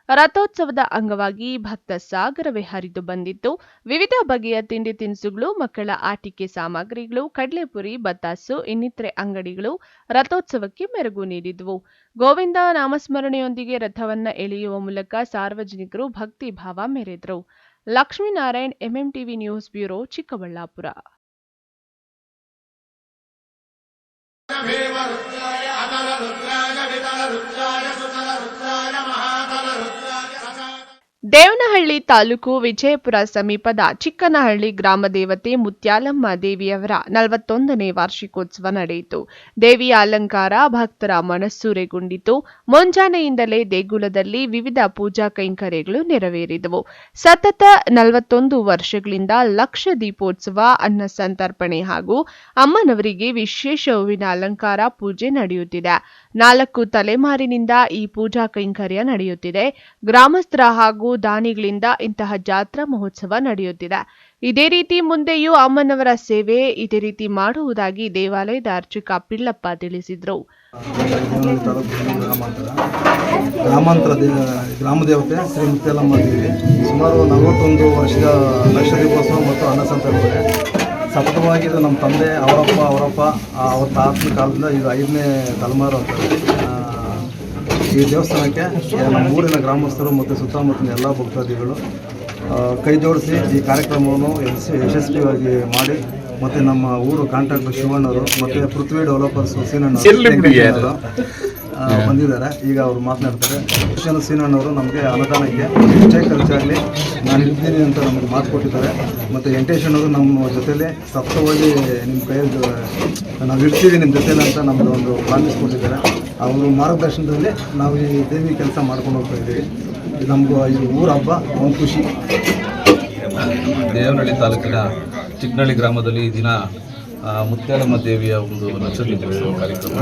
ರಥೋತ್ಸವದ ಅಂಗವಾಗಿ ಭಕ್ತ ಸಾಗರವೇ ಹರಿದು ಬಂದಿತ್ತು. ವಿವಿಧ ಬಗೆಯ ತಿಂಡಿ ತಿನಿಸುಗಳು, ಮಕ್ಕಳ ಆಟಿಕೆ ಸಾಮಗ್ರಿಗಳು, ಕಡಲೆಪುರಿ, ಬತ್ತಾಸು ಇನ್ನಿತರೆ ಅಂಗಡಿಗಳು ರಥೋತ್ಸವಕ್ಕೆ ಮೆರುಗು ನೀಡಿದ್ವು. ಗೋವಿಂದ ನಾಮಸ್ಮರಣೆಯೊಂದಿಗೆ ರಥವನ್ನ ಎಳೆಯುವ ಮೂಲಕ ಸಾರ್ವಜನಿಕರು ಭಕ್ತಿ ಭಾವ ಮೆರೆದರು. Lakshminarayan, MMTV news bureau, Chikkaballapur. Devanahalli taluk Vijayapura ಸಮೀಪದ ಚಿಕ್ಕನಹಳ್ಳಿ ಗ್ರಾಮ ದೇವತೆ ಮುತ್ಯಾಲಮ್ಮ ದೇವಿಯವರ 41ನೇ ವಾರ್ಷಿಕೋತ್ಸವ ನಡೆಯಿತು. ದೇವಿಯ ಅಲಂಕಾರ ಭಕ್ತರ ಮನಸ್ಸೂರೆಗೊಂಡಿತು. ಮುಂಜಾನೆಯಿಂದಲೇ ದೇಗುಲದಲ್ಲಿ ವಿವಿಧ ಪೂಜಾ ಕೈಂಕರ್ಯಗಳು ನೆರವೇರಿದವು. ಸತತ 41 ವರ್ಷಗಳಿಂದ ಲಕ್ಷ ದೀಪೋತ್ಸವ, ಅನ್ನ ಸಂತರ್ಪಣೆ ಹಾಗೂ ಅಮ್ಮನವರಿಗೆ ವಿಶೇಷ ಹೂವಿನ ಅಲಂಕಾರ ಪೂಜೆ ನಡೆಯುತ್ತಿದೆ. 4 ತಲೆಮಾರಿನಿಂದ ಈ ಪೂಜಾ ಕೈಂಕರ್ಯ ನಡೆಯುತ್ತಿದೆ. ಗ್ರಾಮಸ್ಥರ ಹಾಗೂ ದಾನಿಗಳಿಂದ ಇಂತಹ ಜಾತ್ರಾ ಮಹೋತ್ಸವ ನಡೆಯುತ್ತಿದೆ. ಇದೇ ರೀತಿ ಮುಂದೆಯೂ ಅಮ್ಮನವರ ಸೇವೆ ಇದೇ ರೀತಿ ಮಾಡುವುದಾಗಿ ದೇವಾಲಯದ ಅರ್ಚಕ ಪಿಳ್ಳಪ್ಪ ತಿಳಿಸಿದರು. ಗ್ರಾಮ ದೇವತೆ ಶ್ರೀ ಮುತ್ಯಾಲಮ್ಮ ದೇವಿ ಸುಮಾರು 41 ವರ್ಷದ ಲಕ್ಷ ದೀಪೋತ್ಸವ ಮತ್ತು ಅನ್ನ ಸಂತರ್ಪಣೆ ಸತತವಾಗಿ ಇದು ನಮ್ಮ ತಂದೆ ಅವರಪ್ಪ ಅವ್ರ ತಾತನ ಕಾಲದಿಂದ ಇದು 5ನೇ ತಲೆಮಾರು ಅಂತಾರೆ. ಈ ದೇವಸ್ಥಾನಕ್ಕೆ ನಮ್ಮ ಊರಿನ ಗ್ರಾಮಸ್ಥರು ಮತ್ತು ಸುತ್ತಮುತ್ತಲಿನ ಎಲ್ಲ ಭಕ್ತಾದಿಗಳು ಕೈ ಜೋಡಿಸಿ ಈ ಕಾರ್ಯಕ್ರಮವನ್ನು ಯಶಸ್ವಿಯಾಗಿ ಮಾಡಿ ಮತ್ತು ನಮ್ಮ ಊರು ಕಾಂಟ್ರಾಕ್ಟರ್ ಶಿವಣ್ಣವರು ಮತ್ತು ಪೃಥ್ವಿ ಡೆವಲಪರ್ಸ್ ಸೀನಣ್ಣವರು ಬಂದಿದ್ದಾರೆ. ಈಗ ಅವರು ಮಾತನಾಡ್ತಾರೆ. ಸೀನಣ್ಣವರು ನಮಗೆ ಅನುದಾನಕ್ಕೆ ಎಷ್ಟೇ ಖರ್ಚಾಗಲಿ ನಾನು ಇರ್ತೀನಿ ಅಂತ ನಮಗೆ ಮಾತು ಕೊಟ್ಟಿದ್ದಾರೆ. ಮತ್ತು ವೆಂಕಟೇಶಣ್ಣವರು ನಮ್ಮ ಜೊತೆಲಿ ಸಪ್ತವಾಗಿ ನಿಮ್ಮ ಕೈಯಲ್ಲಿ ನಾವು ಇರ್ತೀವಿ ನಿಮ್ಮ ಜೊತೆಲಿ ಅಂತ ನಮಗೆ ಒಂದು ಪ್ರಾಮಿಸ್ ಕೊಟ್ಟಿದ್ದಾರೆ. ಅವರು ಮಾರ್ಗದರ್ಶನದಲ್ಲಿ ನಾವು ಈ ದೇವಿ ಕೆಲಸ ಮಾಡ್ಕೊಂಡು ಹೋಗ್ತಾ ಇದ್ದೀವಿ. ನಮಗೂ ಇದು ಊರ ಹಬ್ಬ, ಒಂದು ಖುಷಿ. ದೇವನಹಳ್ಳಿ ತಾಲೂಕಿನ ಚಿಕ್ಕನಹಳ್ಳಿ ಗ್ರಾಮದಲ್ಲಿ ಈ ದಿನ ಮುತ್ಯಾಲಮ್ಮ ದೇವಿಯ ಒಂದು ನಕ್ಷತ್ರೋತ್ಸವ ಕಾರ್ಯಕ್ರಮ.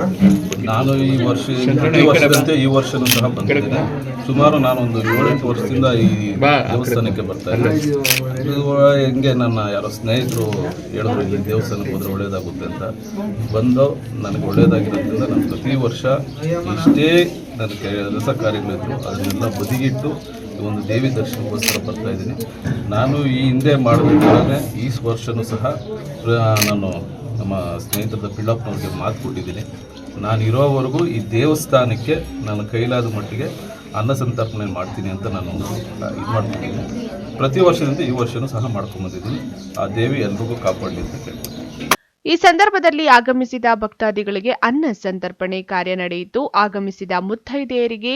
ನಾನು ಈ ವರ್ಷದಂತೆ ಈ ವರ್ಷನೂ ಸಹ ಬಂದಿದ್ದೇನೆ. ಸುಮಾರು ನಾನೊಂದು 7-8 ವರ್ಷದಿಂದ ಈ ದೇವಸ್ಥಾನಕ್ಕೆ ಬರ್ತಾ ಇದ್ದೆ. ಹೆಂಗೆ ನನ್ನ ಯಾರೋ ಸ್ನೇಹಿತರು ಹೇಳಿದ್ರು ಈ ದೇವಸ್ಥಾನಕ್ಕೆ ಹೋದರೆ ಒಳ್ಳೆಯದಾಗುತ್ತೆ ಅಂತ ಬಂದು ನನಗೆ ಒಳ್ಳೆಯದಾಗಿರೋದ್ರಿಂದ ನಾನು ಪ್ರತಿ ವರ್ಷ ಎಷ್ಟೇ ನನ್ನ ಕೆಲಸ ಕಾರ್ಯಗಳಿದ್ರು ಅದನ್ನೆಲ್ಲ ಬದಿಗಿಟ್ಟು ಒಂದು ದೇವಿ ದರ್ಶನಕ್ಕೋಸ್ಕರ ಬರ್ತಾ ಇದ್ದೀನಿ. ನಾನು ಈ ಹಿಂದೆ ಮಾಡಬೇಕಾದ್ರೆ ಈ ವರ್ಷವೂ ಸಹ ನಾನು ನಮ್ಮ ಸ್ನೇಹಿತರದ ಪಿಳ್ಳಪ್ಪನವ್ರಿಗೆ ಮಾತು ಕೊಟ್ಟಿದ್ದೀನಿ. ನಾನು ಇರೋವರೆಗೂ ಈ ದೇವಸ್ಥಾನಕ್ಕೆ ನಾನು ಕೈಲಾದ ಮಟ್ಟಿಗೆ ಅನ್ನ ಸಂತರ್ಪಣೆ ಮಾಡ್ತೀನಿ ಅಂತ ನಾನು ಇದು ಮಾಡ್ಕೊಂಡಿದ್ದೀನಿ. ಪ್ರತಿ ವರ್ಷದಂತೆ ಈ ವರ್ಷವೂ ಸಹ ಮಾಡ್ಕೊಂಡ್ಬಂದಿದ್ದೀನಿ. ಆ ದೇವಿ ಎಲ್ರಿಗೂ ಕಾಪಾಡಲಿ ಅಂತ ಕೇಳ್ತೀನಿ. ಈ ಸಂದರ್ಭದಲ್ಲಿ ಆಗಮಿಸಿದ ಭಕ್ತಾದಿಗಳಿಗೆ ಅನ್ನ ಸಂತರ್ಪಣೆ ಕಾರ್ಯ ನಡೆಯಿತು. ಆಗಮಿಸಿದ ಮುತ್ತೈದೆಯರಿಗೆ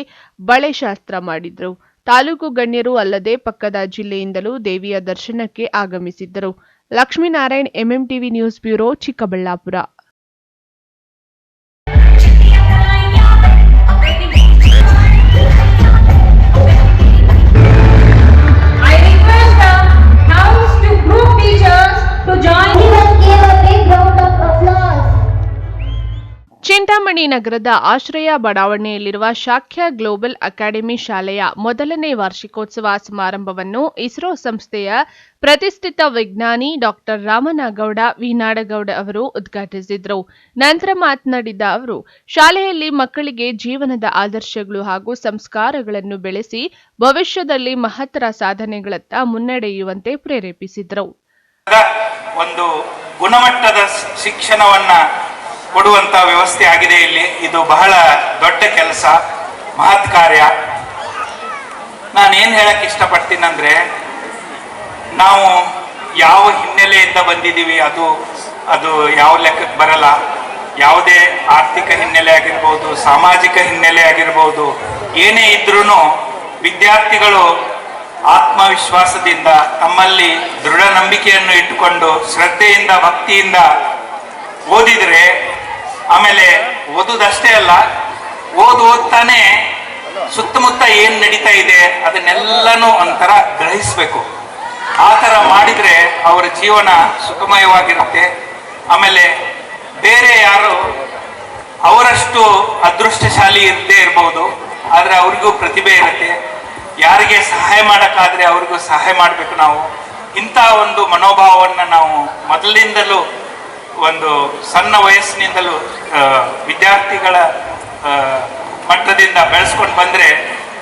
ಬಳೆ ಶಾಸ್ತ್ರ ಮಾಡಿದ್ರು. ತಾಲೂಕು ಗಣ್ಯರು ಅಲ್ಲದೆ ಪಕ್ಕದ ಜಿಲ್ಲೆಯಿಂದಲೂ ದೇವಿಯ ದರ್ಶನಕ್ಕೆ ಆಗಮಿಸಿದ್ದರು. Lakshminarayan, MMTV news bureau, Chikkaballapura. Chintamani ನಗರದ ಆಶ್ರಯ ಬಡಾವಣೆಯಲ್ಲಿರುವ ಶಾಖ್ಯ ಗ್ಲೋಬಲ್ ಅಕಾಡೆಮಿ ಶಾಲೆಯ ಮೊದಲನೇ ವಾರ್ಷಿಕೋತ್ಸವ ಸಮಾರಂಭವನ್ನು ಇಸ್ರೋ ಸಂಸ್ಥೆಯ ಪ್ರತಿಷ್ಠಿತ ವಿಜ್ಞಾನಿ ಡಾಕ್ಟರ್ ರಾಮನಗೌಡ ವಿ ನಾಡಗೌಡ ಅವರು ಉದ್ಘಾಟಿಸಿದರು. ನಂತರ ಮಾತನಾಡಿದ ಅವರು, ಶಾಲೆಯಲ್ಲಿ ಮಕ್ಕಳಿಗೆ ಜೀವನದ ಆದರ್ಶಗಳು ಹಾಗೂ ಸಂಸ್ಕಾರಗಳನ್ನು ಬೆಳೆಸಿ ಭವಿಷ್ಯದಲ್ಲಿ ಮಹತ್ತರ ಸಾಧನೆಗಳತ್ತ ಮುನ್ನಡೆಯುವಂತೆ ಪ್ರೇರೇಪಿಸಿದರು. ಒಂದು ಗುಣಮಟ್ಟದ ಶಿಕ್ಷಣವನ್ನ ಕೊಡುವಂಥ ವ್ಯವಸ್ಥೆ ಆಗಿದೆ ಇಲ್ಲಿ. ಇದು ಬಹಳ ದೊಡ್ಡ ಕೆಲಸ, ಮಹತ್ ಕಾರ್ಯ. ನಾನೇನು ಹೇಳಕ್ಕೆ ಇಷ್ಟಪಡ್ತೀನಂದ್ರೆ, ನಾವು ಯಾವ ಹಿನ್ನೆಲೆಯಿಂದ ಬಂದಿದ್ದೀವಿ ಅದು ಯಾವ ಲೆಕ್ಕಕ್ಕೆ ಬರಲ್ಲ. ಯಾವುದೇ ಆರ್ಥಿಕ ಹಿನ್ನೆಲೆ ಆಗಿರ್ಬೋದು, ಸಾಮಾಜಿಕ ಹಿನ್ನೆಲೆ ಆಗಿರ್ಬೋದು, ಏನೇ ಇದ್ರೂ ವಿದ್ಯಾರ್ಥಿಗಳು ಆತ್ಮವಿಶ್ವಾಸದಿಂದ ತಮ್ಮಲ್ಲಿ ದೃಢ ನಂಬಿಕೆಯನ್ನು ಇಟ್ಟುಕೊಂಡು ಶ್ರದ್ಧೆಯಿಂದ ಭಕ್ತಿಯಿಂದ ಓದಿದರೆ, ಆಮೇಲೆ ಓದುವುದಷ್ಟೇ ಅಲ್ಲ, ಓದ್ತಾನೆ ಸುತ್ತಮುತ್ತ ಏನು ನಡೀತಾ ಇದೆ ಅದನ್ನೆಲ್ಲನೂ ಒಂಥರ ಗ್ರಹಿಸಬೇಕು. ಆ ಥರ ಮಾಡಿದರೆ ಅವರ ಜೀವನ ಸುಖಮಯವಾಗಿರುತ್ತೆ. ಆಮೇಲೆ ಬೇರೆ ಯಾರು ಅವರಷ್ಟು ಅದೃಷ್ಟಶಾಲಿ ಇರದೇ ಇರ್ಬೋದು, ಆದರೆ ಅವ್ರಿಗೂ ಪ್ರತಿಭೆ ಇರುತ್ತೆ. ಯಾರಿಗೆ ಸಹಾಯ ಮಾಡೋಕ್ಕಾದರೆ ಅವ್ರಿಗೂ ಸಹಾಯ ಮಾಡಬೇಕು. ನಾವು ಇಂಥ ಒಂದು ಮನೋಭಾವವನ್ನು ನಾವು ಮೊದಲಿನಿಂದಲೂ ಒಂದು ಸಣ್ಣ ವಯಸ್ಸಿನಿಂದಲೂ ವಿದ್ಯಾರ್ಥಿಗಳ ಮಟ್ಟದಿಂದ ಬೆಳೆಸ್ಕೊಂಡು ಬಂದರೆ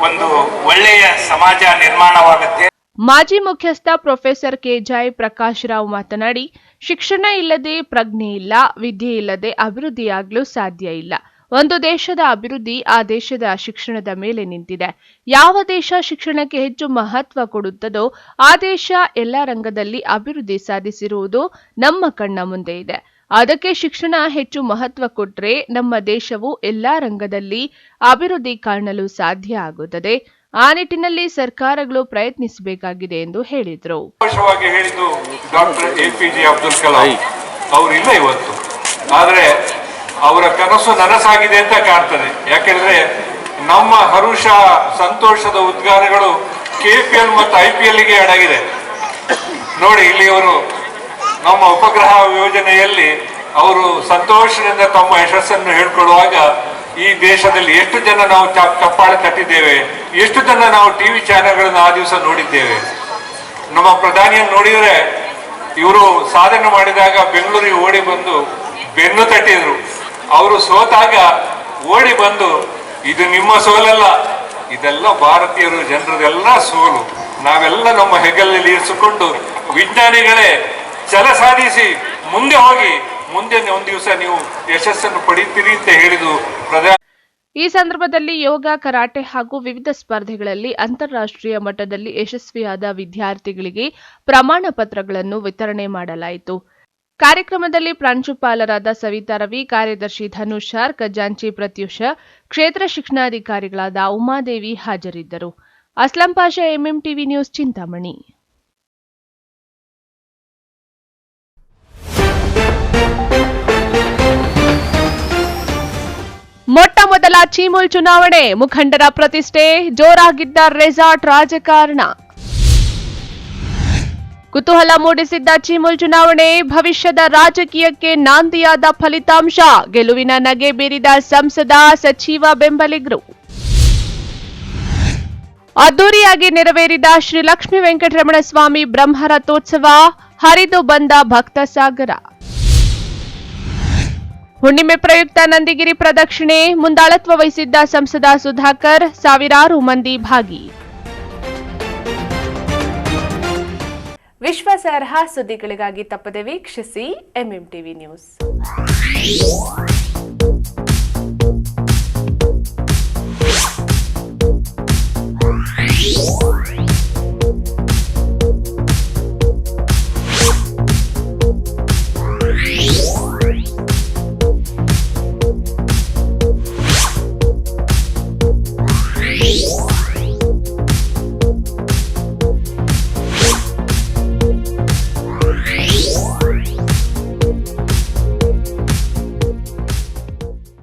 ಒಂದು ಒಳ್ಳೆಯ ಸಮಾಜ ನಿರ್ಮಾಣವಾಗುತ್ತೆ. ಮಾಜಿ ಮುಖ್ಯಸ್ಥ ಪ್ರೊಫೆಸರ್ ಕೆಜೈ ಪ್ರಕಾಶ್ ರಾವ್ ಮಾತನಾಡಿ, ಶಿಕ್ಷಣ ಇಲ್ಲದೆ ಪ್ರಜ್ಞೆ ಇಲ್ಲ, ವಿದ್ಯೆ ಇಲ್ಲದೆ ಅಭಿವೃದ್ಧಿಯಾಗಲು ಸಾಧ್ಯ ಇಲ್ಲ. ಒಂದು ದೇಶದ ಅಭಿವೃದ್ಧಿ ಆ ದೇಶದ ಶಿಕ್ಷಣದ ಮೇಲೆ ನಿಂತಿದೆ. ಯಾವ ದೇಶ ಶಿಕ್ಷಣಕ್ಕೆ ಹೆಚ್ಚು ಮಹತ್ವ ಕೊಡುತ್ತದೋ ಆ ದೇಶ ಎಲ್ಲ ರಂಗದಲ್ಲಿ ಅಭಿವೃದ್ಧಿ ಸಾಧಿಸಿರುವುದು ನಮ್ಮ ಕಣ್ಣ ಮುಂದೆ ಇದೆ. ಅದಕ್ಕೆ ಶಿಕ್ಷಣ ಹೆಚ್ಚು ಮಹತ್ವ ಕೊಟ್ಟರೆ ನಮ್ಮ ದೇಶವು ಎಲ್ಲಾ ರಂಗದಲ್ಲಿ ಅಭಿವೃದ್ಧಿ ಕಾಣಲು ಸಾಧ್ಯ ಆಗುತ್ತದೆ. ಆ ನಿಟ್ಟಿನಲ್ಲಿ ಸರ್ಕಾರಗಳು ಪ್ರಯತ್ನಿಸಬೇಕಾಗಿದೆ ಎಂದು ಹೇಳಿದರು. ವಿಶೇಷವಾಗಿ ಹೇಳಿದ್ದು ಡಾಕ್ಟರ್ APJ ಅಬ್ದುಲ್ ಕಲಾಂ ಅವರು ಇಲ್ಲ ಇವತ್ತು, ಆದರೆ ಅವರ ಕನಸು ನನಸಾಗಿದೆ ಅಂತ ಕಾಣ್ತದೆ. ಯಾಕೆಂದ್ರೆ ನಮ್ಮ ಹರುಷ ಸಂತೋಷದ ಉದ್ಗಾರಗಳು KPL ಮತ್ತು IPLಗೆ ಅಡಗಿದೆ. ನೋಡಿ, ಇಲ್ಲಿ ಅವರು ನಮ್ಮ ಉಪಗ್ರಹ ಯೋಜನೆಯಲ್ಲಿ ಅವರು ಸಂತೋಷದಿಂದ ತಮ್ಮ ಯಶಸ್ಸನ್ನು ಹೇಳ್ಕೊಳ್ಳುವಾಗ ಈ ದೇಶದಲ್ಲಿ ಎಷ್ಟು ಜನ ನಾವು ಚಪ್ಪಾಳೆ ತಟ್ಟಿದ್ದೇವೆ, ಎಷ್ಟು ಜನ ನಾವು TV ಚಾನೆಲ್ಗಳನ್ನು ಆ ದಿವಸ ನೋಡಿದ್ದೇವೆ. ನಮ್ಮ ಪ್ರಧಾನಿಯನ್ನು ನೋಡಿದರೆ ಇವರು ಸಾಧನೆ ಮಾಡಿದಾಗ ಬೆಂಗಳೂರಿಗೆ ಓಡಿ ಬಂದು ಬೆನ್ನು ತಟ್ಟಿದ್ರು. ಅವರು ಸೋತಾಗ ಓಡಿ ಬಂದು, ಇದು ನಿಮ್ಮ ಸೋಲಲ್ಲ, ಇದೆಲ್ಲ ಭಾರತೀಯರು ಜನರದೆಲ್ಲ ಸೋಲು, ನಾವೆಲ್ಲ ನಮ್ಮ ಹೆಗಲಲ್ಲಿ ಇರಿಸಿಕೊಂಡು ವಿಜ್ಞಾನಿಗಳೇ ಛಲ ಸಾಧಿಸಿ ಮುಂದೆ ಹೋಗಿ, ಮುಂದೆ ಒಂದು ದಿವಸ ನೀವು ಯಶಸ್ಸನ್ನು ಪಡೆಯುತ್ತೀರಿ ಅಂತ ಹೇಳಿದು ಪ್ರಧಾನಿ. ಈ ಸಂದರ್ಭದಲ್ಲಿ ಯೋಗ, ಕರಾಟೆ ಹಾಗೂ ವಿವಿಧ ಸ್ಪರ್ಧೆಗಳಲ್ಲಿ ಅಂತಾರಾಷ್ಟ್ರೀಯ ಮಟ್ಟದಲ್ಲಿ ಯಶಸ್ವಿಯಾದ ವಿದ್ಯಾರ್ಥಿಗಳಿಗೆ ಪ್ರಮಾಣ ಪತ್ರಗಳನ್ನು ವಿತರಣೆ ಮಾಡಲಾಯಿತು. ಕಾರ್ಯಕ್ರಮದಲ್ಲಿ ಪ್ರಾಂಶುಪಾಲರಾದ ಸವಿತಾ ರವಿ, ಕಾರ್ಯದರ್ಶಿ ಧನುಷ್ ಆರ್, ಖಜಾಂಚಿ ಪ್ರತ್ಯೂಷ, ಕ್ಷೇತ್ರ ಶಿಕ್ಷಣಾಧಿಕಾರಿಗಳಾದ ಉಮಾದೇವಿ ಹಾಜರಿದ್ದರು. Aslam Pasha, MMTV news, Chintamani. ಮೊಟ್ಟ ಮೊದಲ ಚೀಮೂಲ್ ಚುನಾವಣೆ, ಮುಖಂಡರ ಪ್ರತಿಷ್ಠೆ, ಜೋರಾಗಿದ್ದ ರೆಸಾರ್ಟ್ ರಾಜಕಾರಣ. ಕುತೂಹಲ ಮೂಡಿಸಿದ್ದ ಚೀಮೂಲ್ ಚುನಾವಣೆ ಭವಿಷ್ಯದ ರಾಜಕೀಯಕ್ಕೆ ನಾಂದಿಯಾದ ಫಲಿತಾಂಶ, ಗೆಲುವಿನ ನಗೆ ಬೀರಿದ ಸಂಸದ, ಸಚಿವ ಬೆಂಬಲಿಗರು. ಅದ್ದೂರಿಯಾಗಿ ನೆರವೇರಿದ ಶ್ರೀ ಲಕ್ಷ್ಮೀ ವೆಂಕಟರಮಣ ಸ್ವಾಮಿ ಬ್ರಹ್ಮರಥೋತ್ಸವ, ಹರಿದು ಬಂದ ಭಕ್ತ ಸಾಗರ. ಹುಣ್ಣಿಮೆ ಪ್ರಯುಕ್ತ ನಂದಿಗಿರಿ ಪ್ರದಕ್ಷಿಣೆ, ಮುಂದಾಳತ್ವ ವಹಿಸಿದ್ದ ಸಂಸದ ಸುಧಾಕರ್, ಸಾವಿರಾರು ಮಂದಿ ಭಾಗಿ. ವಿಶ್ವಾಸಾರ್ಹ ಸುದ್ದಿಗಳಿಗಾಗಿ ತಪ್ಪದೆ ವೀಕ್ಷಿಸಿ MMTV ನ್ಯೂಸ್.